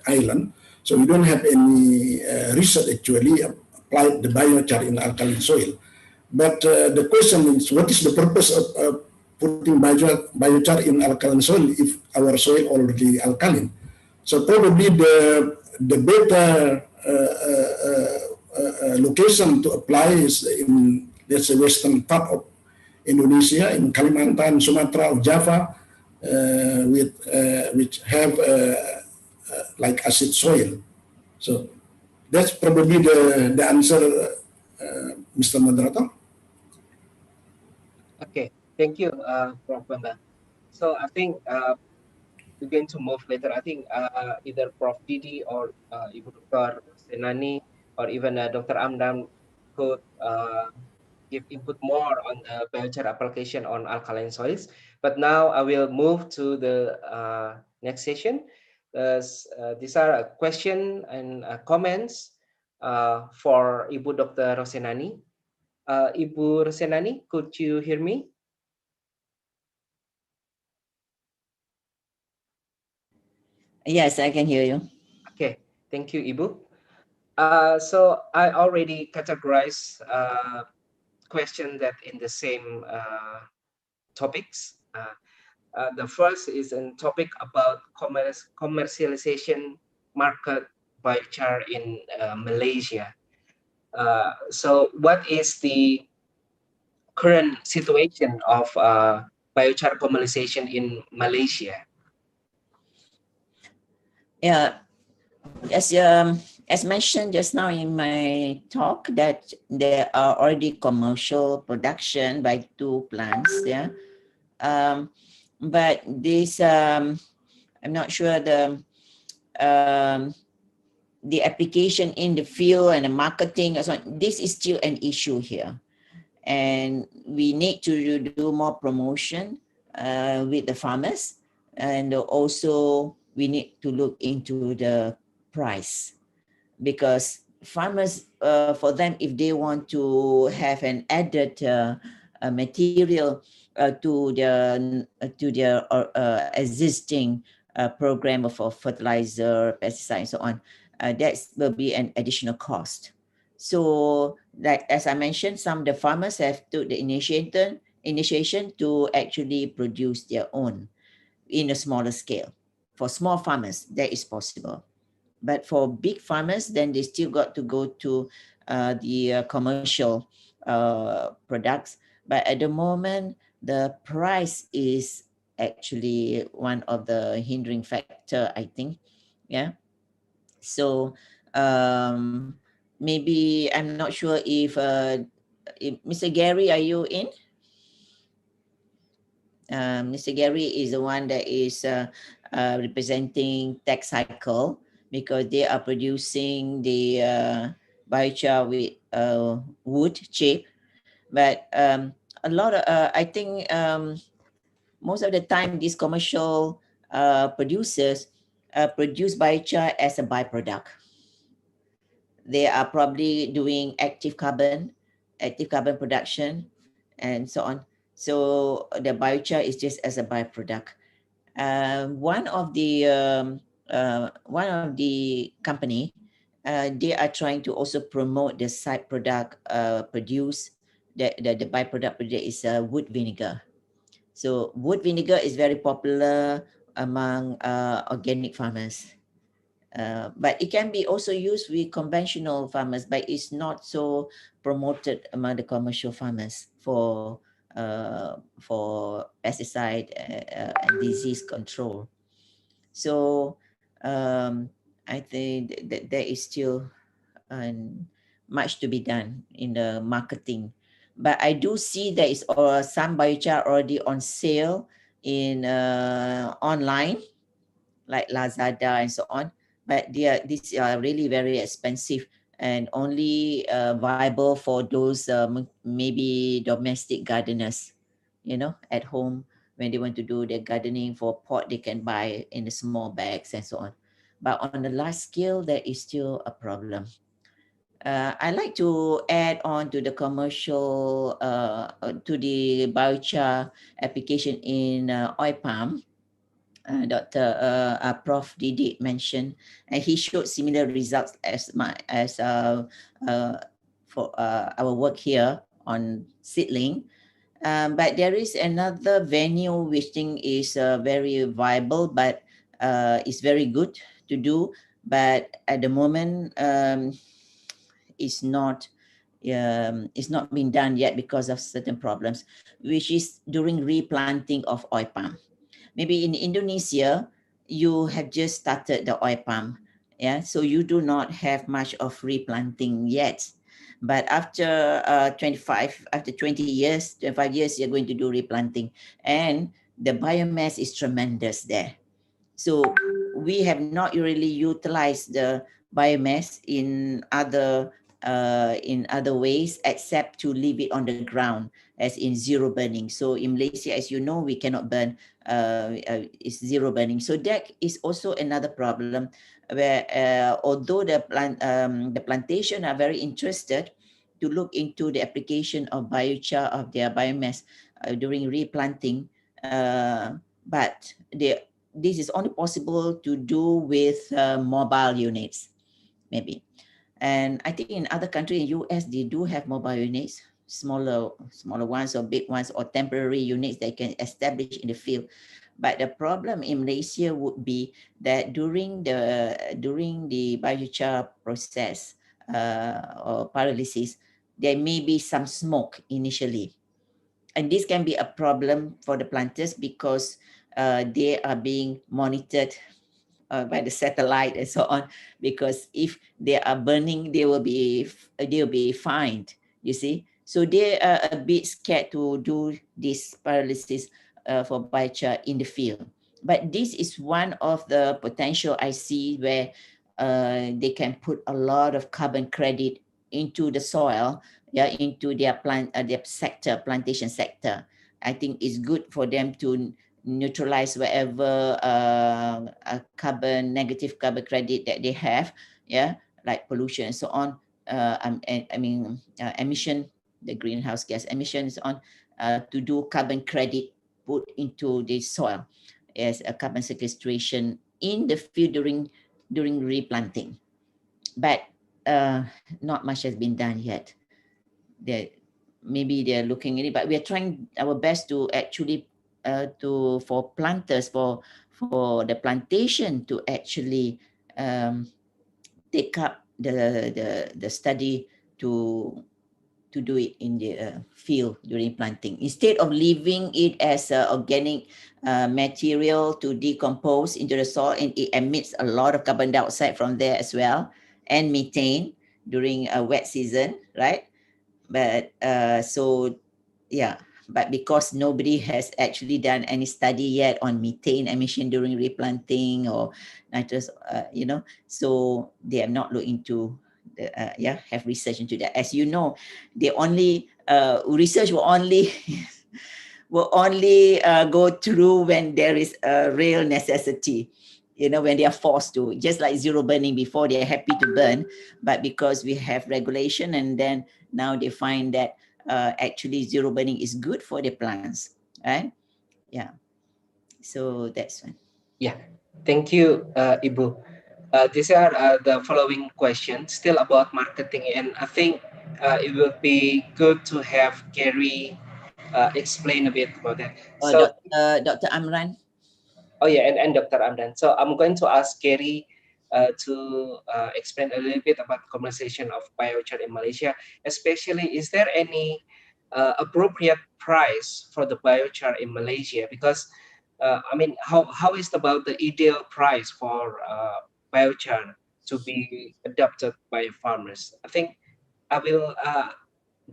island, so we don't have any research actually applied the biochar in alkaline soil. But the question is, what is the purpose of putting biochar in alkaline soil if our soil already alkaline? So probably the better location to apply is in, let's say, western part of Indonesia, in Kalimantan, Sumatra, or Java, which have like acid soil. So that's probably the answer, Mr. Moderator. Okay, thank you, Prof. Bambang. So I think we're going to move later. I think either Prof. Didi or Ibu Dr. Senani or even Dr. Amdam could give input more on the biochar application on alkaline soils. But now I will move to the next session. These are a question and comments for Ibu Dr. Rosenani. Ibu Rosenani, could you hear me? Yes, I can hear you. Okay, thank you, Ibu. So I already categorized question that in the same topics. The first is a topic about commercialization market biochar in Malaysia. So what is the current situation of biochar commercialization in Malaysia? Yeah, as mentioned just now in my talk, that there are already commercial production by 2 plants. Yeah, but this I'm not sure the application in the field and the marketing and so on. This is still an issue here, and we need to do more promotion with the farmers, and also we need to look into the price, because farmers, for them, if they want to have an added material to their existing program of fertilizer, pesticide, and so on, that will be an additional cost. So, like as I mentioned, some of the farmers have took the initiation to actually produce their own in a smaller scale. For small farmers, that is possible. But for big farmers, then they still got to go to the commercial products. But at the moment, the price is actually one of the hindering factor, I think. Yeah. So maybe I'm not sure if Mr. Gary, are you in? Mr. Gary is the one that is representing Tech Cycle, because they are producing the biochar with wood chip. But a lot of, I think most of the time, these commercial producers produce biochar as a byproduct. They are probably doing active carbon production, and so on. So the biochar is just as a byproduct. One of the company, they are trying to also promote the side product produced. The byproduct product is wood vinegar. So wood vinegar is very popular among organic farmers. But it can be also used with conventional farmers, but it's not so promoted among the commercial farmers for pesticide and disease control. So I think that there is still much to be done in the marketing. But I do see there is some biochar already on sale in online, like Lazada and so on. But these are really very expensive and only viable for those maybe domestic gardeners, at home when they want to do their gardening. For pot, they can buy in the small bags and so on. But on the large scale, there is still a problem. I like to add on to the commercial, to the biochar application in oil palm. Prof Didi mentioned, and he showed similar results for our work here on seedling. But there is another venue which I think is very viable, but it's very good to do. But at the moment, it's not being done yet because of certain problems, which is during replanting of oil palm. Maybe in Indonesia, you have just started the oil palm, so you do not have much of replanting yet. But after 25 years, you're going to do replanting, and the biomass is tremendous there. So we have not really utilized the biomass in other ways, except to leave it on the ground, as in zero burning. So in Malaysia, as you know, we cannot burn, it's zero burning. So that is also another problem, where although the plantation are very interested to look into the application of biochar of their biomass during replanting, but this is only possible to do with mobile units, maybe. And I think in other countries, in US, they do have mobile units. smaller ones or big ones or temporary units that can establish in the field. But the problem in Malaysia would be that during the biochar process or pyrolysis, there may be some smoke initially. And this can be a problem for the planters because they are being monitored by the satellite and so on, because if they are burning, they will be fined, you see. So they are a bit scared to do this pyrolysis for biochar in the field. But this is one of the potential I see where they can put a lot of carbon credit into the soil, into their plantation sector. I think it's good for them to neutralize whatever negative carbon credit that they have, like pollution and so on. Emission, the greenhouse gas emissions on, to do carbon credit put into the soil as a carbon sequestration in the field during replanting. But not much has been done yet. Maybe they're looking at it, but we are trying our best to actually for planters, for the plantation to actually take up the study to do it in the field during planting, instead of leaving it as organic material to decompose into the soil, and it emits a lot of carbon dioxide from there as well, and methane during a wet season, right? But but because nobody has actually done any study yet on methane emission during replanting or nitrous, so they have not looked into have research into that. As you know, they only research will only go through when there is a real necessity, when they are forced to. Just like zero burning, before they are happy to burn, but because we have regulation, and then now they find that actually zero burning is good for the plants, right? Yeah. So that's one. Yeah, thank you, Ibu. These are the following questions still about marketing, and I think it will be good to have Gary explain a bit about that. So, Dr. Amran. Oh yeah, and Dr. Amran. So I'm going to ask Gary to explain a little bit about commercialization of biochar in Malaysia. Especially, is there any appropriate price for the biochar in Malaysia? Because how is about the ideal price for biochar to be adopted by farmers? I think I will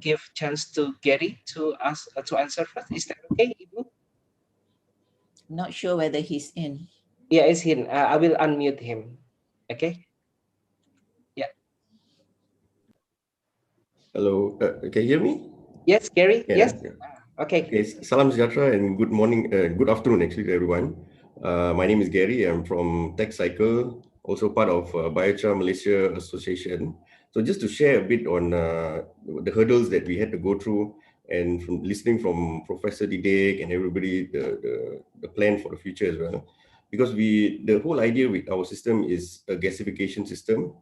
give chance to Gary to answer first. Is that okay, Ibu? Not sure whether he's in. Yeah, it's him. I will unmute him. Okay. Yeah. Hello. Can you hear me? Yes, Gary. Yeah. Yes. Okay. Okay. Salam sejahtera and good morning. Good afternoon, actually, to everyone. My name is Gary. I'm from Tech Cycle, also part of Biochar Malaysia Association. So just to share a bit on the hurdles that we had to go through, and from listening from Professor Didik and everybody, the plan for the future as well. Because the whole idea with our system is a gasification system,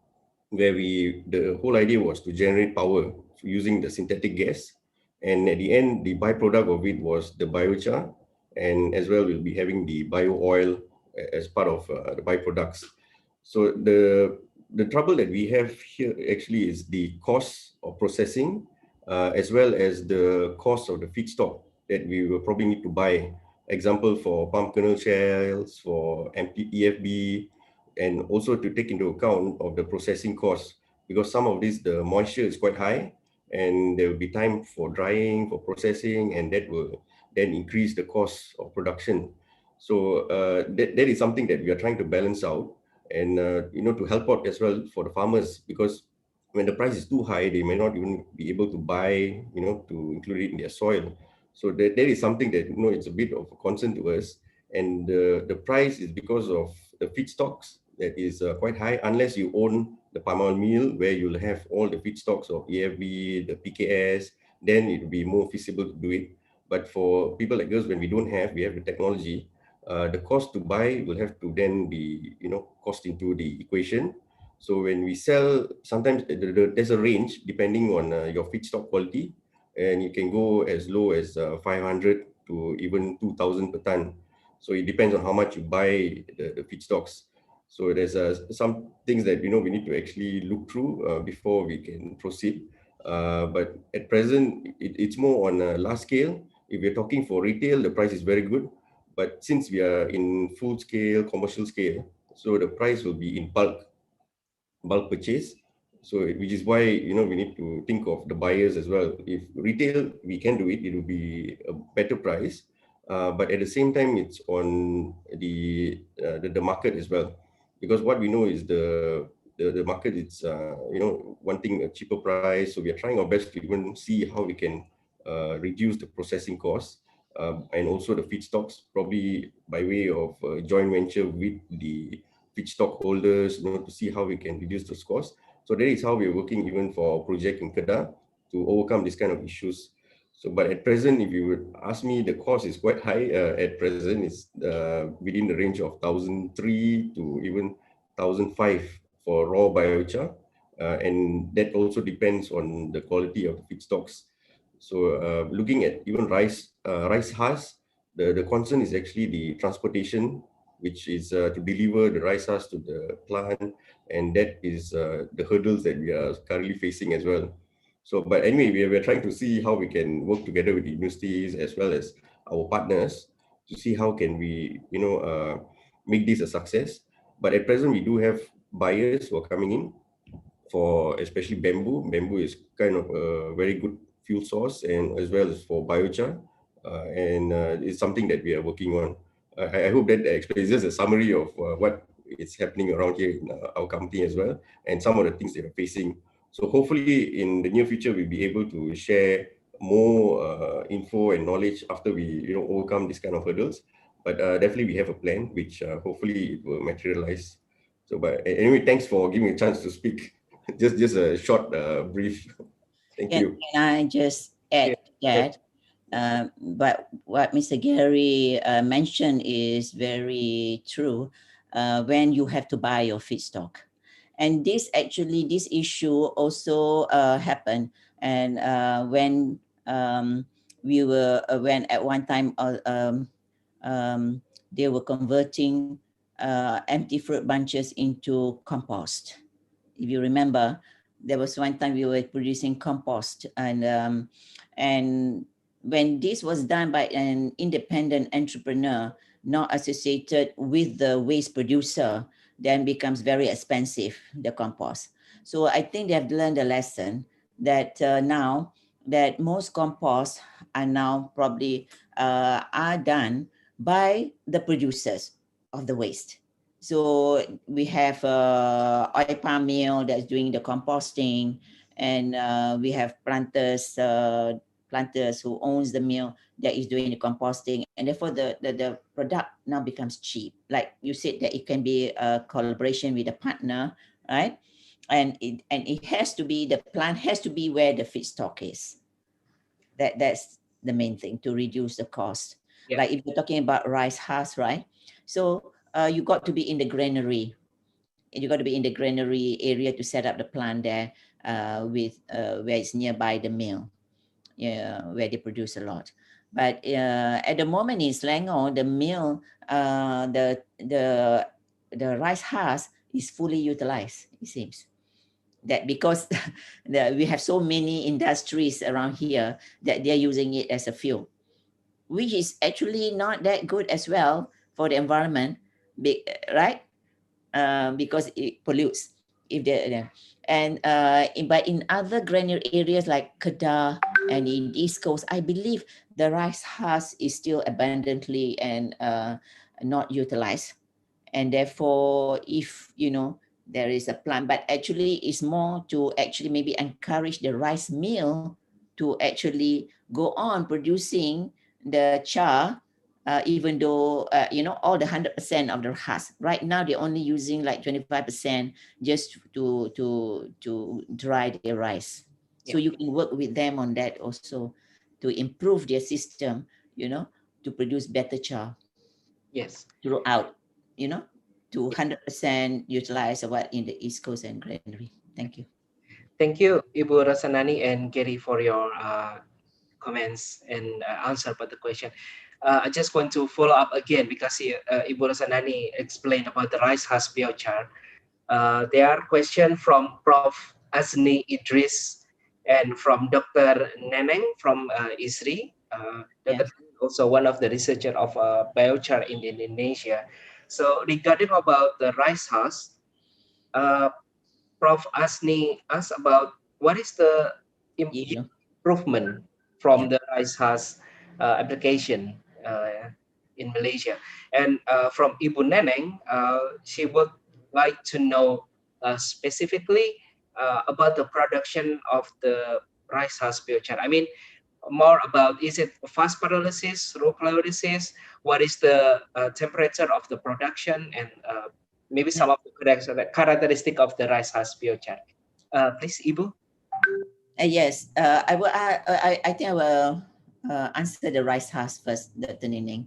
where the whole idea was to generate power using the synthetic gas. And at the end, the byproduct of it was the biochar, and as well we'll be having the bio oil as part of the byproducts. So the trouble that we have here actually is the cost of processing, as well as the cost of the feedstock that we will probably need to buy. Example, for palm kernel shells, for EFB, and also to take into account of the processing costs, because some of this, the moisture is quite high, and there will be time for drying, for processing, and that will then increase the cost of production. So that is something that we are trying to balance out, and to help out as well for the farmers, because when the price is too high, they may not even be able to buy, to include it in their soil. So that is something that, it's a bit of a concern to us. And the price is because of the feedstocks that is quite high, unless you own the palm oil mill, where you'll have all the feedstocks of EFB, the PKS, then it will be more feasible to do it. But for people like us, when we have the technology, the cost to buy will have to then be, cost into the equation. So when we sell, sometimes there's a range depending on your feedstock quality, and you can go as low as 500 to even 2,000 per ton. So it depends on how much you buy the feedstocks. So there's some things that we need to actually look through before we can proceed. But at present, it's more on a large scale. If we're talking for retail, the price is very good. But since we are in full scale, commercial scale, so the price will be in bulk purchase. So which is why we need to think of the buyers as well. If retail we can do it, it will be a better price. But at the same time, it's on the market as well, because what we know is the market is wanting a cheaper price. So we are trying our best to even see how we can reduce the processing costs and also the feedstocks, probably by way of joint venture with the feedstock holders, to see how we can reduce those costs. So that is how we're working even for our project in Kedah to overcome this kind of issues. So, but at present, if you would ask me, the cost is quite high. At present, it's within the range of 1,300 to even 1,500 for raw biochar, and that also depends on the quality of the feedstocks. So, looking at even rice husk, the concern is actually the transportation, which is to deliver the rice husk to the plant, and that is the hurdles that we are currently facing as well. So, but anyway, we're trying to see how we can work together with the universities as well as our partners to see how can we, make this a success. But at present, we do have buyers who are coming in for especially bamboo. Bamboo is kind of a very good fuel source, and as well as for biochar, and it's something that we are working on. I hope that explains just a summary of what is happening around here in our company as well, and some of the things they are facing. So hopefully in the near future, we'll be able to share more info and knowledge after we overcome these kind of hurdles. But definitely we have a plan, which hopefully it will materialize. So, but anyway, thanks for giving me a chance to speak. just a short brief. Thank you. Can I just add that? But what Mr. Gary mentioned is very true. When you have to buy your feedstock, and this issue also happened, and when when at one time they were converting empty fruit bunches into compost. If you remember, there was one time we were producing compost, and when this was done by an independent entrepreneur, not associated with the waste producer, then becomes very expensive, the compost. So I think they have learned a lesson that now that most composts are now probably are done by the producers of the waste. So we have oil palm mill that's doing the composting, and we have planters who owns the mill that is doing the composting, and therefore the product now becomes cheap. Like you said, that it can be a collaboration with a partner, right? And it has to be, the plant has to be where the feedstock is. That's the main thing to reduce the cost. Yeah. Like if you're talking about rice husk, right? So you got to be in the granary. You got to be in the granary area to set up the plant there with where it's nearby the mill, where they produce a lot. But at the moment in Selangor, the mill, the rice husk is fully utilized, it seems. That because we have so many industries around here that they're using it as a fuel, which is actually not that good as well for the environment, right? Because it pollutes. But in other granular areas like Kedah and in East Coast, I believe the rice husk is still abundantly and not utilized, and therefore, if there is a plan, but actually it's more to actually maybe encourage the rice mill to actually go on producing the char, even though all the 100% of the husk. Right now they're only using like 25% just to dry their rice. Yeah. So you can work with them on that also to improve their system, to produce better char. Yes. Throughout, to 100% utilize what in the East Coast and Granary. Thank you. Thank you, Ibu Rasanani and Gary, for your comments and answer about the question. I just want to follow up again because Ibu Rosanani explained about the rice husk biochar. There are questions from Prof. Azni Idris and from Dr. Neneng from ISRI. Dr. Also one of the researchers of biochar in Indonesia. So regarding about the rice husk, Prof. Asni asked about what is the improvement from the rice husk application in Malaysia. And from Ibu Neneng, she would like to know specifically about the production of the rice husk biochar. I mean, more about, is it fast pyrolysis, slow pyrolysis? What is the temperature of the production, and maybe some of the characteristic of the rice husk biochar? Please, Ibu. Yes, I think I will answer the rice husk first, Dr. Nining.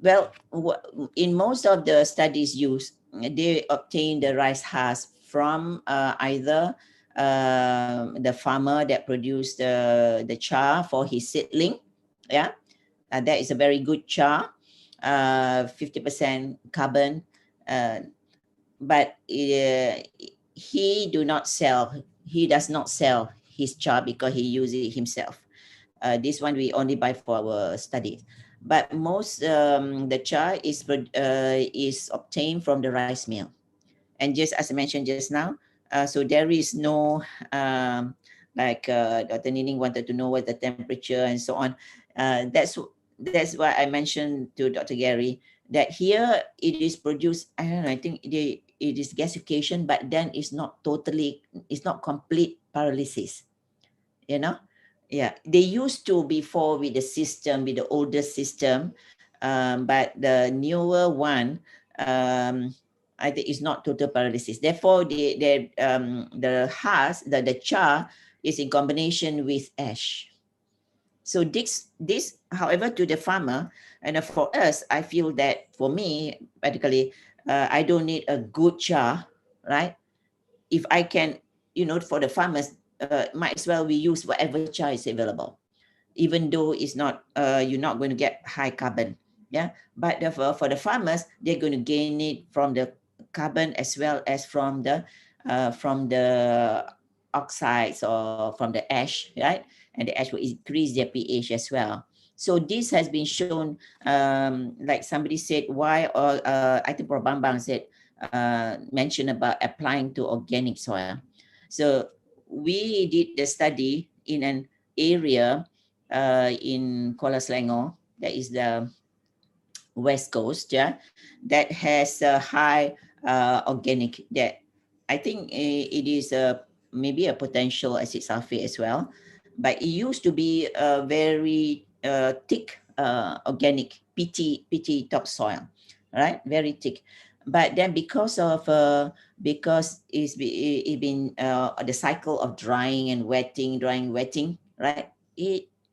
Well, in most of the studies used, they obtain the rice husk from either the farmer that produced the char for his seedling, that is a very good char, 50% carbon, but he does not sell his char because he uses it himself. This one we only buy for our studies. But most the char is obtained from the rice mill, and just as I mentioned just now, so there is no like Dr. Nining wanted to know what the temperature and so on. That's why I mentioned to Dr. Gary that here it is produced. I don't know. I think it is gasification, but then it's not complete pyrolysis. Yeah, they used to before with the older system, but the newer one, I think it's not total pyrolysis. Therefore, the husk, the char is in combination with ash. So this, however, to the farmer, and for us, I feel that for me, particularly, I don't need a good char, right? If I can, for the farmers, might as well we use whatever char is available, even though it's not, you're not going to get high carbon, But for the farmers, they're going to gain it from the carbon as well as from the oxides or from the ash, right? And the ash will increase their pH as well. So this has been shown, like somebody said, why, or I think Prof. Bambang said, mentioned about applying to organic soil. So we did the study in an area in Kuala Selangor, that is the West Coast, that has a high organic. That I think it is maybe a potential acid sulfate as well, but it used to be a very thick organic PT topsoil, right? Very thick. But then because it's been the cycle of drying and wetting, right?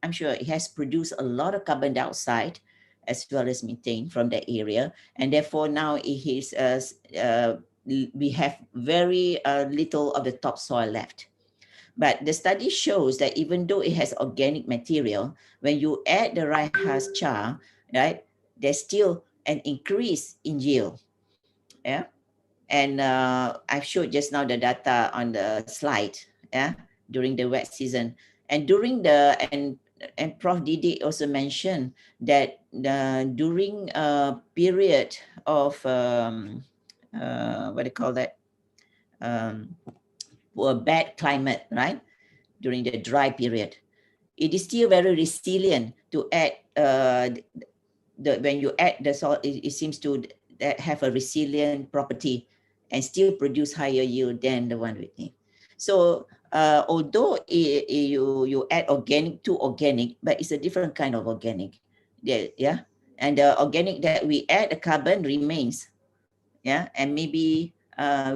I'm sure it has produced a lot of carbon dioxide as well as methane from that area, and therefore now it is we have very little of the topsoil left. But the study shows that even though it has organic material, when you add the rice husk char, right, there's still an increase in yield. And I've showed just now the data on the slide, during the wet season. And during and Prof. Didi also mentioned that during a period of, what do you call that? For a bad climate, right? During the dry period, it is still very resilient to add, when you add the salt, it seems to have a resilient property and still produce higher yield than the one we need. So although you add organic to organic, but it's a different kind of organic. And the organic that we add, the carbon remains. And maybe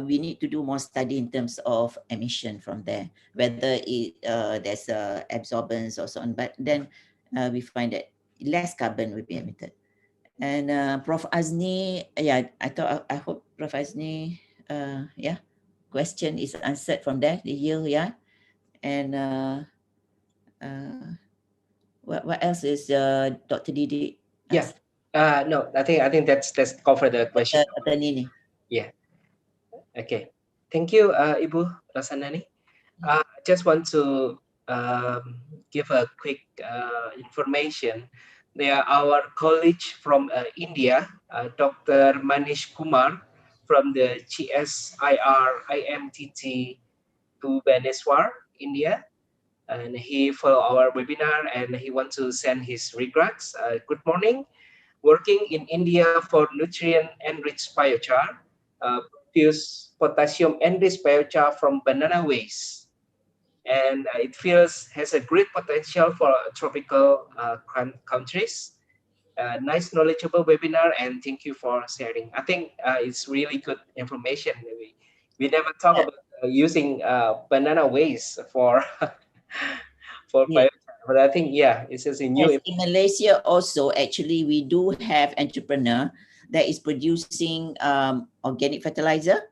we need to do more study in terms of emission from there, whether there's absorbance or so on. But then we find that less carbon will be emitted. And Prof. Azni, I hope Prof. Azni, question is answered from there, the yield, and What else is Dr. Didi? Yeah. No, I think that's cover the question. Yeah. Okay. Thank you, Ibu Rasanani. I just want to give a quick information. They are our colleague from India, Dr. Manish Kumar from the GSIR IMTT Bhubaneswar, India. And he follow our webinar and he wants to send his regrets. Good morning. Working in India for nutrient-enriched biochar, produce potassium-enriched biochar from banana waste. And it has a great potential for tropical countries. Nice knowledgeable webinar and thank you for sharing. I think it's really good information. We never talk about using banana waste for biochar, but I think it's just a new. Yes, in Malaysia also, actually, we do have entrepreneur that is producing organic fertilizer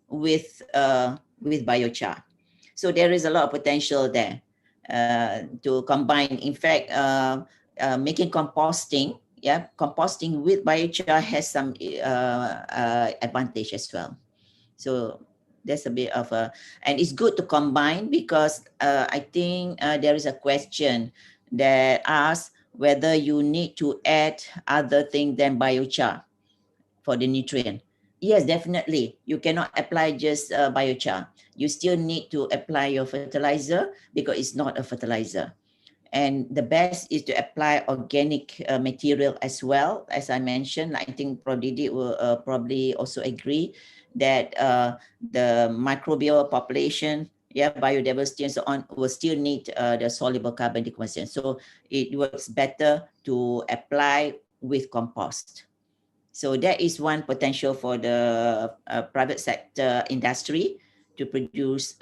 with biochar. So there is a lot of potential there to combine. In fact, making composting, composting with biochar has some advantage as well. So that's a bit of a, and it's good to combine because I think there is a question that asks whether you need to add other things than biochar for the nutrient. Yes, definitely. You cannot apply just biochar. You still need to apply your fertilizer because it's not a fertilizer. And the best is to apply organic material as well. As I mentioned, I think Prof. Didi will probably also agree that the microbial population, biodiversity and so on, will still need the soluble carbon decomposition. So it works better to apply with compost. So that is one potential for the private sector industry to produce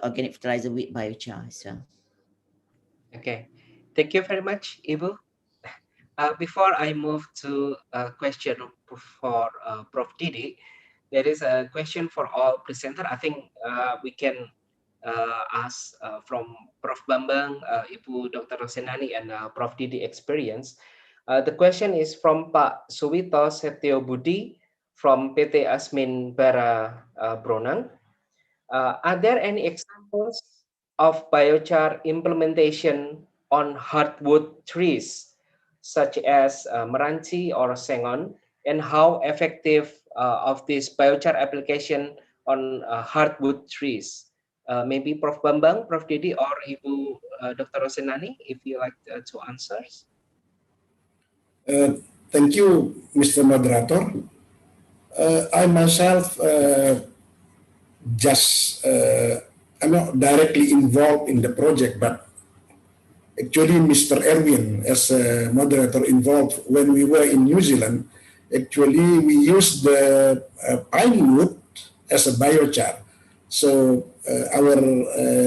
organic fertilizer with biochar as well. Okay, thank you very much, Ibu. Before I move to a question for Prof. Didi, there is a question for all presenters. I think we can ask from Prof. Bambang, Ibu Dr. Rosenani, and Prof. Didi experience. The question is from Pak Suwito Setio Budi from PT Asmin Bara Bronang. Are there any examples of biochar implementation on hardwood trees, such as Meranti or Sengon, and how effective of this biochar application on hardwood trees? Maybe Prof. Bambang, Prof. Didi, or Ibu Dr. Rosenani, if you like to answer. Thank you, Mr. Moderator. I myself I'm not directly involved in the project, but actually Mr. Erwin, as a moderator, involved when we were in New Zealand. Actually, we used the pine wood as a biochar. So our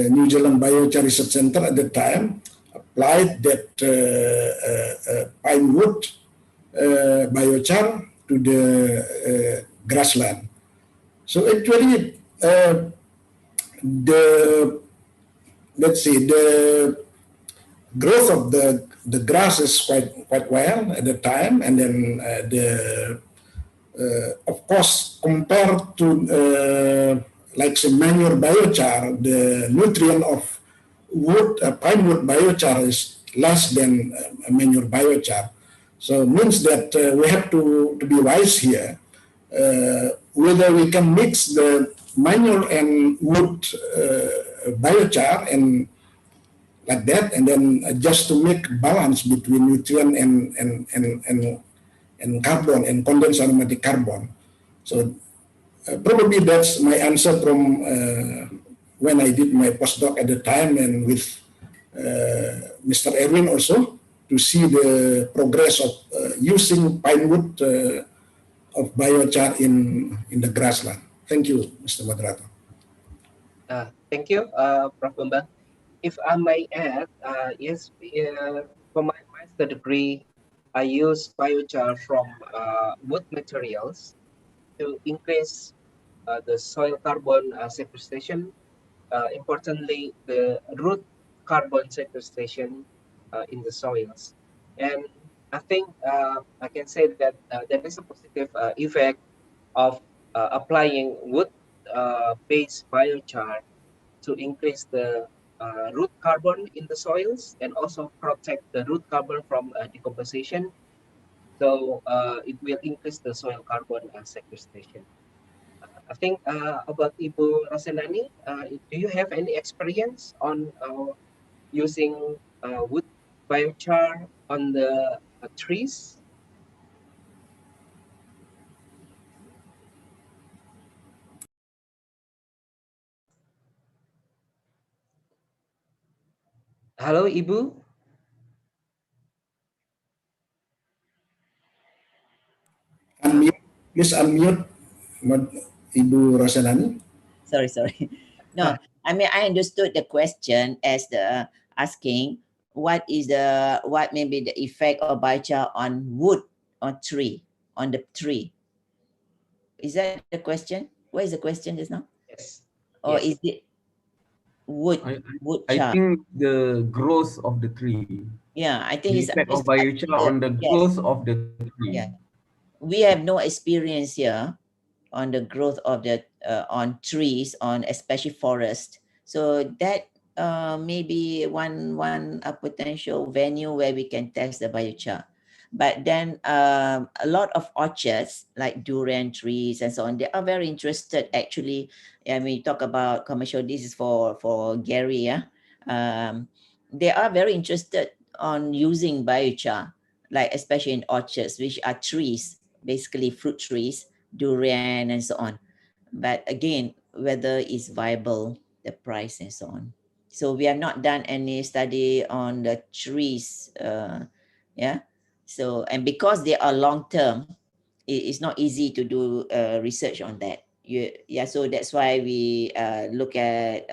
New Zealand Biochar Research Center at the time applied that pine wood biochar to the grassland. So actually, the growth of the grass is quite well at the time, and then of course, compared to like say manure biochar, the nutrient of wood, pine wood biochar is less than manure biochar. So it means that we have to be wise here, whether we can mix the manure and wood biochar and like that, and then just to make balance between nutrient and carbon and condensed aromatic carbon. So probably that's my answer from when I did my postdoc at the time, and with Mr. Erwin also, to see the progress of using pine wood of biochar in the grassland. Thank you, Mr. Moderator. Thank you, Prof. Bambang. If I may add, yes, for my master degree, I use biochar from wood materials to increase the soil carbon sequestration. Importantly, the root carbon sequestration in the soils. And I think I can say that there is a positive effect of applying wood-based biochar to increase the root carbon in the soils and also protect the root carbon from decomposition. So it will increase the soil carbon sequestration. I think about Ibu Rosenani, do you have any experience on using wood biochar on the trees? Hello, Ibu. Unmute, please unmute, Ibu Rosenani. Sorry. No, I mean, I understood the question as the asking what may be the effect of biochar on wood on the tree. Is that the question? What is the question just now? Yes. Or yes. is it wood I char? think the growth of the tree. Yeah, I think The it's effect of biochar on the growth of the tree. Yeah, we have no experience here on the growth of the on trees, on especially forest. So that may be one potential venue where we can test the biochar. But then a lot of orchards like durian trees and so on, they are very interested actually. I mean, talk about commercial. This is for Gary. Yeah, they are very interested on using biochar, like especially in orchards, which are trees, basically fruit trees, durian and so on. But again, whether it's viable, the price and so on. So we have not done any study on the trees. Yeah. So, and because they are long term, it's not easy to do research on that. So that's why we look at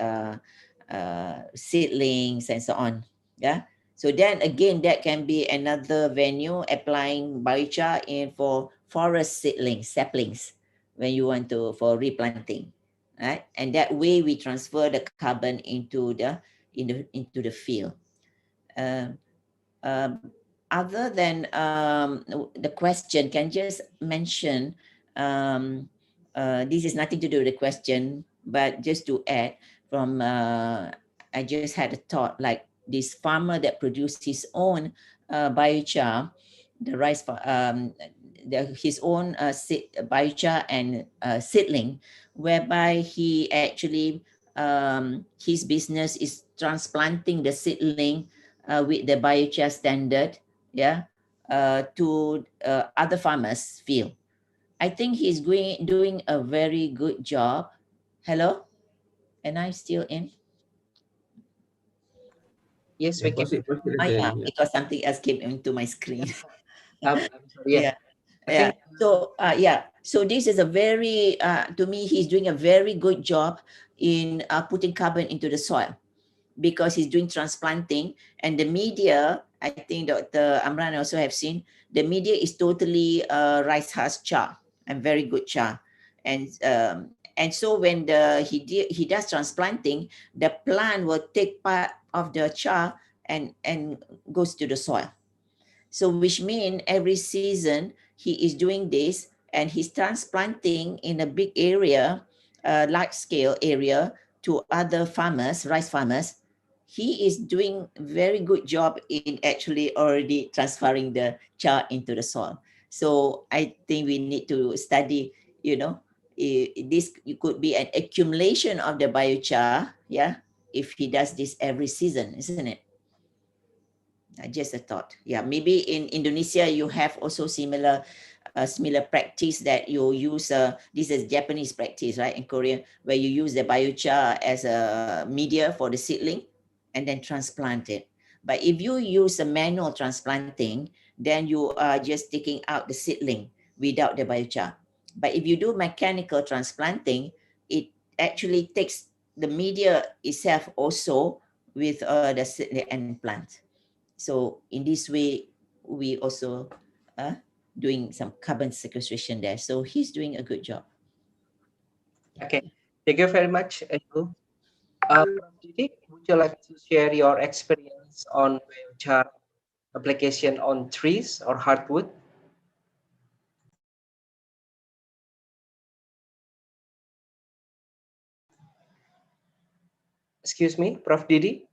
seedlings and so on. Yeah. So then again, that can be another venue applying biochar in for forest seedlings, saplings, when you want to for replanting, right? And that way we transfer the carbon into the field. Other than the question, can just mention this is nothing to do with the question, but just to add from I just had a thought, like this farmer that produced his own biochar, the rice his own biochar and seedling, whereby he actually his business is transplanting the seedling with the biochar standard, to other farmers' field. I think he's doing a very good job. Hello, am I still in? Yes, we can. Because something else came into my screen. I'm sorry, yeah. So this is a very to me, he's doing a very good job in putting carbon into the soil, because he's doing transplanting, and the media, I think Dr. Amran also have seen, the media is totally rice husk char and very good char. And so when he does transplanting, the plant will take part of the char and goes to the soil. So which means every season he is doing this, and he's transplanting in a big area, large scale area, to other farmers, rice farmers. He is doing very good job in actually already transferring the char into the soil. So I think we need to study, this could be an accumulation of the biochar, if he does this every season, isn't it? Just a thought. Yeah, maybe in Indonesia you have also similar practice that you use. This is Japanese practice, right? In Korea, where you use the biochar as a media for the seedling, and then transplant it. But if you use a manual transplanting, then you are just taking out the seedling without the biochar. But if you do mechanical transplanting, it actually takes the media itself also with the seedling and plant. So in this way, we also doing some carbon sequestration there. So he's doing a good job. Okay, thank you very much, Edu. Prof. Didi, would you like to share your experience on biochar application on trees or hardwood? Excuse me, Prof. Didi?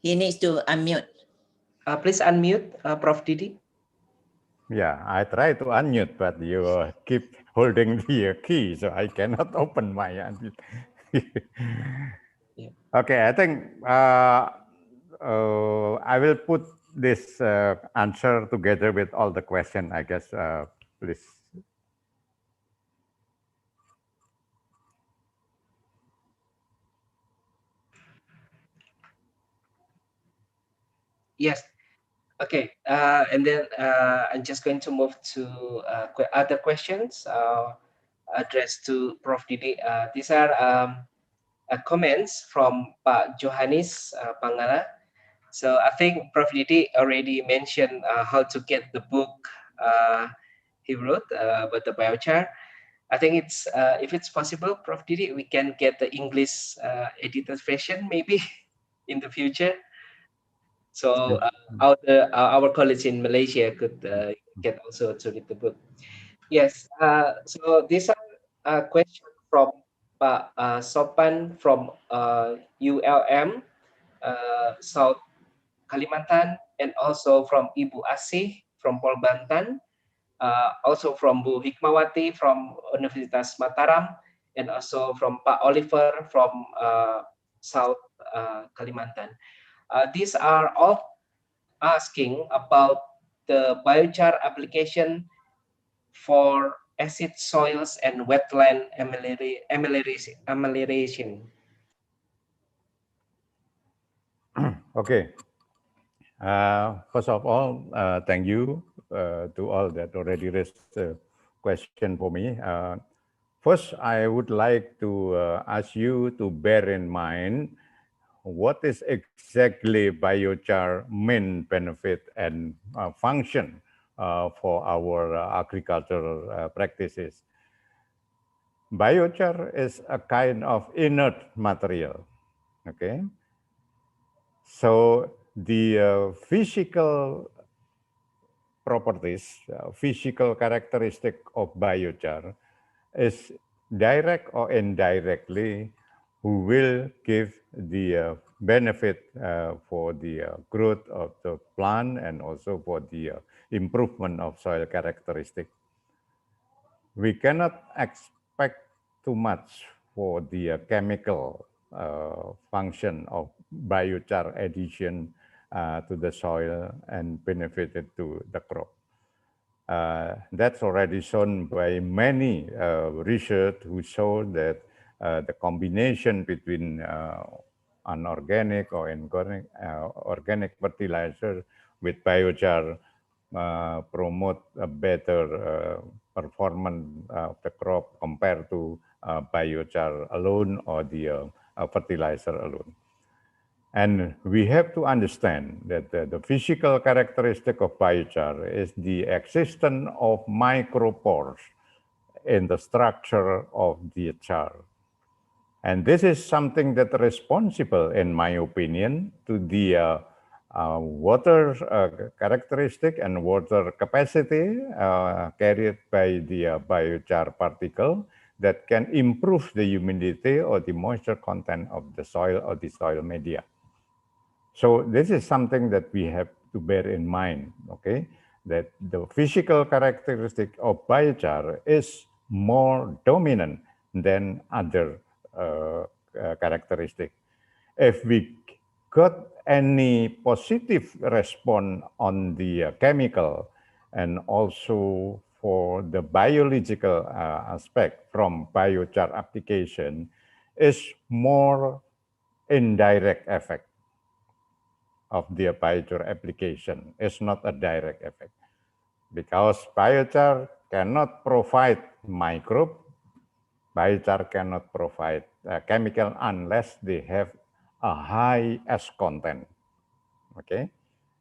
He needs to unmute. Please unmute, Prof. Didi. Yeah, I try to unmute, but you keep holding the key, so I cannot open my unmute. Yeah. Okay, I think I will put this answer together with all the question, I guess, please. Yes. Okay. And then I'm just going to move to other questions addressed to Prof. Didi. These are comments from Pak Johannes Pangala. So I think Prof. Didi already mentioned how to get the book he wrote about the biochar. I think it's if it's possible, Prof. Didi, we can get the English edited version maybe in the future. So our colleagues in Malaysia could get also to read the book. Yes. So these are questions from Pak Sopan from ULM South Kalimantan, and also from Ibu Asih from Polbantan, also from Bu Hikmawati from Universitas Mataram, and also from Pak Oliver from South Kalimantan. These are all asking about the biochar application for acid soils and wetland amelioration. Okay. First of all, thank you to all that already raised a question for me. First, I would like to ask you to bear in mind what is exactly biochar main benefit and function for our agricultural practices. Biochar is a kind of inert material, okay? So the physical properties, physical characteristic of biochar is direct or indirectly who will give the benefit for the growth of the plant and also for the improvement of soil characteristic. We cannot expect too much for the chemical function of biochar addition to the soil and benefited to the crop. That's already shown by many research who show that the combination between unorganic or organic fertilizer with biochar promote a better performance of the crop compared to biochar alone or the fertilizer alone. And we have to understand that the physical characteristic of biochar is the existence of micropores in the structure of the char. And this is something that is responsible, in my opinion, to the water characteristic and water capacity carried by the biochar particle that can improve the humidity or the moisture content of the soil or the soil media. So this is something that we have to bear in mind, okay? That the physical characteristic of biochar is more dominant than other characteristic. If we got any positive response on the chemical and also for the biological aspect from biochar application is more indirect effect of the biochar application. It's not a direct effect because biochar cannot provide microbe. Biochar cannot provide chemical unless they have a high S content. Okay,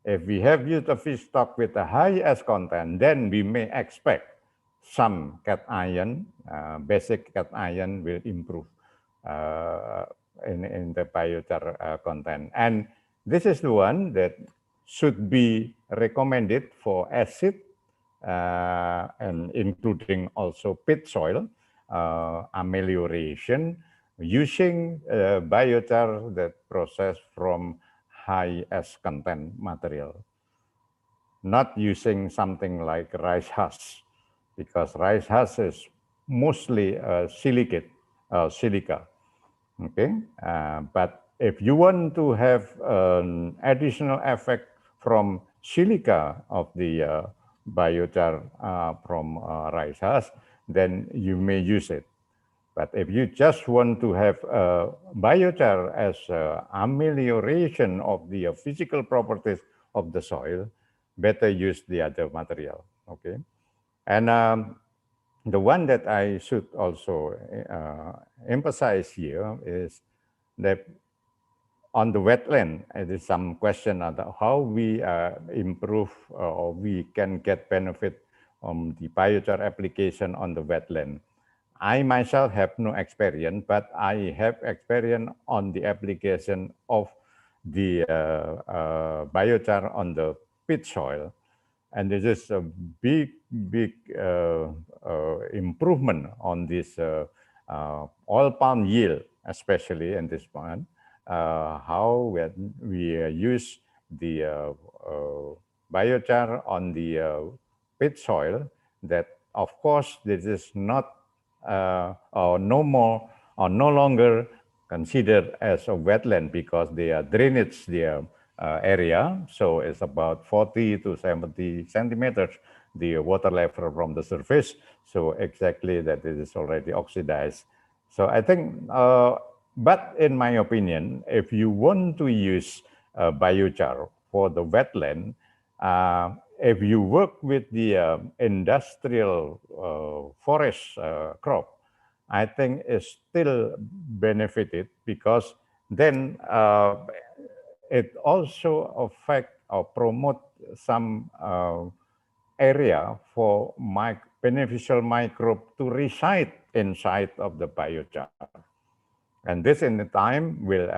if we have used a feedstock with a high S content, then we may expect some cation, basic cation will improve in the biochar content. And this is the one that should be recommended for acid and including also pit soil amelioration using biochar that processed from high S content material, not using something like rice husk, because rice husk is mostly silica. Okay, but if you want to have an additional effect from silica of the biochar from rice husk, then you may use it. But if you just want to have biochar as amelioration of the physical properties of the soil, better use the other material. Okay, and the one that I should also emphasize here is that on the wetland, there is some question about how we improve or we can get benefit on the biochar application on the wetland. I myself have no experience, but I have experience on the application of the biochar on the pit soil. And this is a big improvement on this oil palm yield, especially in this one. How we use the biochar on the pit soil, that of course this is not or no longer considered as a wetland because they are drainage area. So it's about 40 to 70 centimeters, the water level from the surface. So exactly that it is already oxidized. So I think, but in my opinion, if you want to use biochar for the wetland, if you work with the industrial forest crop, I think it's still benefited because then it also affect or promote some area for beneficial microbe to reside inside of the biochar. And this in the time will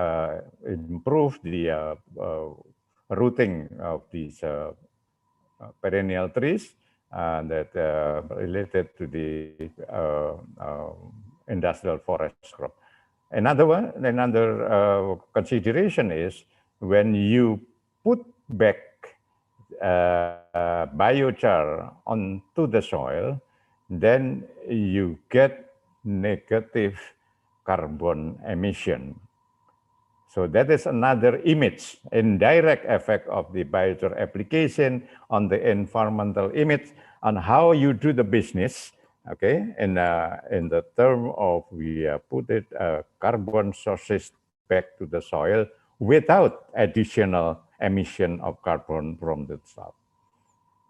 improve the rooting of these perennial trees that related to the industrial forest crop. Another consideration is when you put back biochar onto the soil, then you get negative carbon emission. So that is another image, indirect effect of the biochar application on the environmental image on how you do the business. Okay, in the term of we put it carbon sources back to the soil without additional emission of carbon from the soil.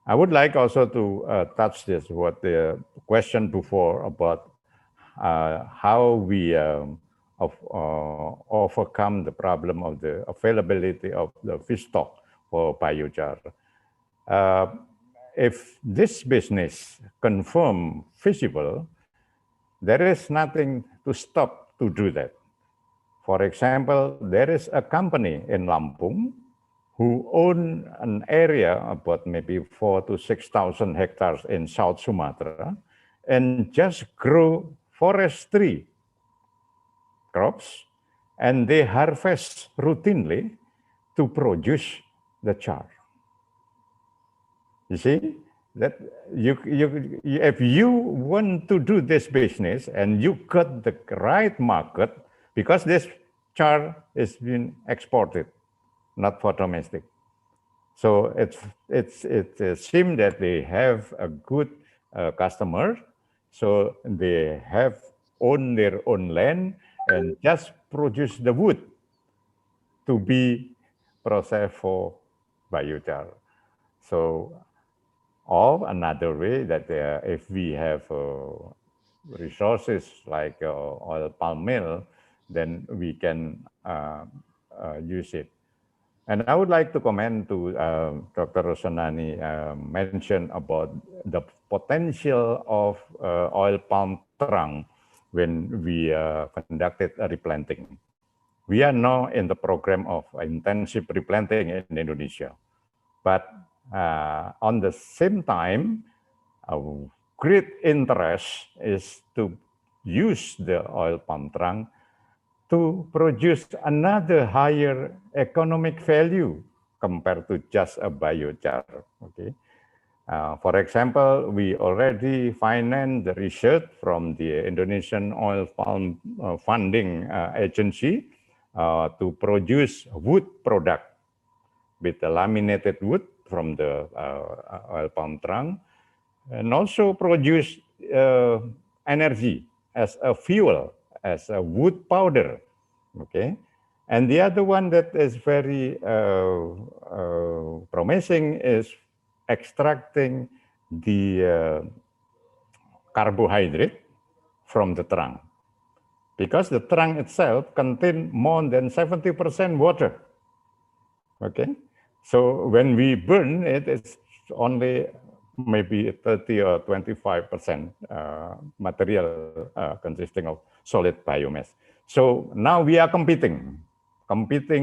I would like also to touch this, what the question before about how we overcome the problem of the availability of the feedstock for biochar. If this business confirm feasible, there is nothing to stop to do that. For example, there is a company in Lampung who own an area about maybe 4,000 to 6,000 hectares in South Sumatra and just grow forestry crops, and they harvest routinely to produce the char. You see, that if you want to do this business and you got the right market, because this char is being exported, not for domestic. So it seems that they have a good customer, so they have own their own land and just produce the wood to be processed for biochar. So, or another way that if we have resources like oil palm mill, then we can use it. And I would like to comment to Dr. Rosanani mentioned about the potential of oil palm trunk when we conducted a replanting. We are now in the program of intensive replanting in Indonesia. But on the same time, our great interest is to use the oil palm trunk to produce another higher economic value compared to just a biochar. Okay. For example, we already finance the research from the Indonesian Oil Palm Funding Agency to produce wood product with the laminated wood from the oil palm trunk, and also produce energy as a fuel, as a wood powder, okay? And the other one that is very promising is extracting the carbohydrate from the trunk, because the trunk itself contains more than 70% water, okay? So when we burn it, it's only maybe 30 or 25% material consisting of solid biomass. So now we are competing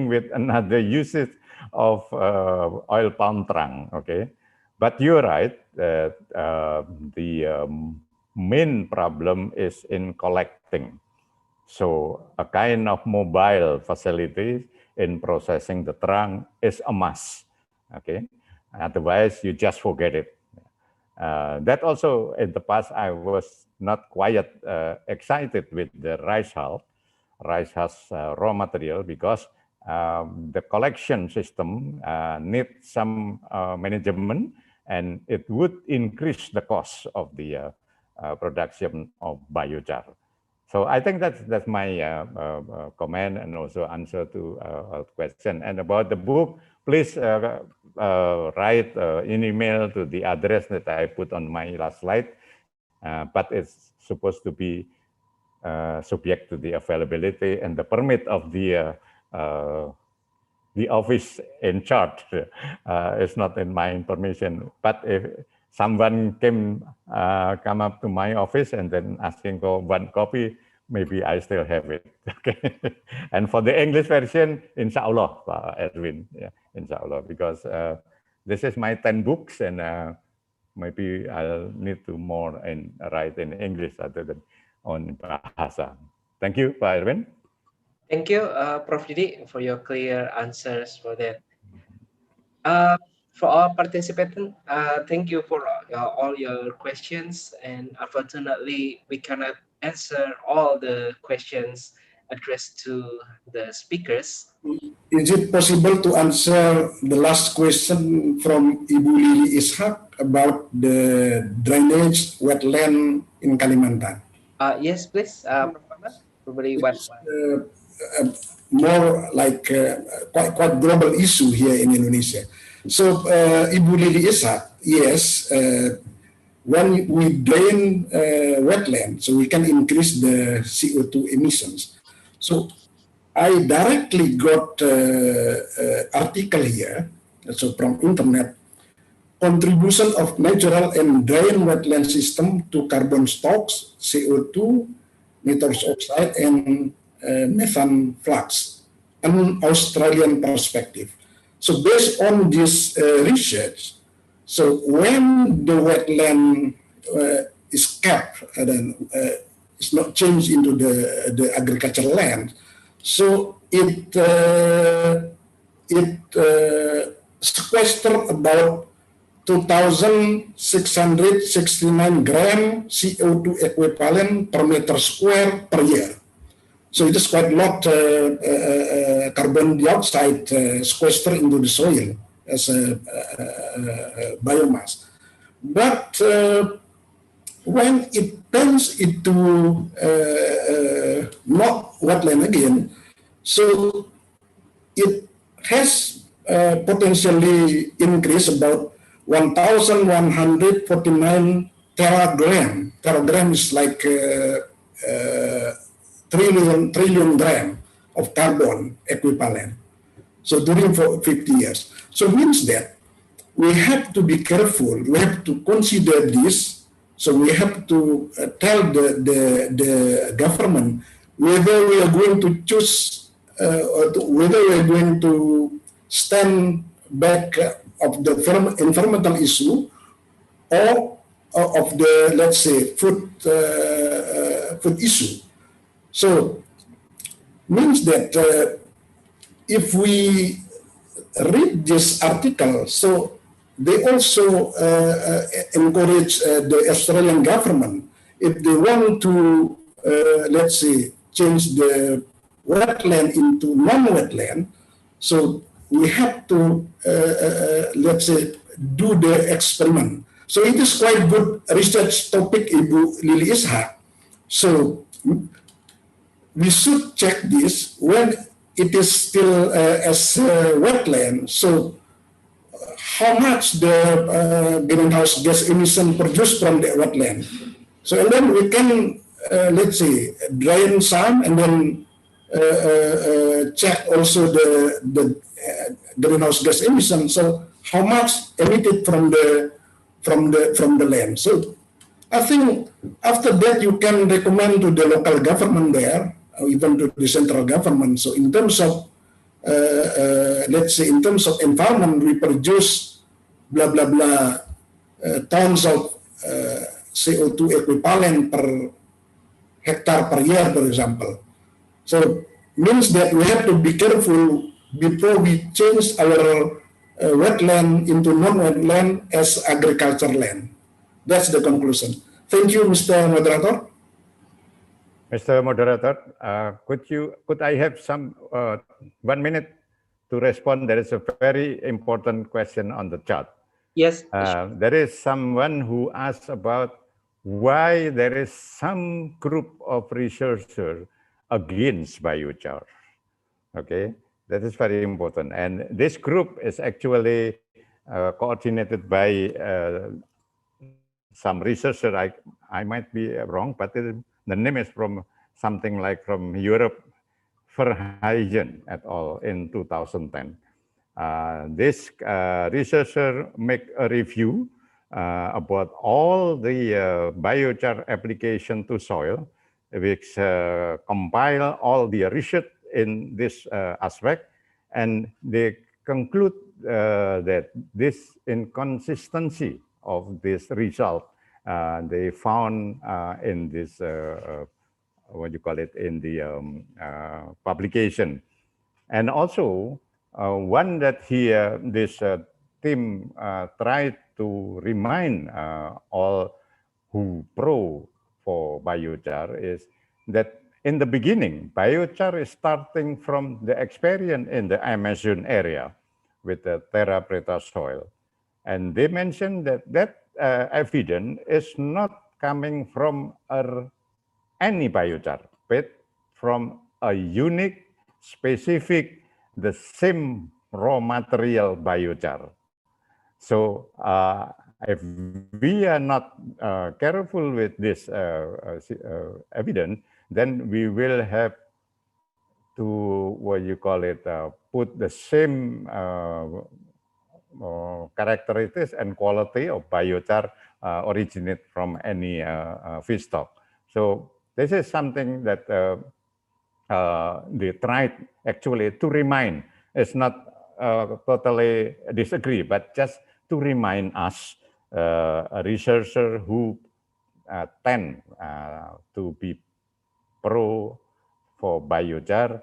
with another usage of oil palm trunk, okay? But you're right that the main problem is in collecting. So a kind of mobile facility in processing the trunk is a must, okay? Otherwise, you just forget it. That also, in the past, I was not quite excited with the rice hull. Rice has raw material because the collection system needs some management, and it would increase the cost of the production of biochar. So I think that's my comment and also answer to a question. And about the book, please write an email to the address that I put on my last slide, but it's supposed to be subject to the availability and the permit of the office in charge. It's not in my information, but if someone come up to my office and then asking for one copy, maybe I still have it. Okay. And for the English version, inshallah, Edwin, yeah, inshallah, because this is my 10 books, and maybe I'll need to more write in English rather than on Bahasa. Thank you, Pak Erwin. Thank you, Prof. Didi, for your clear answers for that. For all participants, thank you for all your questions, and unfortunately, we cannot answer all the questions addressed to the speakers. Is it possible to answer the last question from Ibu Lili Ishak about the drainage wetland in Kalimantan? Yes, please, probably what? More like quite global issue here in Indonesia. So Ibu Lili Ishak, yes, when we drain wetland, so we can increase the CO2 emissions. So I directly got article here, so from internet, contribution of natural and drain wetland system to carbon stocks, CO2, nitrous oxide, and methane flux, an Australian perspective. So based on this research, so when the wetland is kept and it's not changed into the agricultural land, so it sequesters about 2,669 gram CO2 equivalent per meter square per year. So it is quite a lot carbon dioxide sequestered into the soil as a biomass. But when it turns into not wetland again, so it has potentially increased about 1,149 teragram. Teragram is like trillion gram of carbon equivalent. So during 50 years. So means that we have to be careful. We have to consider this. So we have to tell the government whether we are going to choose, whether we are going to stand back of the environmental issue or of the, let's say, food issue. So means that if we read this article, so they also encourage the Australian government, if they want to, let's say, change the wetland into non-wetland, so we have to, let's say, do the experiment. So it is quite good research topic, Ibu Lili Ishak. So we should check this when it is still as wetland. So how much the greenhouse gas emission produced from the wetland. So and then we can, let's say, drain some and then check also the greenhouse gas emission. So how much emitted from the land. So I think after that you can recommend to the local government there, or even to the central government. So in terms of, let's say, in terms of environment, we produce blah, blah, blah tons of CO2 equivalent per hectare per year, for example. So means that we have to be careful before we change our wetland into non-wetland as agriculture land. That's the conclusion. Thank you, Mr. Moderator. Mr. Moderator, could I have some 1 minute to respond? There is a very important question on the chat. Yes. There is someone who asked about why there is some group of researchers against biochar. Okay, that is very important. And this group is actually coordinated by some researcher. I might be wrong, but the name is from something like from Europe, Fertilizer et al. In 2010. This researcher make a review about all the biochar application to soil, which compile all the research in this aspect, and they conclude that this inconsistency of this result they found in this what you call it, in the publication. And also one that here this team tried to remind all who pro for biochar is that in the beginning, biochar is starting from the experience in the Amazon area with the terra preta soil. And they mentioned that evidence is not coming from any biochar, but from a unique, specific, the same raw material biochar. So if we are not careful with this evidence, then we will have to, what you call it, put the same characteristics and quality of biochar originate from any feedstock. So this is something that they tried actually to remind. It's not totally disagree, but just to remind us, a researcher who tend to be pro for biochar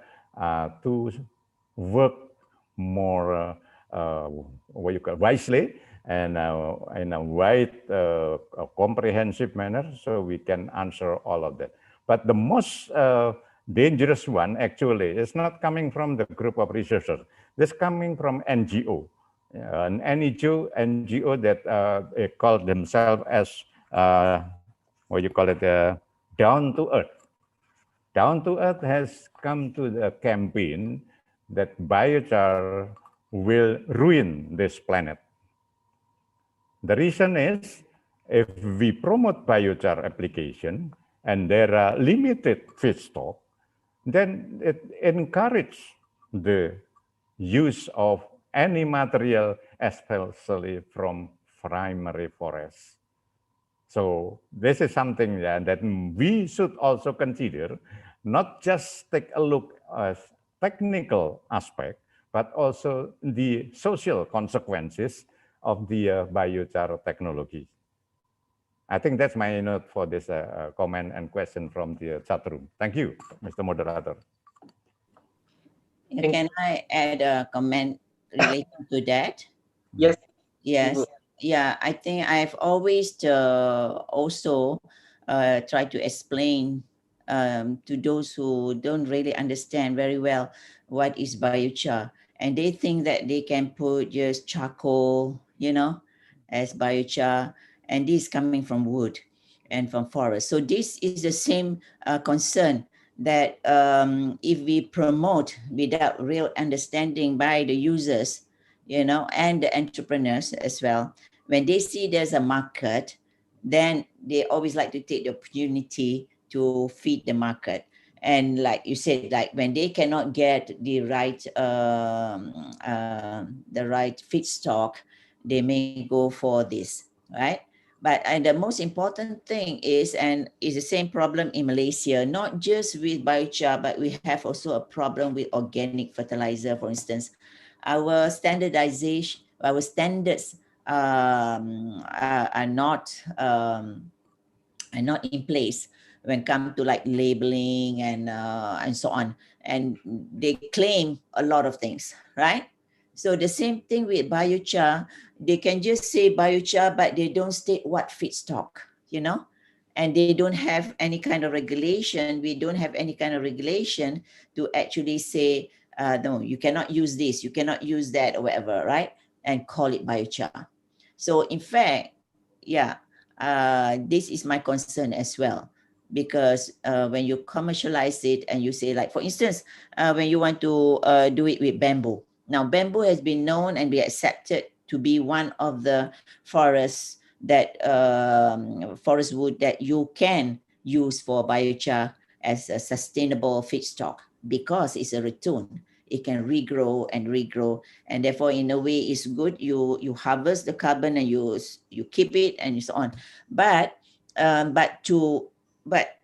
to work more what you call wisely and in a wide comprehensive manner, so we can answer all of that. But the most dangerous one actually is not coming from the group of researchers. This coming from NGO, an NGO that they call themselves as what you call it, down to earth. Down to Earth has come to the campaign that biochar will ruin this planet. The reason is, if we promote biochar application and there are limited feedstock, then it encourages the use of any material, especially from primary forests. So this is something that we should also consider, not just take a look at technical aspect, but also the social consequences of the biochar technology. I think that's my note for this comment and question from the chat room. Thank you, Mr. Moderator. Can I add a comment related to that? Yes. Yes. Yeah, I think I've always also tried to explain to those who don't really understand very well what is biochar. And they think that they can put just charcoal, as biochar. And this is coming from wood and from forest. So this is the same concern that if we promote without real understanding by the users, and the entrepreneurs as well, when they see there's a market, then they always like to take the opportunity to feed the market. And like you said, like when they cannot get the right feedstock, they may go for this, right? But the most important thing is, and it's the same problem in Malaysia, not just with biochar, but we have also a problem with organic fertilizer, for instance. Our standardization, our standards are not in place when it comes to like labeling and so on. And they claim a lot of things, right? So the same thing with biochar, they can just say biochar, but they don't state what feedstock, and they don't have any kind of regulation. We don't have any kind of regulation to actually say, no, you cannot use this, you cannot use that, or whatever, right? And call it biochar. So in fact, this is my concern as well, because when you commercialize it and you say, like, for instance, when you want to do it with bamboo. Now, bamboo has been known and be accepted to be one of the forests that forest wood that you can use for biochar as a sustainable feedstock, because it's a return. It can regrow and regrow, and therefore, in a way, it's good. You harvest the carbon and you keep it and so on. But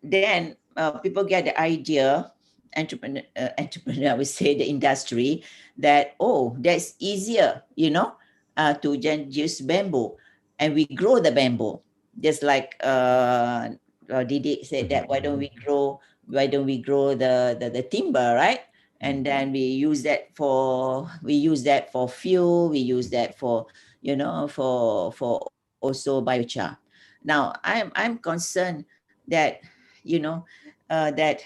then people get the idea. Entrepreneur, I would say, the industry, that that's easier, to just use bamboo, and we grow the bamboo, just like Didi said, that why don't we grow the timber, right? And then we use that for fuel, we use that for for also biochar. Now I'm concerned that that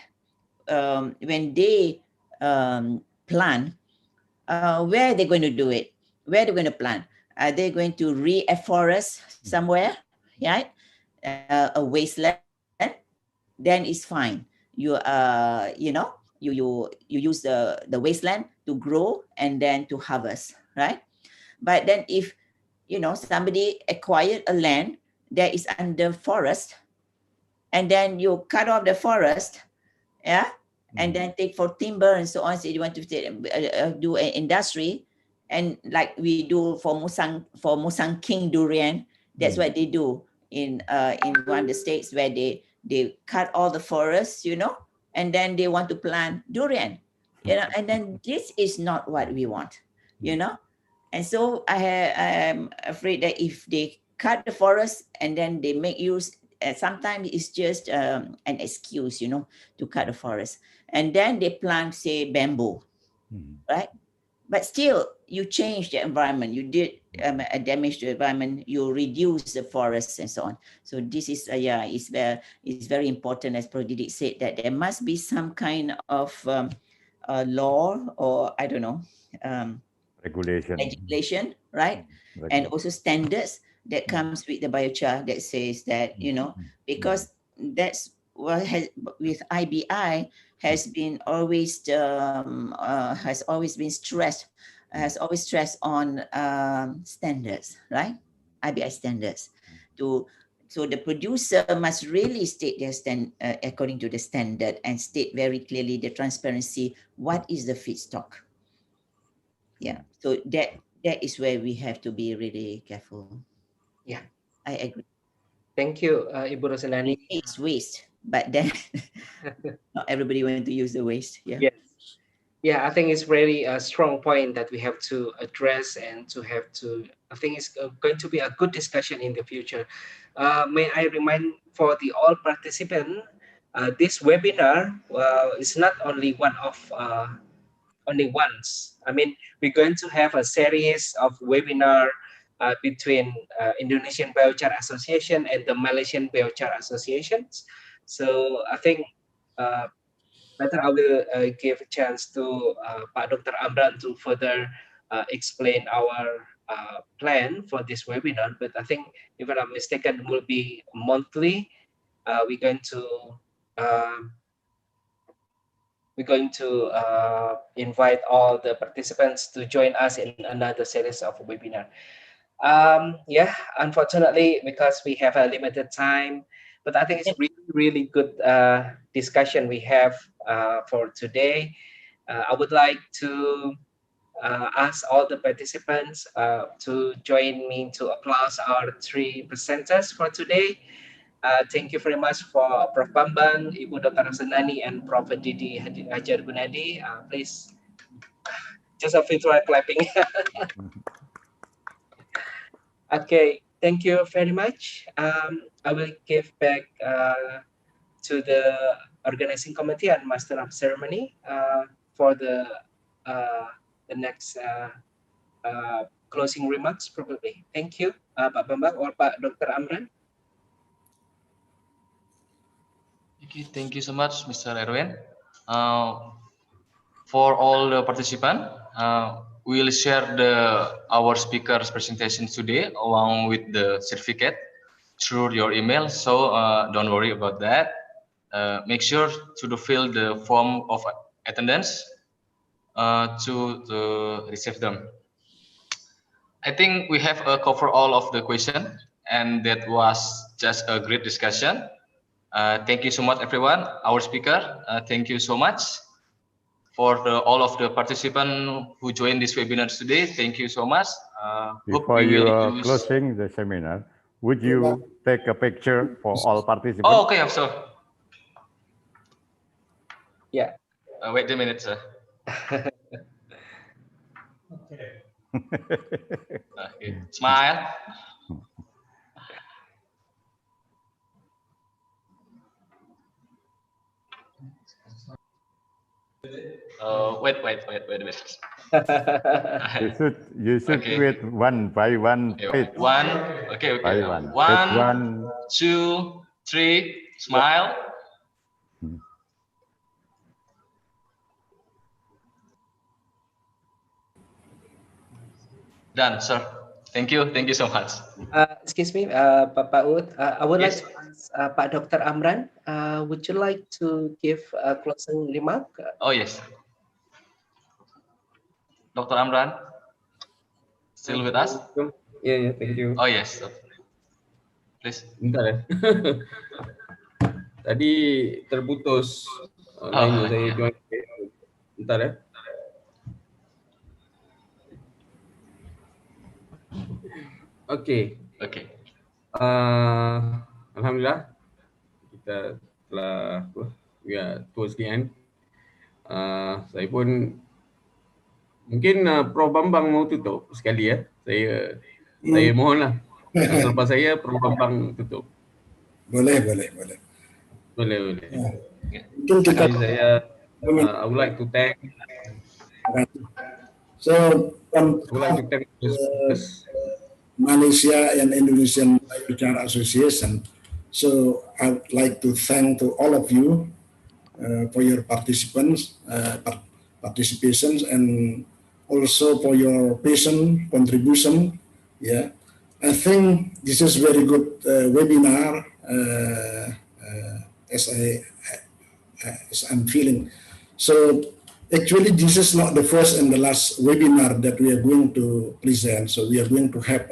when they plant, where are they going to do it? Where are they going to plant? Are they going to reforest somewhere, right? A wasteland? Then it's fine. You you use the wasteland to grow and then to harvest, right? But then if somebody acquired a land that is under forest, and then you cut off the forest, and then take for timber and so on. So you want to do an industry, and like we do for Musang King durian, that's what they do in one of the states, where they cut all the forests, and then they want to plant durian, and then this is not what we want, and so I am afraid that if they cut the forest and then they make use, sometimes it's just an excuse, to cut the forest, and then they plant, say, bamboo, right? But still, you change the environment. You did a damage to the environment. You reduce the forests and so on. So this is it's very important, as Prof. Didik said, that there must be some kind of law, or I don't know, legislation, right? And also standards that comes with the biochar that says that, because that's what has with IBI has always been stressed on standards, right? IBI standards. So the producer must really state their according to the standard, and state very clearly the transparency, what is the feedstock. Yeah, so that is where we have to be really careful. Yeah, I agree. Thank you, Ibu Rosanani. It's waste, but then not everybody want to use the waste. Yeah. Yes. Yeah, I think it's really a strong point that we have to address and to have to, I think it's going to be a good discussion in the future. May I remind for the all participants, this webinar is not only only once. I mean, we're going to have a series of webinar between Indonesian Biochar Association and the Malaysian Biochar Associations. So I think better I will give a chance to Pak Dr. Amran to further explain our plan for this webinar. But I think, if I'm not mistaken, will be monthly. We're going to invite all the participants to join us in another series of webinar. Yeah, unfortunately, because we have a limited time, but I think it's really, really good discussion we have for today. I would like to ask all the participants to join me to applaud our 3 presenters for today. Thank you very much for Prof. Bambang, Ibu Dr. Rosanani, and Prof. Didi Hajar Gunadi. Please, just a virtual clapping. Okay, thank you very much. I will give back to the organizing committee and master of ceremony for the next closing remarks, probably. Thank you, Pak Bambang or Pak Dr. Amran. Okay, thank you so much, Mr. Erwin. For all the participants, we will share our speaker's presentation today along with the certificate through your email. So don't worry about that. Make sure to fill the form of attendance to receive them. I think we have covered all of the questions, and that was just a great discussion. Thank you so much, everyone. Our speaker, thank you so much. For all of the participants who joined this webinar today, thank you so much. Before you are closing the seminar, would you take a picture for all participants? Oh, okay, I'm sorry. Yeah. Wait a minute, sir. Okay. Smile. Wait a minute. You should okay. wait one by one. Okay, one. Okay. By one. One, 2, 3. Smile. Done, sir. Thank you so much. Excuse me, Pak Ud. I would like to ask Pak Dr. Amran. Would you like to give a closing remark? Oh yes. Dr. Amran, still with us? Yeah, thank you. Oh yes, please. Bentar ya. Tadi terputus lainnya saya join. Bentar ya. Oke. Alhamdulillah kita telah towards the end. Saya pun mungkin Prof Bambang mau tutup sekali ya. Saya mohonlah. Selepas saya Prof Bambang tutup. Boleh. Jadi saya I would like to thank. So I would like to thank Malaysia and Indonesian Biochar Association. So I would like to thank to all of you for your participations and also for your patient contribution. Yeah, I think this is very good webinar as I'm feeling. So actually, this is not the first and the last webinar that we are going to present. So we are going to have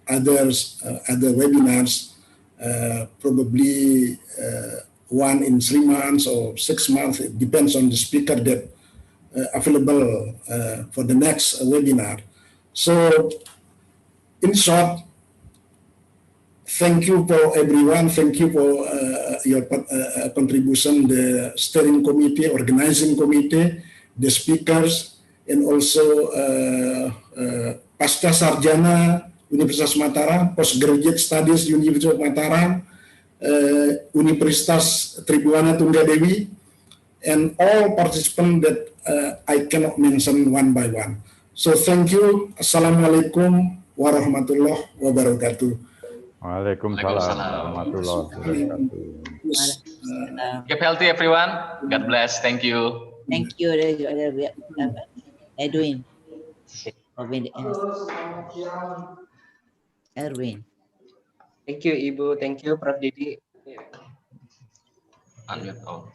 other webinars, probably one in 3 months or 6 months. It depends on the speaker that available for the next webinar. So, in short, thank you for everyone. Thank you for your contribution, the steering committee, organizing committee, the speakers, and also Pasca Sarjana Universitas Mataram, Postgraduate Studies Universitas Mataram, Universitas Tribuana Tunggadewi, and all participants that I cannot mention one by one. So thank you. Assalamualaikum warahmatullahi wabarakatuh. Waalaikumsalam warahmatullahi wabarakatuh. Keep healthy, everyone. God bless. Thank you. Thank you, Edwin. Erwin. Thank you, Ibu. Thank you, Prof. Didi. Unmute all.